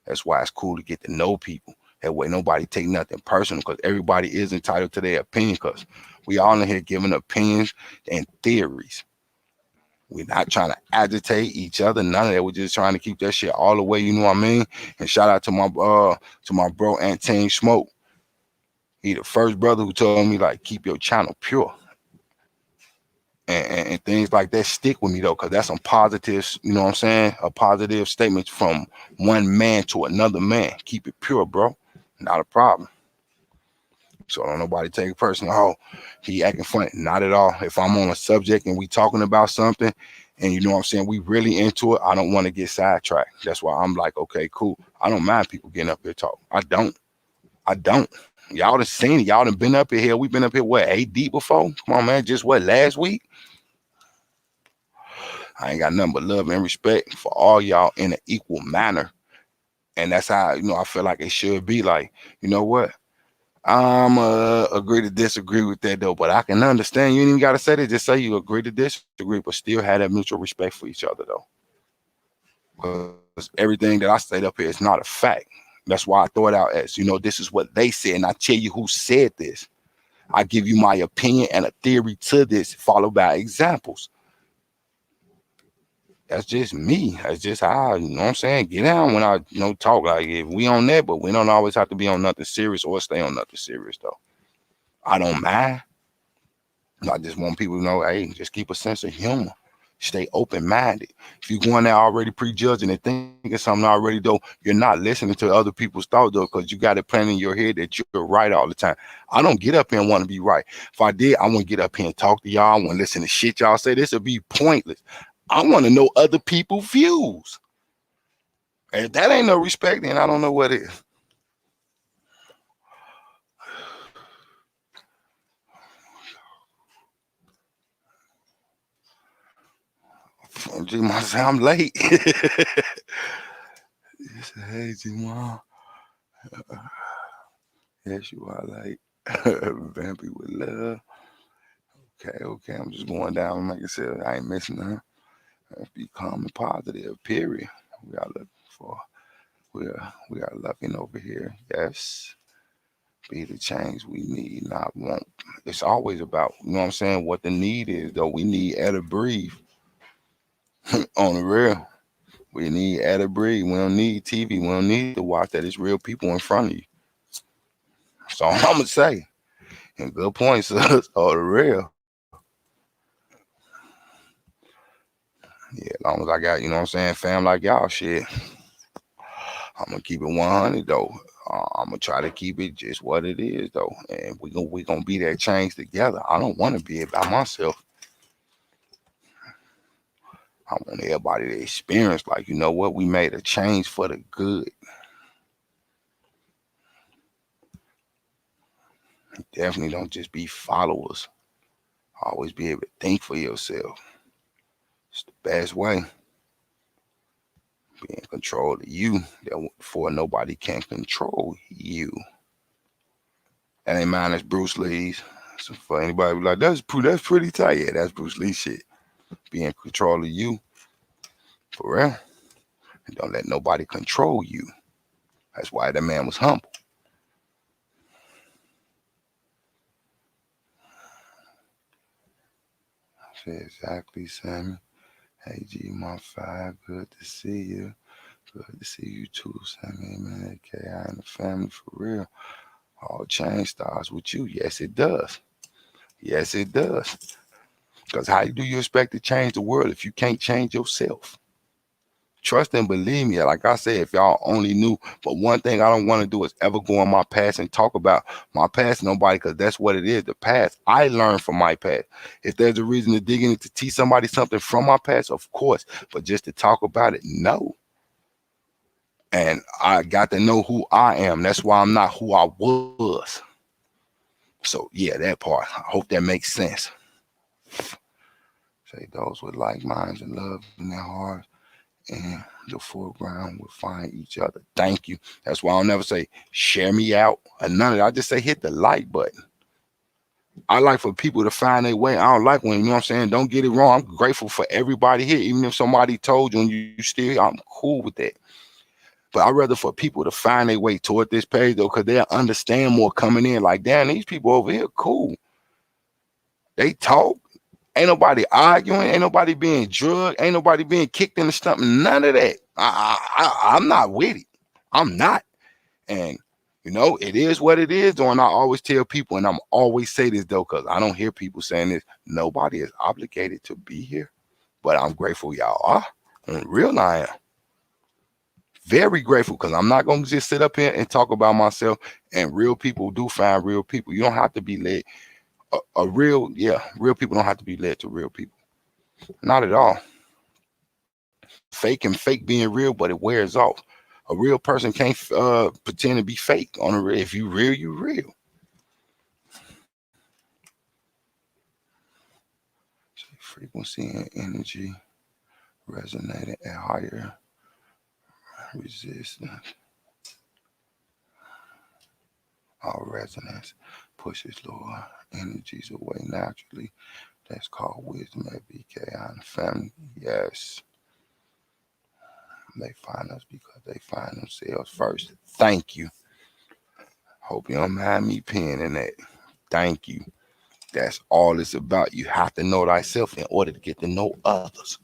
That's why it's cool to get to know people. That way nobody take nothing personal because everybody is entitled to their opinion because we all in here giving opinions and theories. We're not trying to agitate each other, none of that. We're just trying to keep that shit all the way, you know what I mean? And shout out to my bro Antane Smoke. He the first brother who told me, like, keep your channel pure. And things like that stick with me though, because that's some positives, you know what I'm saying? A positive statement from one man to another man. Keep it pure, bro. Not a problem. So don't nobody take it personal. Oh, he acting funny. Not at all. If I'm on a subject and we talking about something and you know what I'm saying, we really into it, I don't want to get sidetracked. That's why I'm like, okay, cool. I don't mind people getting up here talking. I don't. Y'all done seen it. Y'all done been up here. We've been up here, what, 8 deep before? Come on, man. Just what, last week? I ain't got nothing but love and respect for all y'all in an equal manner. And that's how, I feel like it should be. Like, you know what? I'm agree to disagree with that though, but I can understand. You ain't even got to say that. Just say you agree to disagree, but still have that mutual respect for each other though. Because everything that I state up here is not a fact. That's why I throw it out as, this is what they said. And I tell you who said this. I give you my opinion and a theory to this, followed by examples. That's just me. That's just how, you know what I'm saying? Get down when I, talk. Like, if we on that, but we don't always have to be on nothing serious or stay on nothing serious, though. I don't mind. I just want people to know, hey, just keep a sense of humor. Stay open-minded. If you're going there already prejudging and thinking something already, though, you're not listening to other people's thoughts, though, because you got it planning in your head that you're right all the time. I don't get up here and want to be right. If I did, I wouldn't get up here and talk to y'all. I wouldn't listen to shit y'all say. This would be pointless. I want to know other people's views. If that ain't no respect, then I don't know what is. G, my say I'm late. He said, hey, G, Mom. Yes, you are late. Vampy with love. Okay. I'm just going down. Like I said, I ain't missing nothing. Be calm and positive, period. We are looking for, we are looking over here. Yes. Be the change we need, not want. It's always about, you know what I'm saying, what the need is, though. We need air to breathe. On the real. We need air to breathe. We don't need TV. We don't need to watch that. It's real people in front of you. That's all I'm going to say. And good points, sis. On the real. Yeah, as long as I got, you know what I'm saying, fam like y'all, shit, I'm going to keep it 100, though. I'm going to try to keep it just what it is, though. And we gonna be that change together. I don't want to be it by myself. I want everybody to experience, like, you know what? We made a change for the good. Definitely don't just be followers. Always be able to think for yourself. It's the best way. Be in control of you. Therefore, nobody can control you. That ain't mine. That's Bruce Lee's. So for anybody like, that's pretty tight. Yeah, that's Bruce Lee shit. Be in control of you. For real. And don't let nobody control you. That's why that man was humble. Exactly, Sammy. Hey, G, my five. Good to see you. Good to see you too, Sammy. Man, AKI and the family for real. All change starts with you. Yes, it does. Yes, it does. Because how do you expect to change the world if you can't change yourself? Trust and believe me, like I said, if y'all only knew, but one thing I don't want to do is ever go on my past and talk about my past to nobody, because that's what it is, the past. I learned from my past. If there's a reason to dig in to teach somebody something from my past, of course, but just to talk about it, no. And I got to know who I am. That's why I'm not who I was. So yeah, that part, I hope that makes sense. Say those with like minds and love in their hearts and the foreground will find each other. Thank you. That's why I'll never say share me out or none of that. I just say hit the like button. I like for people to find their way. I don't like when, you know what I'm saying, don't get it wrong. I'm grateful for everybody here. Even if somebody told you and you still here, I'm cool with that. But I'd rather for people to find their way toward this page, though, because they'll understand more coming in. Like, damn, these people over here, cool. They talk. Ain't nobody arguing. Ain't nobody being drugged. Ain't nobody being kicked in the stomach. None of that. I'm not with it. I'm not. And, you know, it is what it is, though. And I always tell people, and I'm always say this, though, because I don't hear people saying this. Nobody is obligated to be here. But I'm grateful y'all are. And real I am. Very grateful, because I'm not going to just sit up here and talk about myself. And real people do find real people. You don't have to be led. Real people don't have to be led to real people. Not at all. Fake and fake being real, but it wears off. A real person can't pretend to be fake on a real. If you real, you real. So frequency and energy resonating at higher resistance. Our resonance pushes lower energies away naturally. That's called wisdom at BKI and family. Yes. They find us because they find themselves first. Thank you. Hope you don't mind me penning that. Thank you. That's all it's about. You have to know thyself in order to get to know others.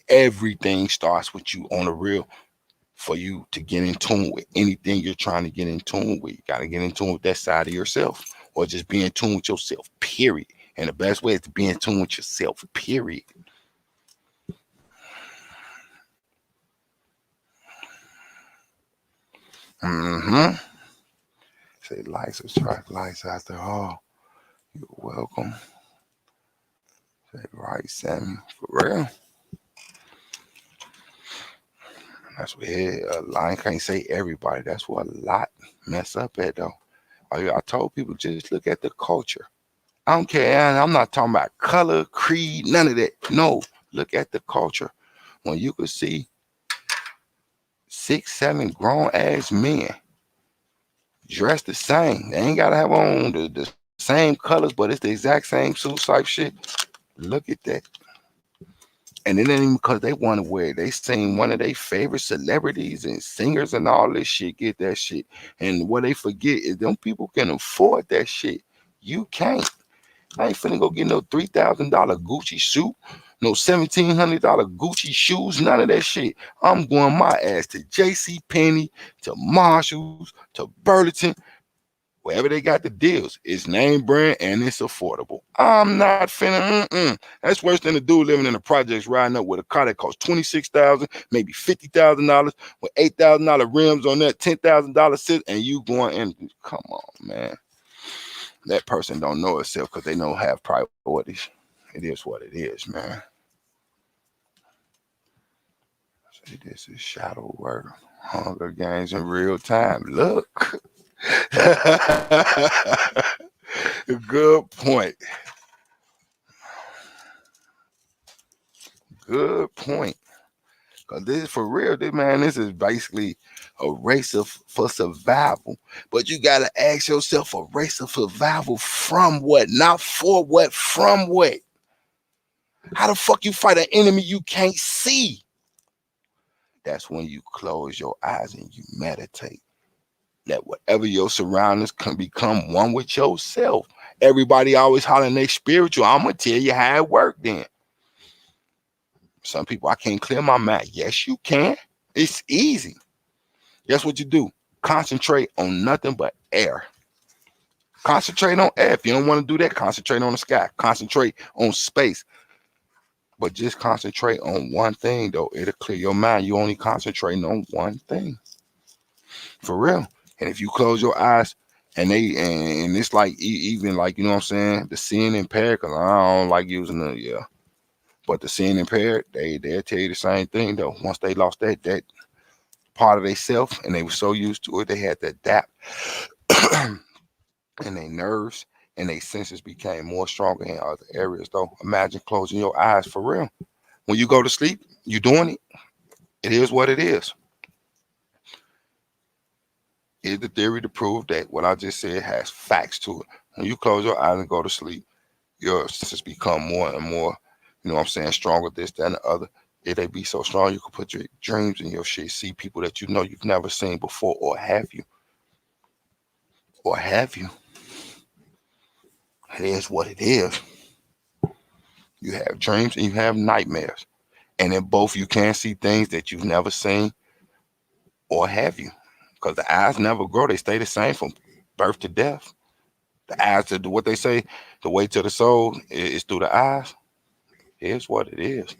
Everything starts with you on the real for you to get in tune with anything you're trying to get in tune with. You got to get in tune with that side of yourself, or just be in tune with yourself, period. And the best way is to be in tune with yourself, period. Mm-hmm. Say lights attract lights after all. You're welcome. Say right, Sammy. For real. That's what I can't say everybody. That's what a lot mess up at though. I told people just look at the culture. I don't care. And I'm not talking about color, creed, none of that. No, look at the culture. When you could see 6, 7 grown ass men dressed the same. They ain't gotta have on the same colors, but it's the exact same suit type shit. Look at that. And it ain't even because they want to wear it. They seen one of their favorite celebrities and singers and all this shit get that shit. And what they forget is them people can afford that shit. You can't. I ain't finna go get no $3,000 Gucci suit, no $1,700 Gucci shoes, none of that shit. I'm going my ass to J.C. Penney, to Marshalls, to Burlington, wherever they got the deals. It's name brand and it's affordable. I'm not finna. That's worse than a dude living in the projects riding up with a car that costs $26,000, maybe $50,000 with $8,000 rims on that, $10,000 sit, and you going in. Come on, man. That person don't know itself because they don't have priorities. It is what it is, man. Say this is shadow work, Hunger Games in real time. Look. Good point. Good point. Cause this is for real. This is basically a race for survival. But you gotta ask yourself, a race of survival from what? Not for what, from what? How the fuck you fight an enemy you can't see? That's when you close your eyes and you meditate. That whatever your surroundings can become one with yourself. Everybody always hollering they spiritual. I'm gonna tell you how it worked then. Some people, I can't clear my mind. Yes, you can. It's easy. Guess what you do? Concentrate on nothing but air. Concentrate on air. If you don't want to do that, concentrate on the sky. Concentrate on space. But just concentrate on one thing, though. It'll clear your mind. You only concentrating on one thing. For real. And if you close your eyes and it's like even like, you know what I'm saying, the seeing impaired, because I don't like using the but the seeing impaired, they'll tell you the same thing though. Once they lost that part of themselves and they were so used to it, they had to adapt. And their nerves and their senses became more stronger in other areas though. Imagine closing your eyes for real. When you go to sleep, you doing it. It is what it is. Is the theory to prove that what I just said has facts to it. When you close your eyes and go to sleep, your senses become more and more, you know what I'm saying, stronger, this, that, and the other. If they be so strong, you can put your dreams in your shit, see people that you know you've never seen before, or have you? Or have you? It is what it is. You have dreams and you have nightmares. And in both, you can see things that you've never seen, or have you? Because the eyes never grow. They stay the same from birth to death. The eyes to what they say, the way to the soul is through the eyes. Here's what it is.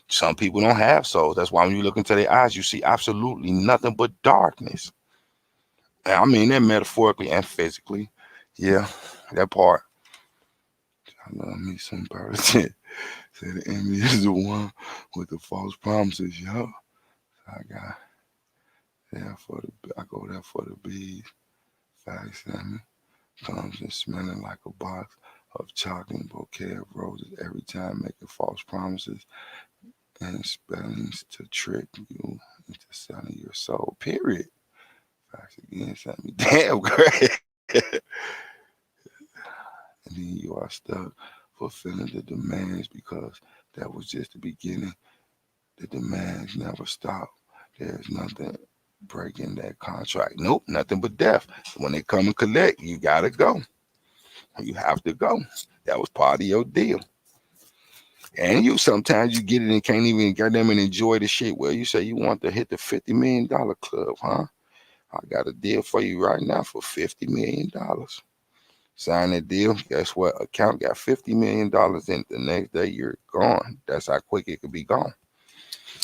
Some people don't have souls. That's why when you look into their eyes, you see absolutely nothing but darkness. And I mean that metaphorically and physically. Yeah, that part. I love me some birds. Say the enemy is the one with the false promises. Yup. I got I go there for the bees. Facts, comes and smelling like a box of chocolate and bouquet of roses every time making false promises and spellings to trick you into selling your soul. Period. Facts again, sent me damn great. And then you are stuck fulfilling the demands because that was just the beginning. The demands never stop. There's nothing breaking that contract. Nope, nothing but death. When they come and collect, you gotta go. You have to go. That was part of your deal. And you sometimes you get it and can't even get them and enjoy the shit. Well, you say you want to hit the $50 million club, huh? I got a deal for you right now for $50 million. Sign that deal. Guess what? Account got $50 million in. The next day you're gone. That's how quick it could be gone.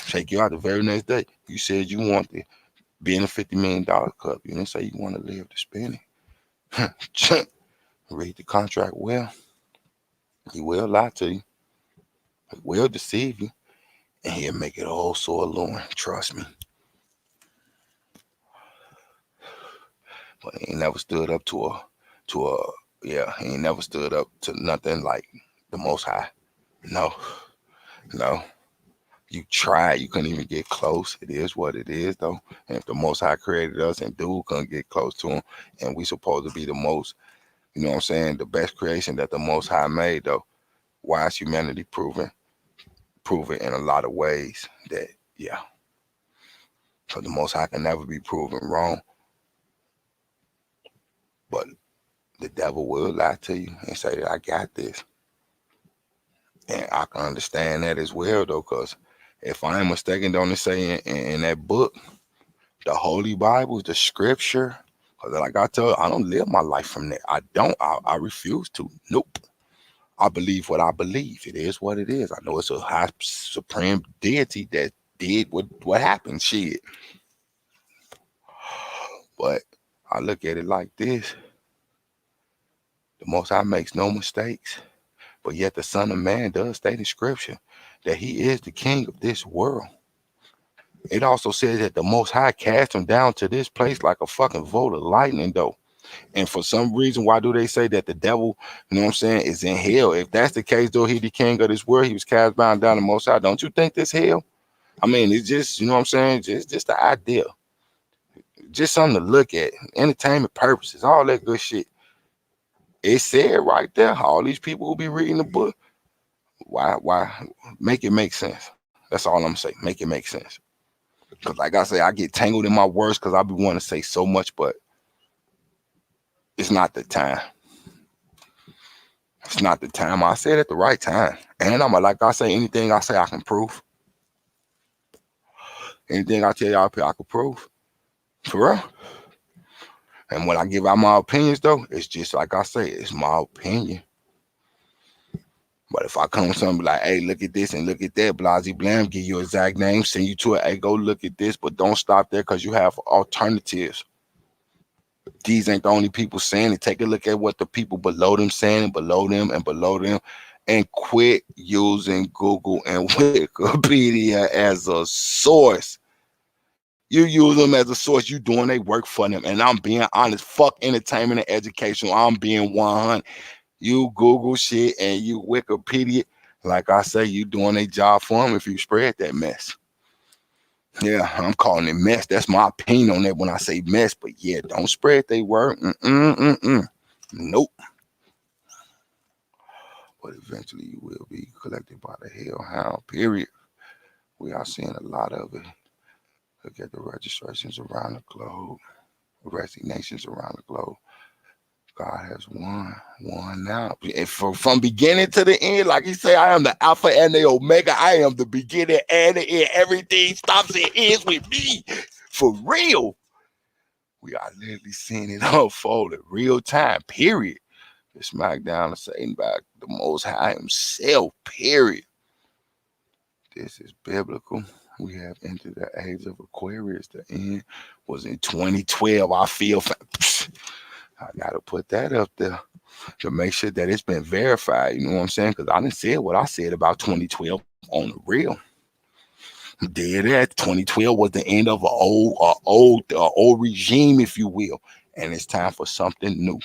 Take you out the very next day. You said you want to be in a $50 million club. You didn't say you want to live to spend it. Read the contract well. He will lie to you. He will deceive you. And he'll make it all so alluring. Trust me. but he ain't never stood up to a he ain't never stood up to nothing like the Most High. No, no. You tried, you couldn't even get close. It is what it is, though. And if the Most High created us and dude couldn't get close to him, and we supposed to be the most, you know what I'm saying, the best creation that the Most High made, though, why is humanity proven in a lot of ways that, yeah, so the Most High can never be proven wrong, but the devil will lie to you and say that I got this. And I can understand that as well, though, because if I ain't mistaken, don't it say in that book, the Holy Bible, the scripture, because like I tell you, I don't live my life from that. I don't. I refuse to. Nope. I believe what I believe. It is what it is. I know it's a high supreme deity that did what happened. Shit. But I look at it like this. The Most High makes no mistakes. But yet the Son of Man does state in scripture that he is the king of this world. It also says that the Most High cast him down to this place like a fucking bolt of lightning, though. And for some reason, why do they say that the devil, you know what I'm saying, is in hell? If that's the case, though, he the king of this world, he was cast bound down the Most High. Don't you think this hell? I mean, it's just, you know what I'm saying, just the idea. Just something to look at. Entertainment purposes, all that good shit. It said right there, all these people will be reading the book. Why? Make it make sense. That's all I'm saying. Make it make sense. Because like I say, I get tangled in my words because I be wanting to say so much, but it's not the time. It's not the time. I said at the right time. And I'm like I say, anything I say I can prove. Anything I tell y'all I can prove. For real. And when I give out my opinions, though, it's just like I say, it's my opinion. But if I come to something like, hey, look at this and look at that, Blasey Blam, give you an exact name, send you to it, hey, go look at this, but don't stop there because you have alternatives. These ain't the only people saying it. Take a look at what the people below them saying, and below them, and quit using Google and Wikipedia as a source. You use them as a source. You doing they work for them. And I'm being honest. Fuck entertainment and education. I'm being 100. You Google shit and you Wikipedia. Like I say, you doing a job for them if you spread that mess. Yeah, I'm calling it mess. That's my opinion on that when I say mess. But yeah, don't spread they word. Nope. But eventually you will be collected by the hellhound, period. We are seeing a lot of it. Look at the registrations around the globe, resignations around the globe. God has won now. And from beginning to the end, like he say, I am the Alpha and the Omega. I am the beginning and the end. Everything stops and ends with me. For real. We are literally seeing it unfold in real time, period. The smackdown of Satan by the Most High himself, period. This is biblical. We have entered the age of Aquarius. The end was in 2012. I feel I gotta put that up there to make sure that it's been verified. You know what I'm saying? Because I didn't say what I said about 2012 on the real. Did that 2012 was the end of an old regime, if you will, and it's time for something new.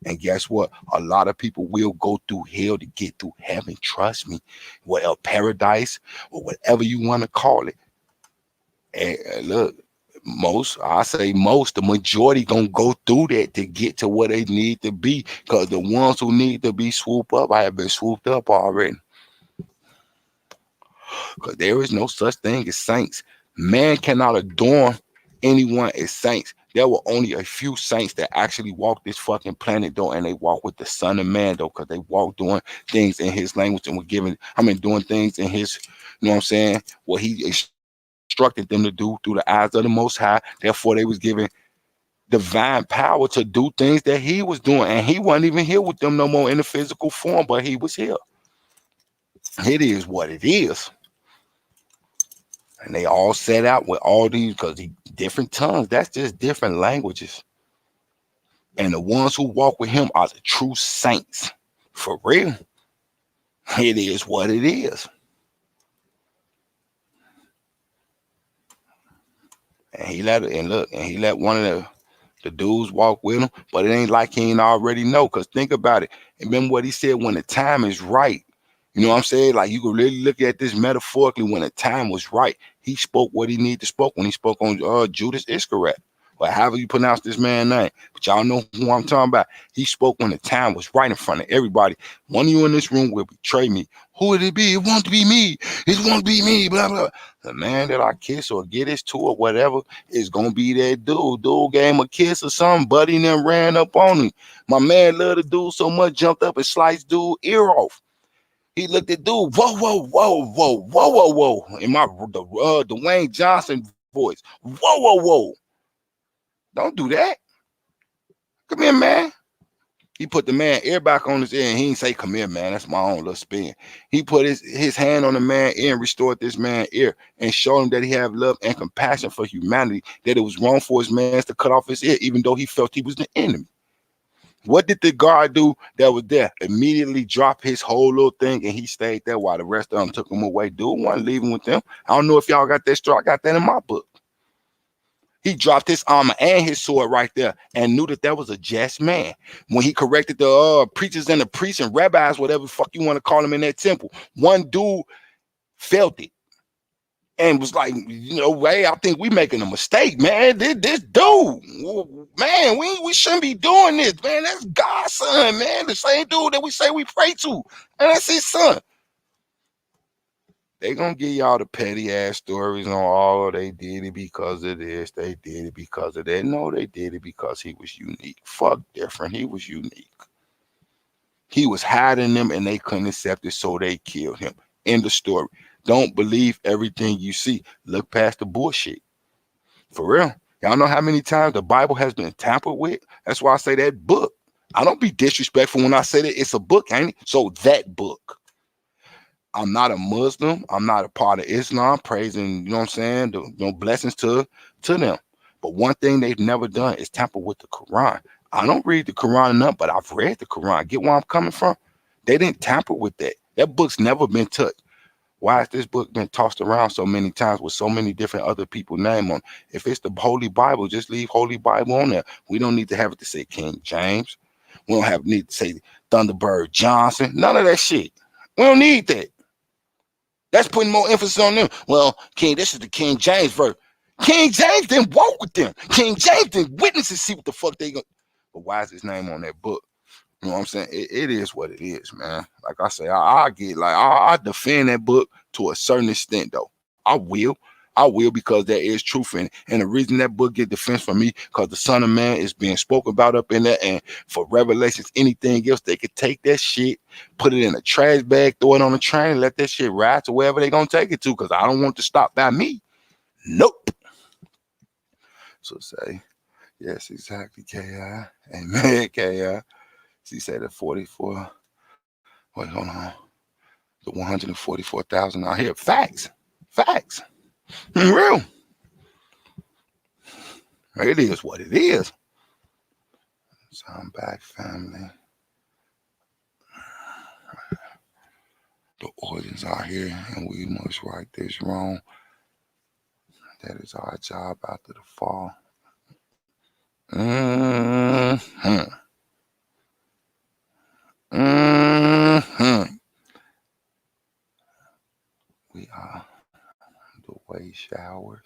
And guess what? A lot of people will go through hell to get through heaven. Trust me. Well, paradise or whatever you want to call it. And look, the majority gonna go through that to get to where they need to be. Because the ones who need to be swooped up, I have been swooped up already. Because there is no such thing as saints. Man cannot adorn anyone as saints. There were only a few saints that actually walked this fucking planet, though, and they walked with the Son of Man, though, because they walked doing things in his language and doing things in his, you know what I'm saying, what he instructed them to do through the eyes of the Most High. Therefore, they was given divine power to do things that he was doing, and he wasn't even here with them no more in the physical form, but he was here. It is what it is. And they all set out with all these, because different tongues, that's just different languages. And the ones who walk with him are the true saints. For real. It is what it is. And he let one of The dudes walk with him, but it ain't like he ain't already know. Cause think about it. And remember what he said, when the time is right. You know what I'm saying? Like, you could really look at this metaphorically. When the time was right, he spoke what he needed to spoke when he spoke on Judas Iscariot, or however you pronounce this man's name. But y'all know who I'm talking about. He spoke when the time was right in front of everybody. One of you in this room will betray me. Who would it be? It won't be me. It won't be me. Blah blah. The man that I kiss or get his to or whatever is gonna be that dude. Dude gave him a kiss or something. Buddy and then ran up on him. My man loved the dude so much, jumped up and sliced dude ear off. He looked at dude, whoa, whoa, whoa, whoa, whoa, whoa, whoa, in the Dwayne Johnson voice. Whoa, whoa, whoa. Don't do that. Come here, man. He put the man ear back on his ear, and he didn't say, come here, man. That's my own little spin. He put his hand on the man's ear and restored this man's ear and showed him that he had love and compassion for humanity, that it was wrong for his man to cut off his ear, even though he felt he was the enemy. What did the guard do that was there? Immediately drop his whole little thing, and he stayed there while the rest of them took him away. Dude wasn't leaving with them. I don't know if y'all got that straw. I got that in my book. He dropped his armor and his sword right there and knew that was a just man. When he corrected the preachers and the priests and rabbis, whatever the fuck you want to call them in that temple, one dude felt it and was like, Ray, I think we making a mistake, man. This dude, man, we shouldn't be doing this, man. That's God's son, man. The same dude that we say we pray to, and that's his son. They gonna give y'all the petty ass stories on, oh, they did it because of this, they did it because of that. No, they did it because he was unique. Fuck different. He was unique. He was hiding them and they couldn't accept it, so they killed him. End of story. Don't believe everything you see. Look past the bullshit. For real. Y'all know how many times the Bible has been tampered with? That's why I say that book. I don't be disrespectful when I say that it's a book, ain't it? So that book. I'm not a Muslim. I'm not a part of Islam, praising, you know what I'm saying, the blessings to them. But one thing they've never done is tamper with the Quran. I don't read the Quran enough, but I've read the Quran. Get where I'm coming from? They didn't tamper with that. That book's never been touched. Why has this book been tossed around so many times with so many different other people's name on it? If it's the Holy Bible, just leave Holy Bible on there. We don't need to have it to say King James. We don't need to say Thunderbird Johnson. None of that shit. We don't need that. That's putting more emphasis on them. Well, King, this is the King James verse. King James didn't walk with them. King James didn't witness and see what the fuck they go. But why is his name on that book? You know what I'm saying? It is what it is, man. Like I say, I get like I defend that book to a certain extent, though. I will because there is truth in it. And the reason that book get defense from me, because the Son of Man is being spoken about up in there. And for Revelations, anything else, they could take that shit, put it in a trash bag, throw it on a train, and let that shit ride to wherever they gonna take it to, because I don't want to stop by me. Nope. So say, yes, exactly, K.I. Amen, K.I. She said at 44. Wait, hold on. The 144,000 out here. Facts. Real. It is what it is. So I'm back, family. The origins are here, and we must right this wrong. That is our job after the fall. We are the way showers.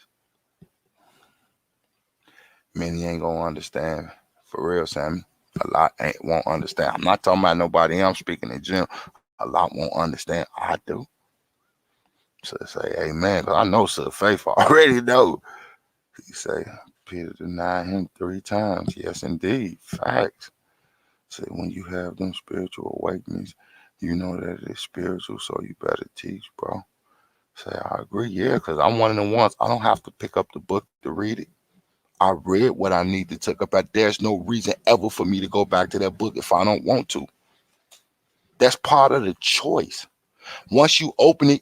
Many ain't gonna understand. For real, Sammy. A lot won't understand. I'm not talking about nobody. I'm speaking in general. A lot won't understand. I do. So say amen. Because I know Sir Faith already know. He say, Peter denied him 3 times. Yes, indeed. Facts. Say when you have them spiritual awakenings, you know that it is spiritual, so you better teach, bro. Say, I agree. Yeah, because I'm one of the ones. I don't have to pick up the book to read it. I read what I need to take up at. There's no reason ever for me to go back to that book if I don't want to. That's part of the choice. Once you open it,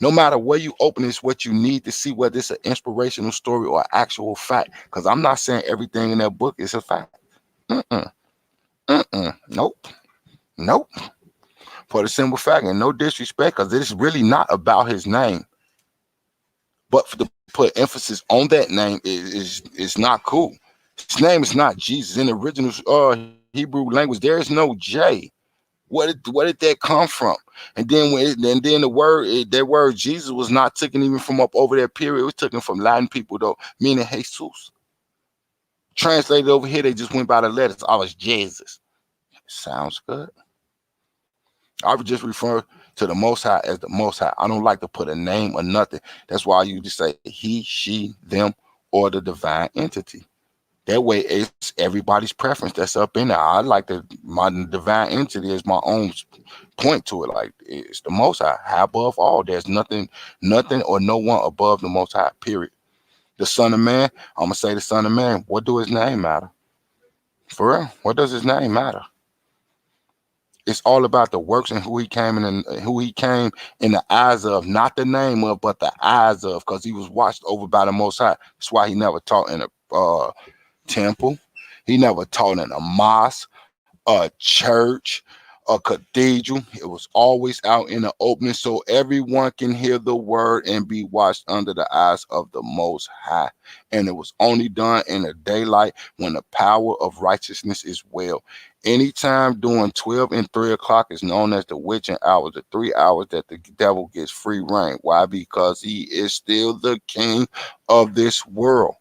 no matter where you open it, it's what you need to see whether it's an inspirational story or an actual fact. Because I'm not saying everything in that book is a fact. Nope. For the simple fact, and no disrespect, because it's really not about his name. But to put emphasis on that name is not cool. His name is not Jesus. In the original Hebrew language, there is no J. Where did that come from? And then then the word that word Jesus was not taken even from up over that period. It was taken from Latin people though, meaning Jesus. Translated over here, they just went by the letters. I was Jesus. Sounds good. I would just refer to the Most High as the Most High. I don't like to put a name or nothing. That's why you just say he, she, them, or the divine entity. That way, it's everybody's preference that's up in there. I like my divine entity is my own point to it. Like it's the Most High, high above all. There's nothing or no one above the Most High. Period. The Son of Man. I'm gonna say the Son of Man. What do his name matter? For real, what does his name matter? It's all about the works and who he came in and who he came in the eyes of, not the name of, but the eyes of, because he was watched over by the Most High. That's why he never taught in a temple. He never taught in a mosque, a church, a cathedral. It was always out in the opening so everyone can hear the word and be watched under the eyes of the Most High. And it was only done in the daylight when the power of righteousness is well. Anytime during 12 and 3 o'clock is known as the witching hours, the 3 hours that the devil gets free reign. Why? Because he is still the king of this world.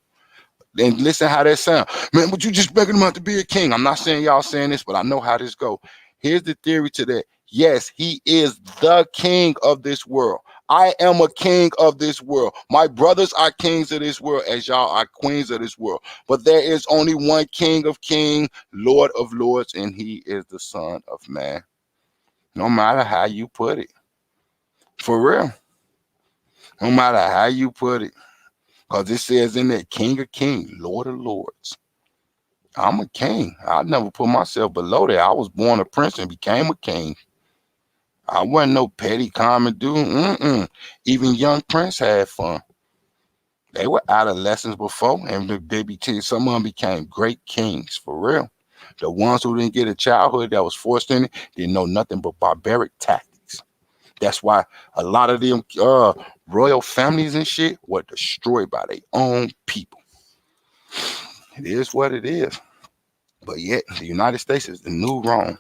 And listen how that sound. Man, but you just begging him out to be a king. I'm not saying y'all saying this, but I know how this go. Here's the theory to that. Yes, he is the king of this world. I am a king of this world. My brothers are kings of this world as y'all are queens of this world. But there is only one king of kings, Lord of lords, and he is the Son of Man. No matter how you put it. For real. No matter how you put it. Because it says in there, King of Kings, Lord of Lords. I'm a king. I never put myself below that. I was born a prince and became a king. I wasn't no petty common dude. Even young Prince had fun. They were adolescents before, and some of them became great kings, for real. The ones who didn't get a childhood that was forced in it didn't know nothing but barbaric tactics. That's why a lot of them royal families and shit were destroyed by their own people. It is what it is. But yet, the United States is the new Rome.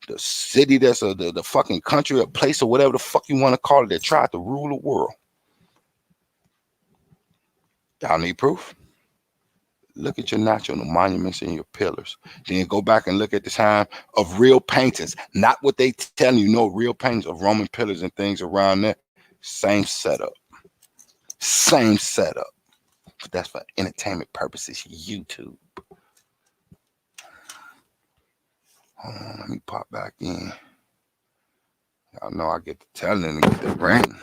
The city that's the fucking country or place or whatever the fuck you want to call it that tried to rule the world. Y'all need proof? Look at your national monuments and your pillars. Then go back and look at the time of real paintings. Not what they telling you, no, real paintings of Roman pillars and things around there. Same setup. Same setup. But that's for entertainment purposes, YouTube. Hold on, let me pop back in. Y'all know I get to telling and get the brain.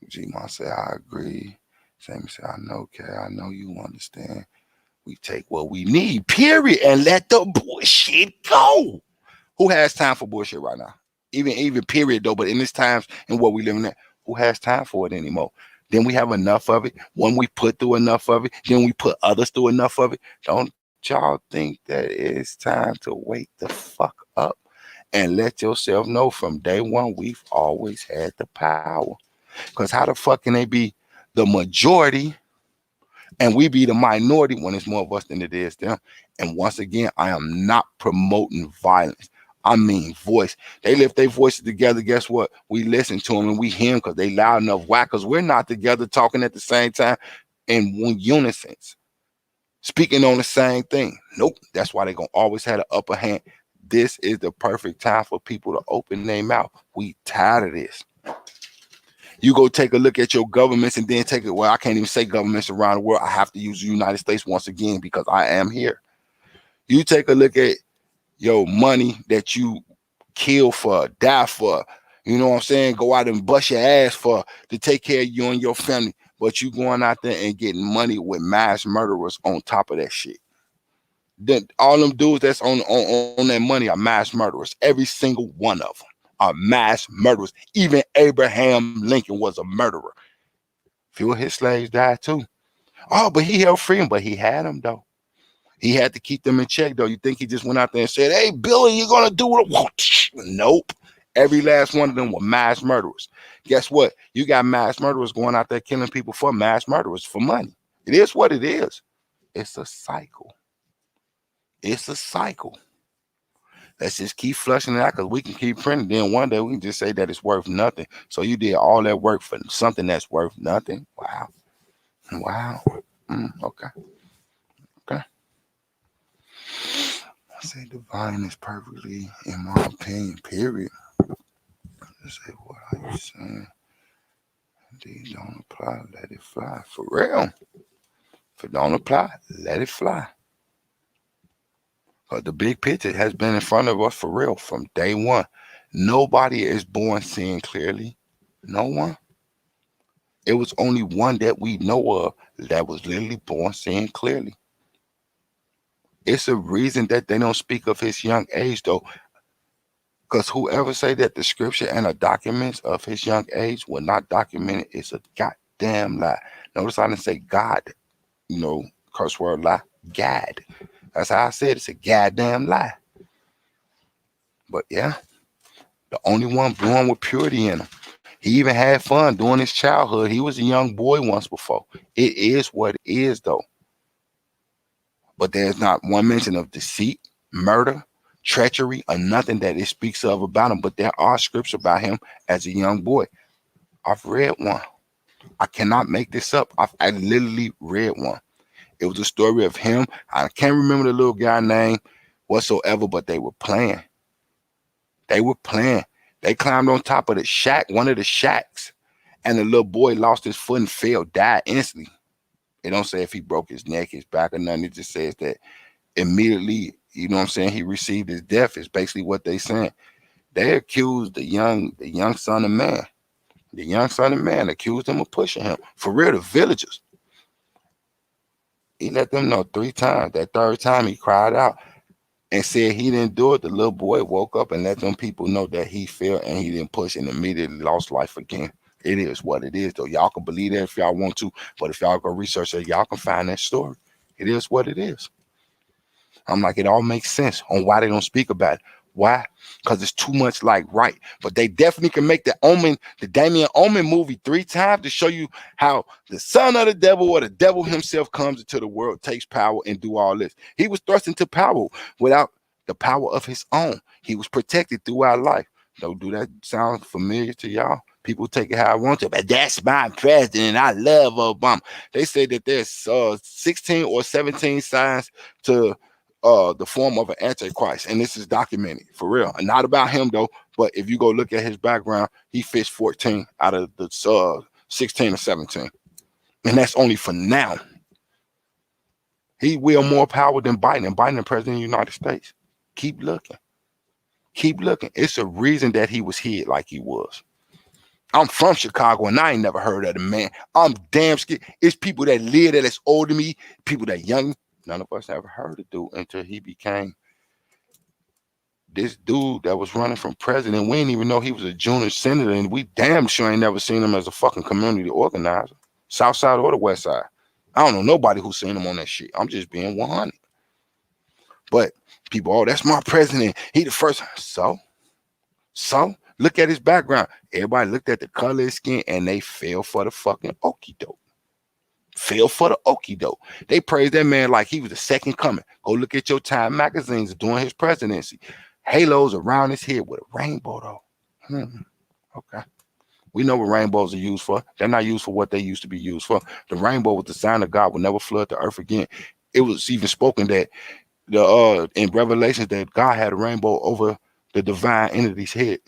G-Mon say, I agree. Sammy say, I know, Kay. I know you understand. We take what we need, period, and let the bullshit go. Who has time for bullshit right now? Even period, though, but in this times and what we live in, who has time for it anymore? Then we have enough of it. When we put through enough of it, then we put others through enough of it. Don't y'all think that it's time to wake the fuck up and let yourself know from day one we've always had the power? Because how the fuck can they be the majority and we be the minority when it's more of us than it is them? And once again, I am not promoting violence. I mean voice. They lift their voices together. Guess what? We listen to them and we hear them because they loud enough. Why? Because we're not together talking at the same time in one unison, speaking on the same thing. Nope. That's why they're going to always have the upper hand. This is the perfect time for people to open their mouth. We tired of this. You go take a look at your governments and then take it. Well, I can't even say governments around the world. I have to use the United States once again because I am here. You take a look at your money that you kill for, die for, you know what I'm saying? Go out and bust your ass for to take care of you and your family. But you going out there and getting money with mass murderers on top of that shit. Then all them dudes that's on that money are mass murderers. Every single one of them are mass murderers. Even Abraham Lincoln was a murderer. Few of his slaves died too. Oh, but he held freedom, but he had them though. He had to keep them in check though. You think he just went out there and said, hey, Billy, you're going to do it? Nope. Every last one of them were mass murderers. Guess what? You got mass murderers going out there killing people for mass murderers for money. It is what it is. It's a cycle. It's a cycle. Let's just keep flushing it out because we can keep printing. Then one day we can just say that it's worth nothing. So you did all that work for something that's worth nothing. Wow. Wow. Okay. Okay. I say divine is perfectly, in my opinion, period. Let's say, what are you saying? Indeed, don't apply, let it fly. For real. If it don't apply, let it fly. But the big picture has been in front of us for real from day one. Nobody is born seeing clearly. No one. It was only one that we know of that was literally born seeing clearly. It's a reason that they don't speak of his young age, though, because whoever say that the scripture and the documents of his young age were not documented is a goddamn lie. Notice I didn't say God, curse word lie. God. That's how I said it's a goddamn lie. But yeah, the only one born with purity in him. He even had fun during his childhood. He was a young boy once before. It is what it is, though. But there's not one mention of deceit, murder, treachery, or nothing that it speaks of about him. But there are scriptures about him as a young boy. I've read one. I cannot make this up. I literally read one. It was a story of him. I can't remember the little guy name whatsoever, but they were playing. They were playing. They climbed on top of the shack, one of the shacks, and the little boy lost his foot and fell, died instantly. It don't say if he broke his neck, his back, or nothing. It just says that immediately, he received his death is basically what they saying. They accused the young son of man. The young son of man accused him of pushing him. For real, the villagers. He let them know 3 times. That third time he cried out and said he didn't do it. The little boy woke up and let them people know that he fell and he didn't push and immediately lost life again. It is what it is, though. Y'all can believe that if y'all want to, but if y'all go research it, y'all can find that story. It is what it is. I'm like, it all makes sense on why they don't speak about it. Why? Because it's too much like right. But they definitely can make the Damien Omen movie 3 times to show you how the son of the devil or the devil himself comes into the world, takes power, and do all this. He was thrust into power without the power of his own. He was protected throughout life. So do that sound familiar to y'all? People take it how I want to, but that's my president. I love Obama. They say that there's 16 or 17 signs to the form of an antichrist, and this is documented for real. And not about him though, but if you go look at his background, he fits 14 out of the 16 or 17, and that's only for now. He wield more power than Biden, and Biden the president of the United States. Keep looking. It's a reason that he was hid like he was. I'm from Chicago and I ain't never heard of the man. I'm damn scared. It's people that live there that's older than me, people that young. None of us ever heard of dude until he became this dude that was running for president. We didn't even know he was a junior senator, and we damn sure ain't never seen him as a fucking community organizer, South Side or the West Side. I don't know nobody who's seen him on that shit. I'm just being 100. But people, oh, that's my president. He the first. So look at his background. Everybody looked at the color of his skin and they fell for the fucking okie doke. They praised that man like he was the second coming. Go look at your Time magazines during his presidency. Halos around his head with a rainbow, though. Okay. We know what rainbows are used for. They're not used for what they used to be used for. The rainbow was the sign of God will never flood the earth again. It was even spoken that in Revelations that God had a rainbow over the divine entity's head.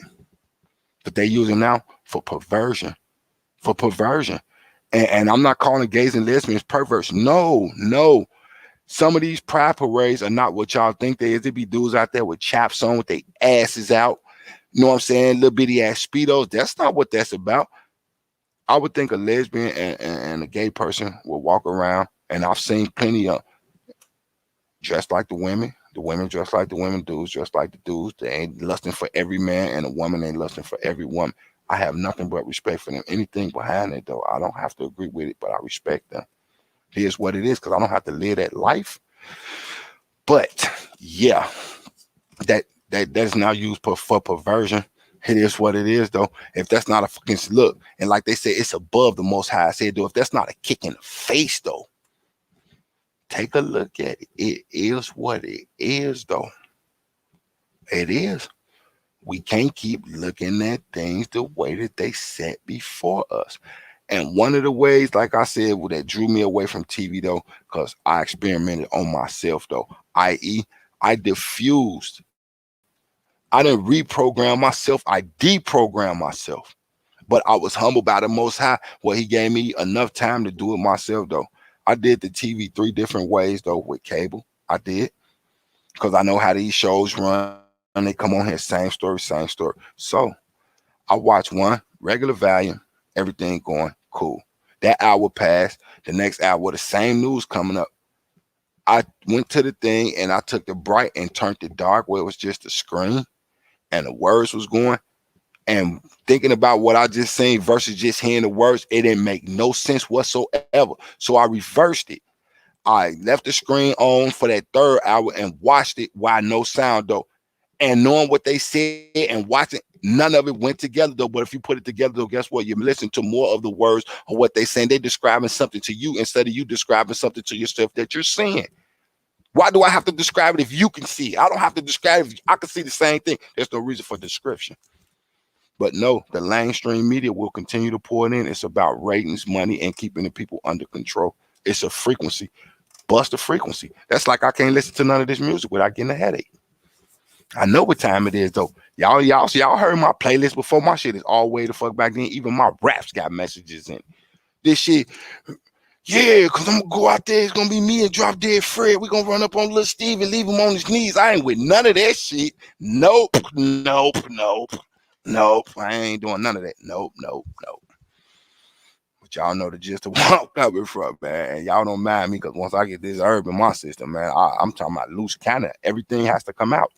But they're using now for perversion. And I'm not calling gays and lesbians perverse. No. Some of these pride parades are not what y'all think they is. There be dudes out there with chaps on with their asses out. You know what I'm saying? Little bitty ass Speedos. That's not what that's about. I would think a lesbian and a gay person will walk around, and I've seen plenty of dressed like the women dressed like the women, dudes dressed like the dudes. They ain't lusting for every man, and a woman ain't lusting for every woman. I have nothing but respect for them. Anything behind it, though, I don't have to agree with it, but I respect them. Here's what it is, because I don't have to live that life. But yeah, that's now used for perversion. It is what it is, though. If that's not a fucking look, and like they say, it's above the Most High. I said, though, if that's not a kick in the face, though, Take a look at it. It is what it is, though. It is. We can't keep looking at things the way that they set before us. And one of the ways, like I said, that drew me away from TV, though, because I experimented on myself, though, i.e., I diffused. I didn't reprogram myself. I deprogrammed myself. But I was humbled by the Most High. Well, He gave me enough time to do it myself, though. I did the TV 3 different ways, though, with cable. I did. Because I know how these shows run. They come on here, same story, same story. So I watched one, regular volume, everything going cool. That hour passed. The next hour, the same news coming up. I went to the thing and I took the bright and turned it dark where it was just a screen and the words was going. And thinking about what I just seen versus just hearing the words, it didn't make no sense whatsoever. So I reversed it. I left the screen on for that 3rd hour and watched it while no sound though. And knowing what they said and watching, none of it went together though. But if you put it together though, guess what? You listen to more of the words of what they saying. They describing something to you instead of you describing something to yourself that you're seeing. Why do I have to describe it if you can see it? I don't have to describe it. I can see the same thing. There's no reason for description. But no, the mainstream media will continue to pour it in. It's about ratings, money, and keeping the people under control. It's a frequency. Bust a frequency. That's like I can't listen to none of this music without getting a headache. I know what time it is though. Y'all heard my playlist before. My shit is all way the fuck back then. Even my raps got messages in. This shit, yeah, cause I'm gonna go out there. It's gonna be me and Drop Dead Fred. We gonna run up on Lil Steve and leave him on his knees. I ain't with none of that shit. Nope. I ain't doing none of that. Nope. But y'all know the gist of where I'm coming from, man. And y'all don't mind me because once I get this herb in my system, man, I'm talking about loose cannon. Everything has to come out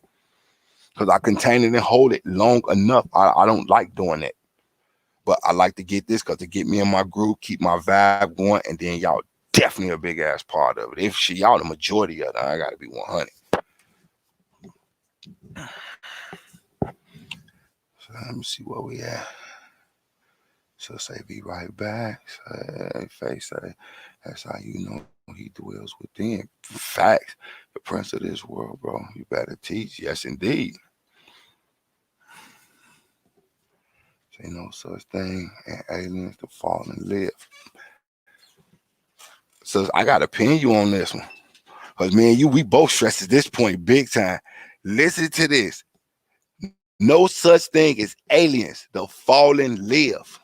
because I contain it and hold it long enough. I don't like doing that. But I like to get this because to get me in my groove, keep my vibe going, and then y'all definitely a big ass part of it. If y'all the majority of it, I gotta be 100. So let me see where we at. So say be right back. Say face say that's how you know he dwells within. Facts. The prince of this world, bro. You better teach. Yes, indeed. Say no such thing and aliens to fall and live. So I gotta pin you on this one. Because me and you, we both stress at this point big time. Listen to this. No such thing as aliens. The fallen live.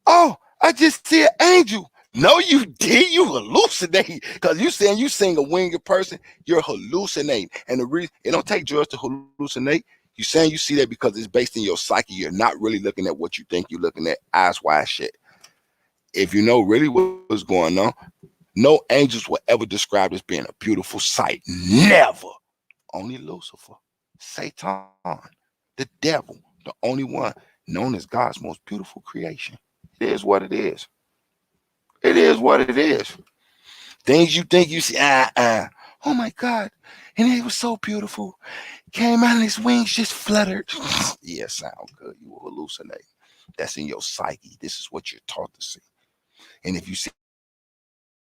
Oh, I just see an angel. No, you did. You hallucinate. Because you saying you seeing a winged person, you're hallucinating. And the reason it don't take drugs to hallucinate. You saying you see that because it's based in your psyche. You're not really looking at what you think you're looking at. Eyes wide shut. If you know really what's going on, no angels were ever described as being a beautiful sight. Never. Only Lucifer, Satan, the devil, the only one known as God's most beautiful creation. It is what it is. It is what it is. Things you think you see, oh my God. And it was so beautiful. Came out and his wings just fluttered. Yeah, sound good. You will hallucinate. That's in your psyche. This is what you're taught to see. And if you see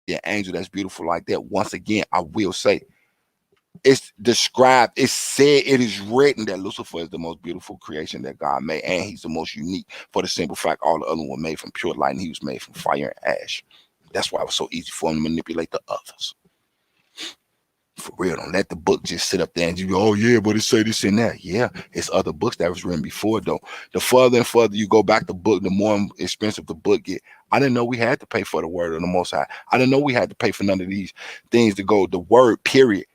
an angel that's beautiful like that, once again, I will say, it's described, it's said, it is written that Lucifer is the most beautiful creation that God made, and he's the most unique for the simple fact all the other ones were made from pure light, and he was made from fire and ash. That's why it was so easy for him to manipulate the others. For real, don't let the book just sit up there and you go, oh yeah, but it say this and that. Yeah, it's other books that was written before though. The further and further you go back the book, the more expensive the book get. I didn't know we had to pay for the word of the Most High. I didn't know we had to pay for none of these things to go. The word, period.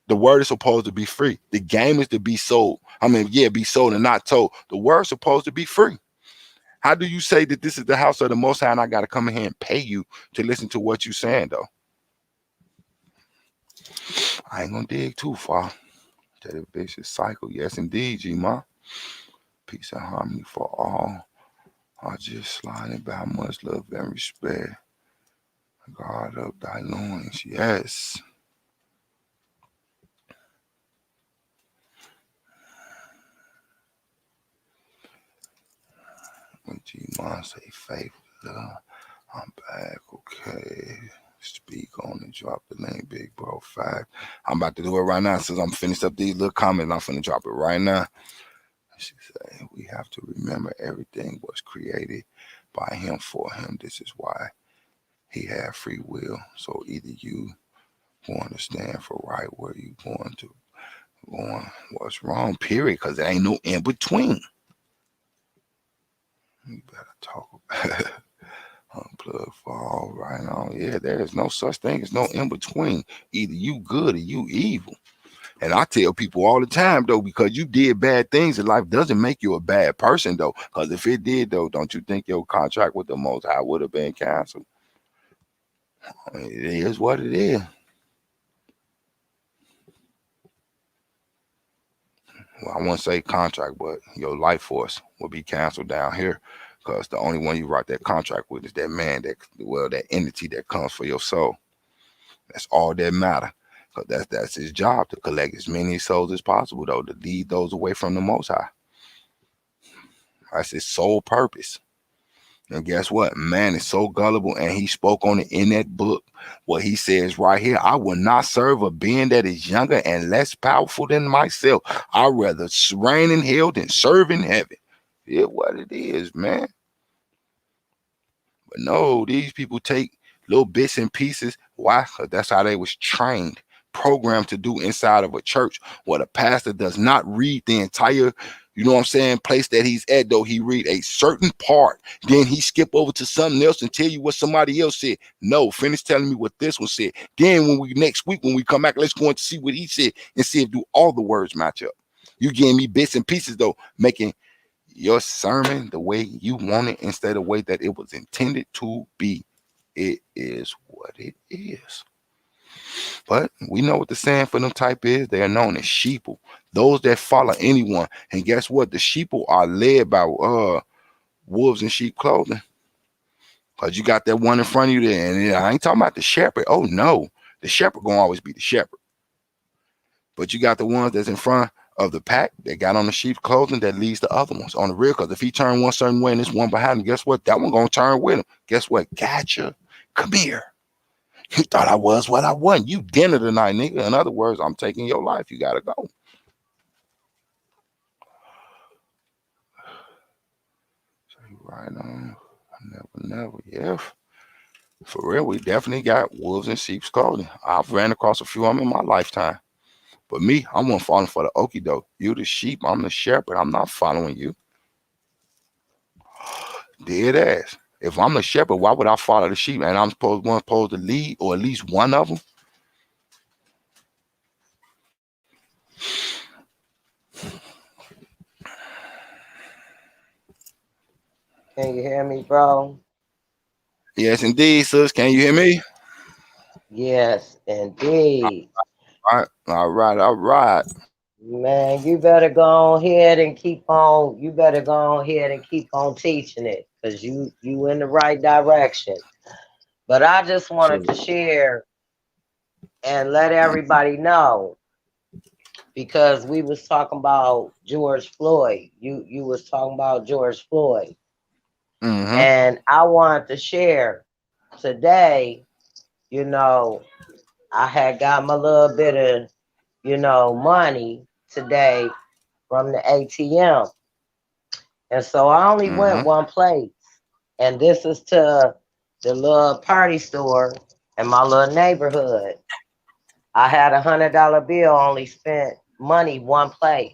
The word is supposed to be free. The game is to be sold. I mean, yeah, be sold and not told. The word's supposed to be free. How do you say that this is the house of the Most High and I got to come in here and pay you to listen to what you're saying, though? I ain't going to dig too far. To the vicious cycle. Yes, indeed, G-Ma. Peace and harmony for all. I just sliding by much love and respect. God of thy loins. Yes. When G-Ma say faith, love, I'm back, okay. Speak on it. Drop the link, big bro. Fact. I'm about to do it right now. Since I'm finished up these little comments, I'm finna drop it right now. She said, we have to remember everything was created by him for him. This is why he had free will. So either you going to stand for right where you going what's wrong, period, because there ain't no in between. You better talk about it. Unplug fall right on. Yeah, there is no such thing as no in between. Either you good or you evil. And I tell people all the time, though, because you did bad things in life doesn't make you a bad person, though. Because if it did, though, don't you think your contract with the Most High would have been canceled? I mean, it is what it is. Well, I wouldn't say contract, but your life force will be canceled down here. Because the only one you write that contract with is that man, that entity that comes for your soul. That's all that matter. Because that's his job, to collect as many souls as possible, though, to lead those away from the Most High. That's his sole purpose. And guess what? Man is so gullible, and he spoke on it in that book. What he says right here, I will not serve a being that is younger and less powerful than myself. I'd rather reign in hell than serve in heaven. Yeah, what it is, man. But no, these people take little bits and pieces. Why? Because that's how they was trained, programmed to do inside of a church, where the pastor does not read the entire, you know what I'm saying, place that he's at, though. He read a certain part, then he skip over to something else and tell you what somebody else said. No, finish telling me what this one said. Then next week when we come back, let's go in to see what he said and see if do all the words match up. You giving me bits and pieces, though, making your sermon the way you want it instead of the way that it was intended to be. It is what it is. But we know what the saying for them type is. They are known as sheeple. Those that follow anyone. And guess what? The sheeple are led by wolves in sheep clothing. Because you got that one in front of you there. And I ain't talking about the shepherd. Oh, no. The shepherd going to always be the shepherd. But you got the ones that's in front of the pack that got on the sheep's clothing that leads the other ones on the rear. Because if he turned one certain way and this one behind him, guess what? That one going to turn with him. Guess what? Gotcha. Come here. You thought I was what I wasn't. You dinner tonight, nigga. In other words, I'm taking your life. You got to go. So you right on. Never. Yeah. For real, we definitely got wolves in sheep's clothing. I've ran across a few of them in my lifetime. But me, I'm one falling for the okie doke. You the sheep, I'm the shepherd. I'm not following you. Dead ass. If I'm the shepherd, why would I follow the sheep? And I'm supposed to lead, or at least one of them. Can you hear me, bro? Yes, indeed, sis. Can you hear me? Yes, indeed. All right. Man, you better go ahead and keep on. You better go ahead and keep on teaching it, because you in the right direction. But I just wanted to share and let everybody know, because we was talking about George Floyd. You was talking about George Floyd. Mm-hmm. And I wanted to share today, I had got my little bit of, money today from the ATM. And so I only went one place. And this is to the little party store in my little neighborhood. I had $100 bill, only spent money one place.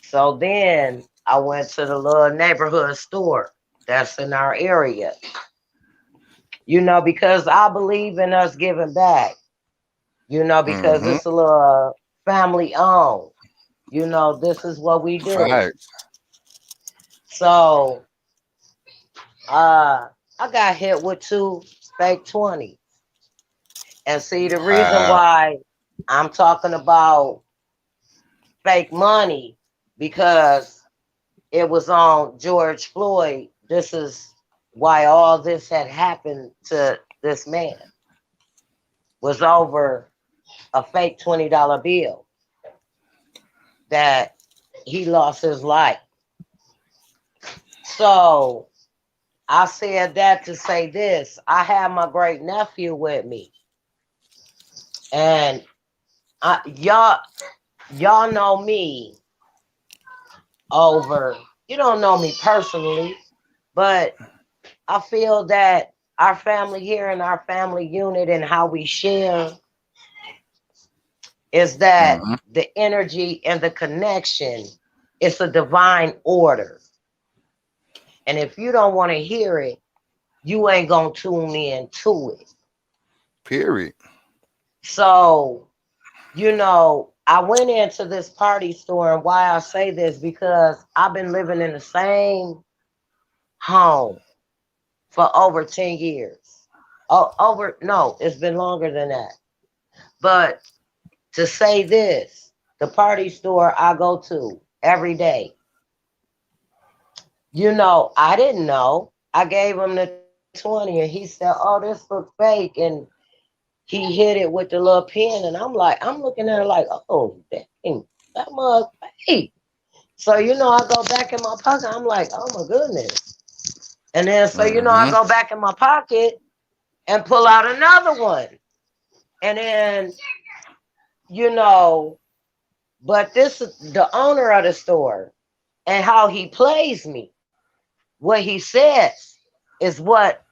So then I went to the little neighborhood store that's in our area. Because I believe in us giving back, because it's a little family owned. This is what we do. Facts. So I got hit with 2 fake 20s. And see, the reason why I'm talking about fake money, because it was on George Floyd. This is why all this had happened to this man, was over a fake $20 bill that he lost his life. So I said that to say this. I have my great nephew with me. And y'all know me over, you don't know me personally, but I feel that our family here and our family unit and how we share is that Mm-hmm. the energy and the connection is a divine order. And if you don't want to hear it, you ain't gonna tune in to it. Period. So, I went into this party store, and why I say this, because I've been living in the same home for over 10 years. Oh, no, it's been longer than that. But to say this, the party store I go to every day, I didn't know. I gave him the 20 and he said, "Oh, this looks fake." And he hit it with the little pin. And I'm looking at it like, "Oh, dang, that mug fake." So, I go back in my pocket. I'm like, "Oh my goodness." And then, so, I Mm-hmm. go back in my pocket and pull out another one. And then, you know, but this is the owner of the store and how he plays me. What he says is what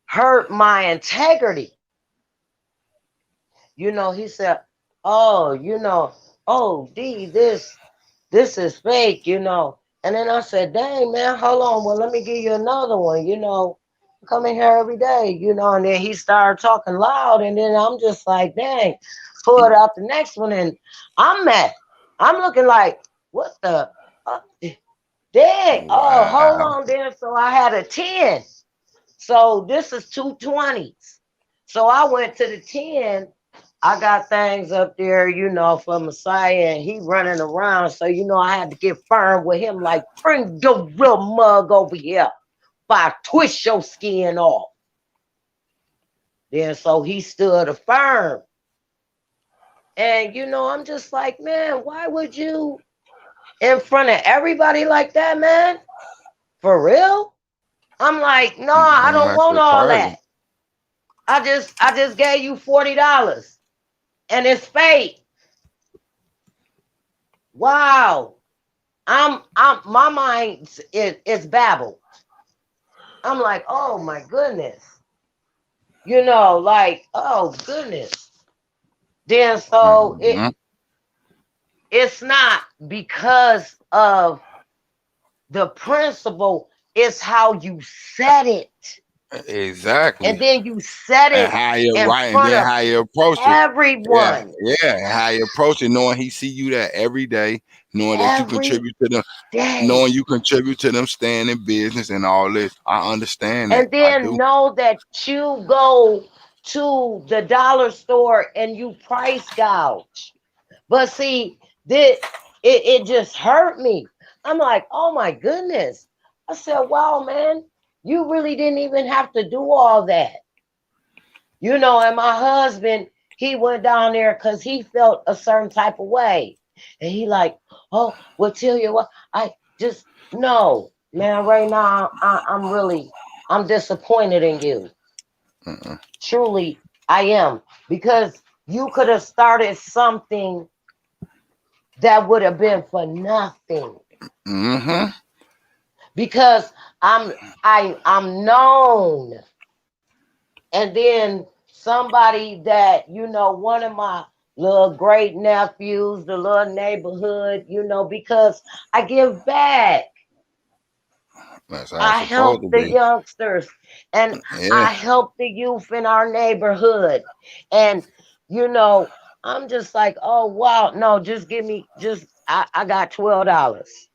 hurt my integrity. He said, "Oh, oh, D, this is fake, And then I said, "Dang, man, hold on. Well, let me give you another one, I come in here every day, And then he started talking loud, and then I'm just like, dang, pulled out the next one, and I'm mad. I'm looking like, what the? Dang. Oh, hold Wow. on there. So I had a 10. So this is 220s. So I went to the 10. I got things up there, for Messiah, and he running around. So, I had to get firm with him, like, bring your real mug over here if I twist your skin off. Then so he stood firm. And, I'm just like, man, why would you in front of everybody like that, man? For real? I'm like, no, I Man, don't that's want just all crazy. that. I just gave you $40 and it's fake. Wow. My mind is babbled. I'm like, oh my goodness. Like, oh goodness. Then so Mm-hmm. it's not because of the principle, it's how you said it. And Exactly. then you said And it how you in right, and front then of how you approach it. Yeah, everyone. yeah. And how you approach it, knowing he see you there every day, knowing that you Every contribute to them, day. knowing you contribute to them staying in business and all this. I understand that. And I then do. know that you go to the dollar store and you price gouge. But see, it just hurt me. I'm like, oh my goodness. I said, wow, man, you really didn't even have to do all that. And my husband, he went down there because he felt a certain type of way. And he like, oh, well, tell you what, I just, no, man, right now, I'm disappointed in you. Mm-mm. Truly, I am. Because you could have started something that would have been for nothing. Mm-hmm. Because I'm known. And then somebody that, one of my little great nephews, the little neighborhood, because I give back. That's how it's I supposed help to the be. youngsters and Yeah. I help the youth in our neighborhood. And, I'm just like, oh, wow. No, just give me, I got $12.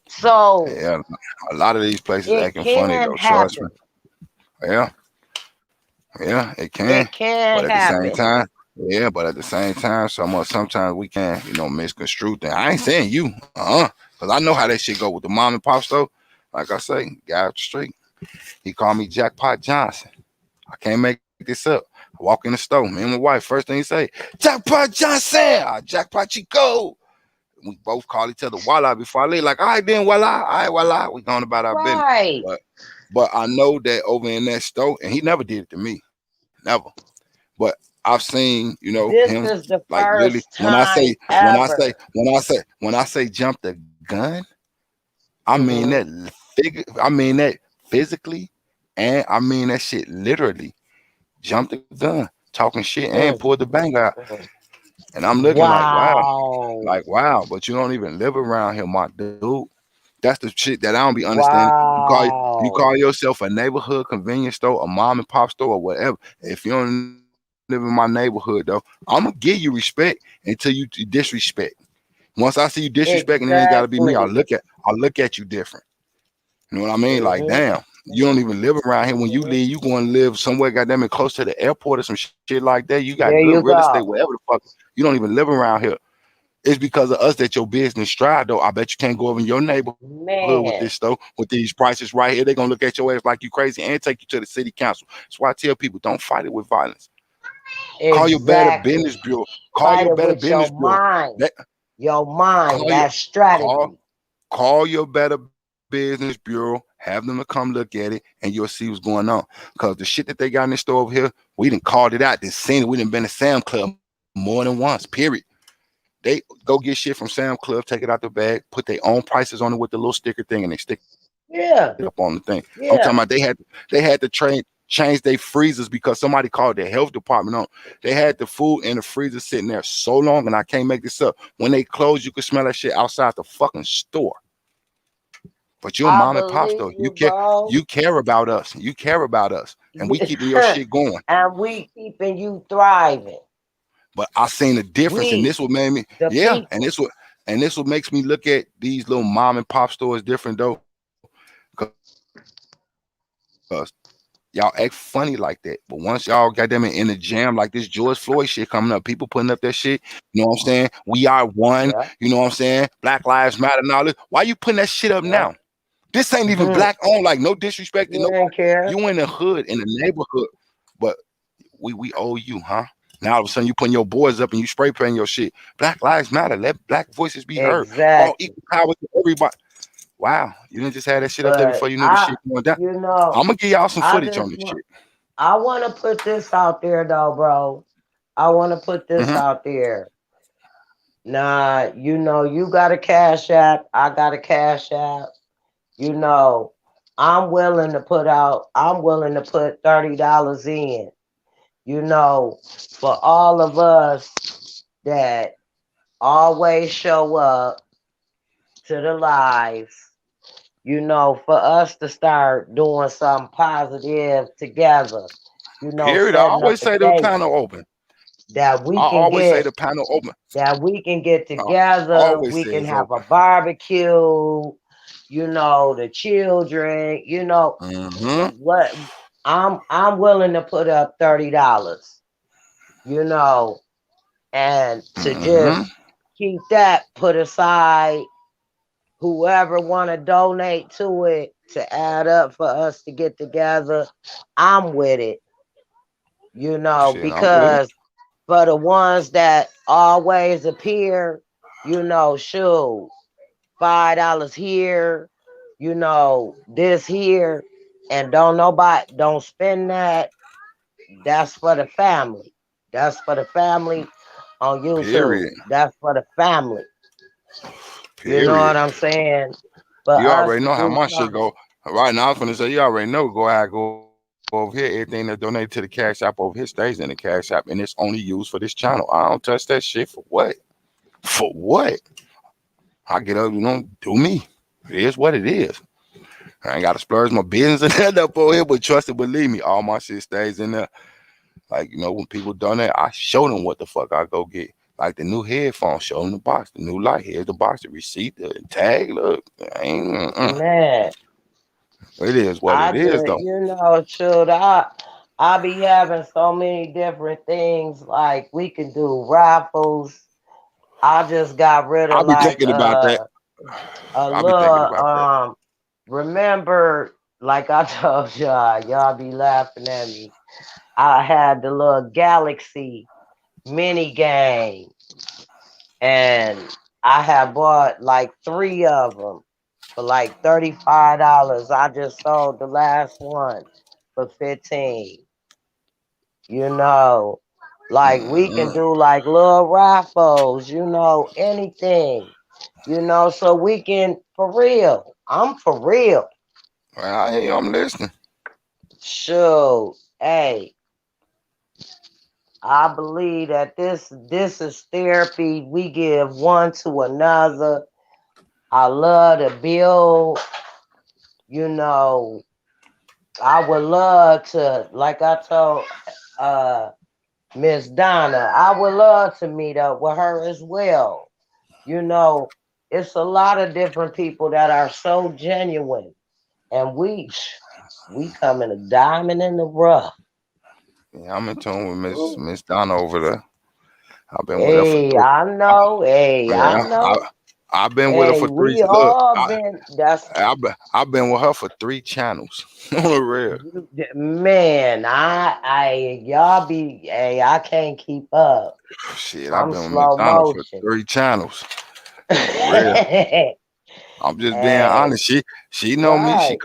So Yeah. A lot of these places it acting funny can though. Trust me. happen. Yeah. Yeah, it can. It can But at the same happen. time, yeah, but at the same time, sometimes we can, misconstrue things. I ain't saying you, because I know how that shit go with the mom and pop store. Like I say, guy up the street, he called me Jackpot Johnson. I can't make this up. I walk in the store, me and my wife, first thing he say, Jackpot Johnson, Jackpot Chico. We both call each other Walla before I leave. Like, all right, then Walla, all right, Walla. We going about our business. Right. But I know that over in that store, and he never did it to me, never. But I've seen, This him is the like literally first time ever. when I say jump the gun, I mean Hmm. that I mean that physically, and I mean that shit literally. Jump the gun, talking shit, and Mm, pulled the bang out. mm. And I'm looking Wow. like wow, but you don't even live around here, my dude. That's the shit that I don't be understanding. You call Wow. yourself a neighborhood convenience store, a mom and pop store, or whatever. If you don't live in my neighborhood, though, I'm gonna give you respect until you disrespect. Once I see you disrespecting, it ain't gotta be me. Exactly. I look at you different. You know what I mean? Like, Hmm. damn, you don't even live around here. When you Hmm. leave, you going to live somewhere, goddamn it, close to the airport or some shit like that. You got good There real you estate, go. wherever the fuck. You don't even live around here. It's because of us that your business stride, though. I bet you can't go over in your neighborhood with this though, Man. with these prices right here. They're gonna look at your ass like you crazy and take you to the city council. That's why I tell people don't fight it with violence. Call your better business Exactly. bureau. Call your Fight it better with business your bureau. mind. That Your call mind. your That's call strategy. Call your Better Business Bureau, have them to come look at it, and you'll see what's going on. Because the shit that they got in the store over here, we done called it out, done seen it. We done been to Sam Club more than once, period. They go get shit from Sam Club, take it out the bag, put their own prices on it with the little sticker thing, and they stick it up on the thing. Yeah. I'm talking about Yeah. they had to change their freezers because somebody called their health department on. They had the food in the freezer sitting there so long, and I can't make this up. When they closed, you could smell that shit outside the fucking store. But you're a I mom and pop believe store. you, bro. You care about us. You care about us. And we keeping your shit going. And we keeping you thriving. But I seen the difference, and We, this what made me, the yeah, people. and this what makes me look at these little mom and pop stores different though. Cause y'all act funny like that. But once y'all got them in the jam, like this George Floyd shit coming up, people putting up that shit, you know what I'm saying? We are one, Yeah. you know what I'm saying? Black Lives Matter and all this. Why you putting that shit up Yeah. now? This ain't even Mhm. black owned. Like no disrespect to You ain't nobody. care. You in the hood, in the neighborhood, but we owe you, huh? Now all of a sudden you putting your boys up and you spray painting your shit. Black lives matter. Let black voices be heard. All Exactly. equal power to everybody. Wow, you didn't just have that shit up there But before you knew the shit going down. you know, I'm gonna give y'all some I footage on just this want, shit. I want to put this out there though, bro. I want to put this Hmm. out there. Nah, you got a cash app. I got a cash app. You know, I'm willing to put $30 in, for all of us that always show up to the lives, for us to start doing something positive together, Period. I setting up always a say the date panel open. that I we can always say get the panel open. I together, always we say can it's have open. a barbecue, the children, Hmm. what I'm willing to put up $30, you know, and to Hmm. just keep that put aside, whoever want to donate to it to add up for us to get together, I'm with it, Shit, I'm with it. because for the ones that always appear, shoot, $5 here, this here, and don't spend that. That's for the family. That's for the family on YouTube. Period. That's for the family. You know what Period. I'm saying? For You us already to know how do my shit something. go. Right now, I was gonna say you already know. Go ahead, go over here. Everything that's donated to the Cash App over here stays in the Cash App, and it's only used for this channel. I don't touch that shit for what? For what? I get up, do me. It is what it is. I ain't gotta splurge my business and that up over here, but trust and believe me, all my shit stays in there. Like, when people donate, I show them what the fuck I go get. Like the new headphones, show them the box, the new light. Here's the box, the receipt, the tag. Look, I ain't, Man, it is what I it just, is, though. shoot, I be having so many different things. Like we can do raffles. I just got rid of I be like thinking about that. a I be thinking little about that. remember, like I told y'all be laughing at me. I had the little Galaxy mini game, and I have bought like 3 of them for like $35. I just sold the last one for 15. You know, like we can Mm-hmm. do like little raffles, anything, so we can for real. I'm for real. Well, hey, I'm listening. Shoot. Hey, I believe that this is therapy. We give one to another. I love to build, you know. I would love to, like I told uh Miss Donna, I would love to meet up with her as well. You know, it's a lot of different people that are so genuine, and we come in a diamond in the rough. Yeah, I'm in tune with Ooh. Miss Donna over there. I've been with her for Hey, three. I know. Hey, I Yeah, know. I've been with her Hey, for three. we Look, all been. That's I've been with her for 3 channels on the real. man. Y'all be. Hey, I can't keep up. Shit, I've I'm been with Miss slow Donna for motion. 3 channels for real. Hey, I'm just being honest. She know me. right.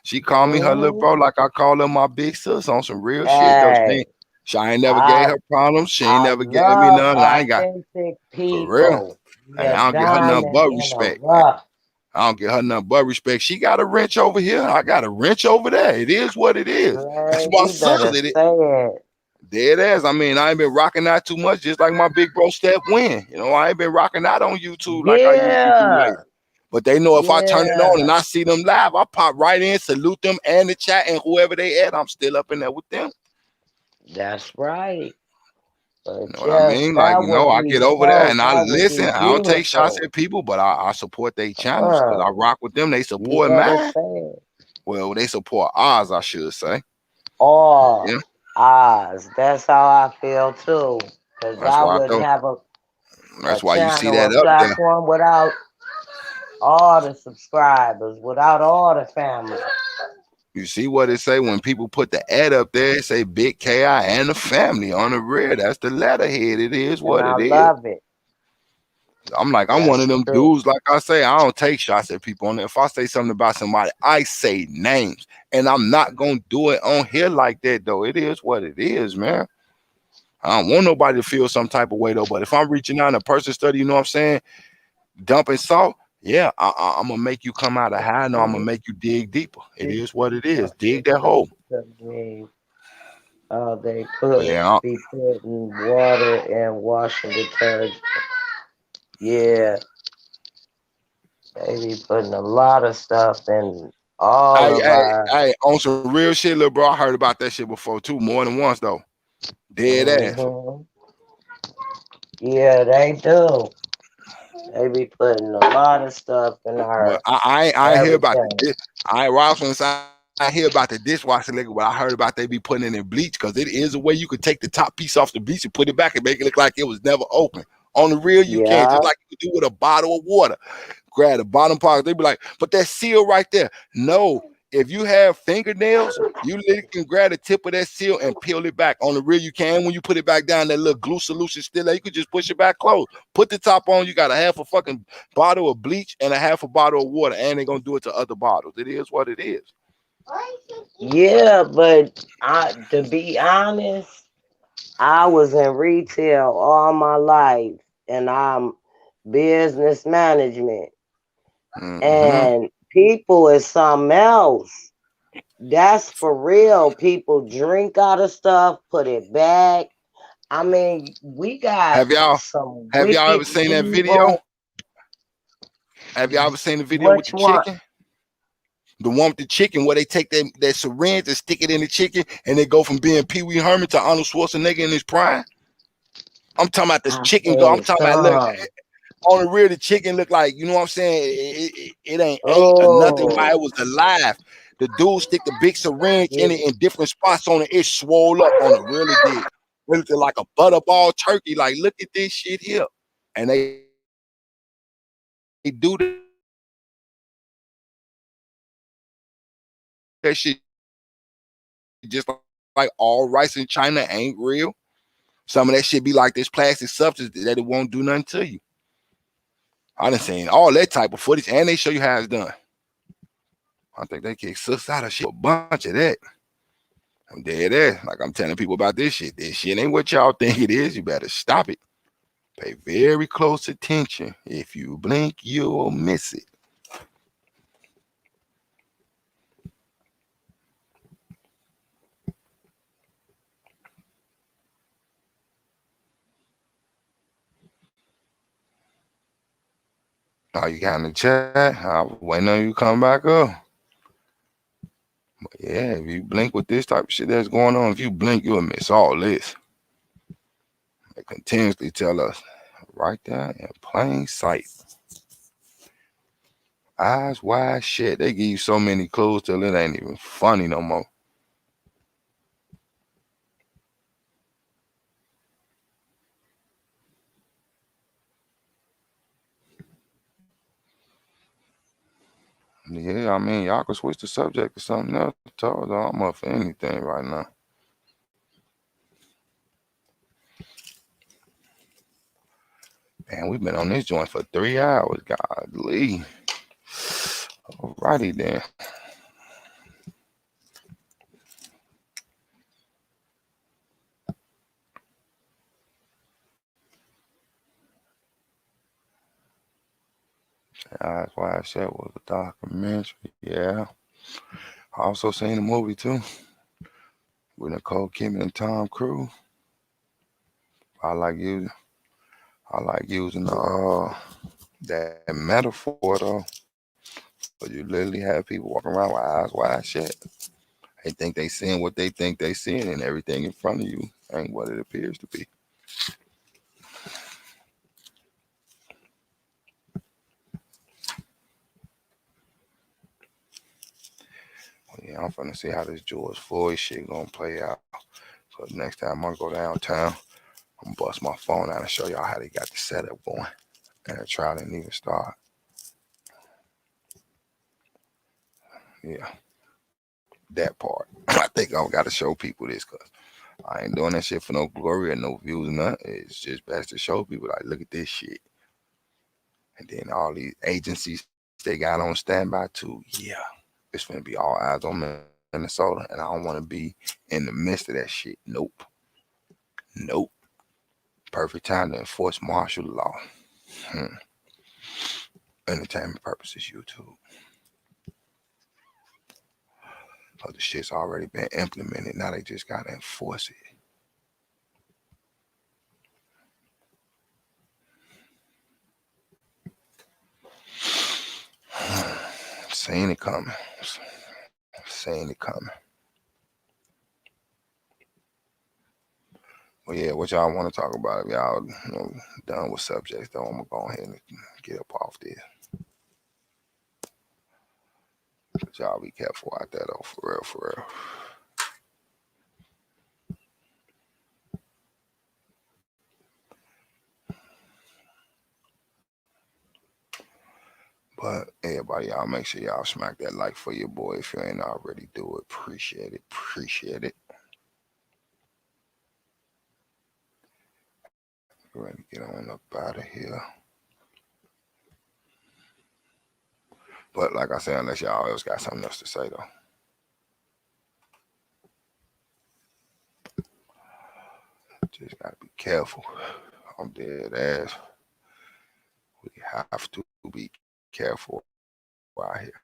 She call me her little Hmm. bro like I call her my big sis on some real shit though. Hey, She ain't never gave I her problems. She ain't I never gave me love none. And I ain't got authentic for real. people. And Yeah, I don't get her nothing diamond but in the respect. rough. I don't get her nothing but respect. She got a wrench over here. I got a wrench over there. It is what it is. That's Man, my you better sister. say it. Dead ass. I mean, I ain't been rocking out too much, just like my big bro Step Win. You know, I ain't been rocking out on YouTube like I used to do Yeah, lately. But they know if I turn it on yeah. and I see them live, I pop right in, salute them and the chat and whoever they at, I'm still up in there with them. That's right. You But know what I yes, mean? Like, that you know, would I be get over there so. and I That would listen. be I don't take shots beautiful. at people, but I support their channels because Uh, I rock with them. They you support better mine. say it. Well, they support ours, I should say. All Yeah. eyes. That's how I feel too. Cause That's I why I wouldn't thought have a that's why you see channel, that a up there. platform without all the subscribers, without all the family. You see what it say when people put the ad up there, it say Big KI and the family on the rear. That's the letterhead. It is And what I it is. love it. I'm like, I'm one of That's them true. dudes, like I say, I don't take shots at people on there. If I say something about somebody, I say names. And I'm not gonna do it on here like that though. It is what it is, man. I don't want nobody to feel some type of way though. But if I'm reaching out in a person study, you know what I'm saying, dumping salt, yeah, I'm gonna make you come out of high. No, I'm gonna make you dig deeper. It is what it is. Dig that hole. They But yeah, be putting water and washing detergent. Yeah, they be putting a lot of stuff in all I, of I, our. on some real shit, little bro. I heard about that shit before too, more than once though. Dead ass. Hmm. Yeah, they do. They be putting a lot of stuff in But our I ain't hear about the everything. I was gonna say I hear about the dishwasher liquor, but I heard about they be putting it in bleach because it is a way you could take the top piece off the bleach and put it back and make it look like it was never open. On the real, you can't, Yeah, just like you do with a bottle of water. Grab the bottom part, they be like, but that seal right there. No, if you have fingernails, you literally can grab the tip of that seal and peel it back. On the real, you can. When you put it back down, that little glue solution still there. You could just push it back close. Put the top on. You got a half a fucking bottle of bleach and a half a bottle of water, and they're gonna do it to other bottles. It is what it is. yeah, but to be honest, I was in retail all my life, and I'm business management, Mm-hmm. and people is something else. That's for real. People drink out of stuff, put it back. I mean, we got Have y'all some have y'all wicked, ever seen that video? evil. Have y'all ever seen the video with Which the one? chicken? The one with the chicken where they take that syringe and stick it in the chicken and they go from being Pee Wee Herman to Arnold Schwarzenegger in his prime. I'm talking about this I chicken go. I'm seen talking about look some. on the rear. The chicken look like, you know what I'm saying. It ain't ate or nothing while Oh, it was alive. The dude stick the big syringe in it it, in different spots on it. It swole up on it. Really did. It looked like a butterball turkey. Like, look at this shit here. And they do that shit just like all rice in China ain't real. Some of that shit be like this plastic substance that it won't do nothing to you. I done seen all that type of footage, and they show you how it's done. I think they kick sus out of shit, a bunch of that. I'm dead ass. Like I'm telling people about this shit. This shit ain't what y'all think it is. You better stop it. Pay very close attention. If you blink, you'll miss it. Oh, you got in the chat? I was waiting on you to come back up. But yeah, if you blink with this type of shit that's going on, if you blink, you'll miss all this. They continuously tell us right there in plain sight. Eyes wide shut. They give you so many clues till it ain't even funny no more. Yeah, I mean, y'all can switch the subject to something else. I'm up for anything right now. Man, we've been on this joint for 3 hours. Golly. Alrighty then. Eyes Wide Shut was a documentary. Yeah. I also seen the movie too with Nicole Kidman and Tom Cruise. I like using that metaphor though. But you literally have people walking around with eyes wide shut. They think they seeing what they think they seeing, and everything in front of you ain't what it appears to be. Well, yeah, I'm finna see how this George Floyd shit gonna play out. So next time I go downtown, I'm gonna bust my phone out and show y'all how they got the setup going. And the trial didn't even start. Yeah, that part. I think I gotta show people this because I ain't doing that shit for no glory or no views or nothing. It's just best to show people, like, look at this shit. And then all these agencies they got on standby too. Yeah, it's gonna be all eyes on Minnesota, and I don't want to be in the midst of that shit. Nope. Perfect time to enforce martial law. Entertainment purposes, YouTube. But the shit's already been implemented. Now they just gotta enforce it. Seeing it coming. Well, yeah, what y'all want to talk about? If y'all done with subjects, though, I'm gonna go ahead and get up off this. But y'all be careful out there, though, for real. But everybody, y'all make sure y'all smack that like for your boy if you ain't already do it. Appreciate it. Go ahead and get on up out of here. But like I said, unless y'all else got something else to say, though. Just gotta be careful. I'm dead ass. We have to be careful out here.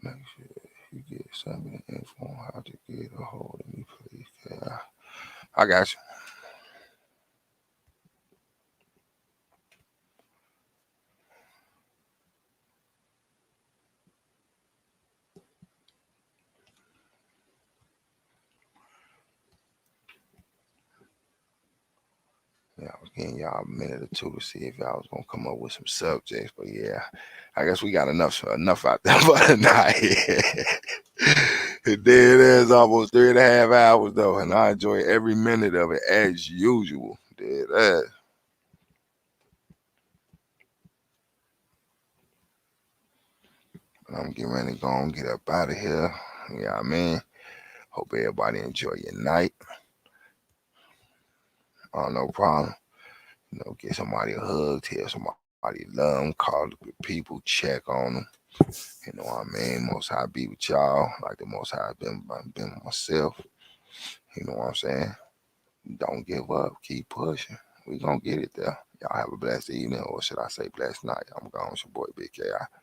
Make sure you get some of the info on how to get a hold of me, please. Yeah, I got you. Yeah, I was getting y'all a minute or two to see if y'all was gonna come up with some subjects, but yeah, I guess we got enough out there for tonight. It dead is almost 3.5 hours though, and I enjoy every minute of it as usual. Dead ass. And I'm getting ready to go and get up out of here. You know what I mean? Hope everybody enjoy your night. No problem. Get somebody a hug, tell somebody love them, call the people, check on them. You know what I mean? Most High be with y'all, like the Most High been with myself. You know what I'm saying? Don't give up. Keep pushing. We gonna get it there. Y'all have a blessed evening, or should I say blessed night. I'm gone. It's your boy Big K.I.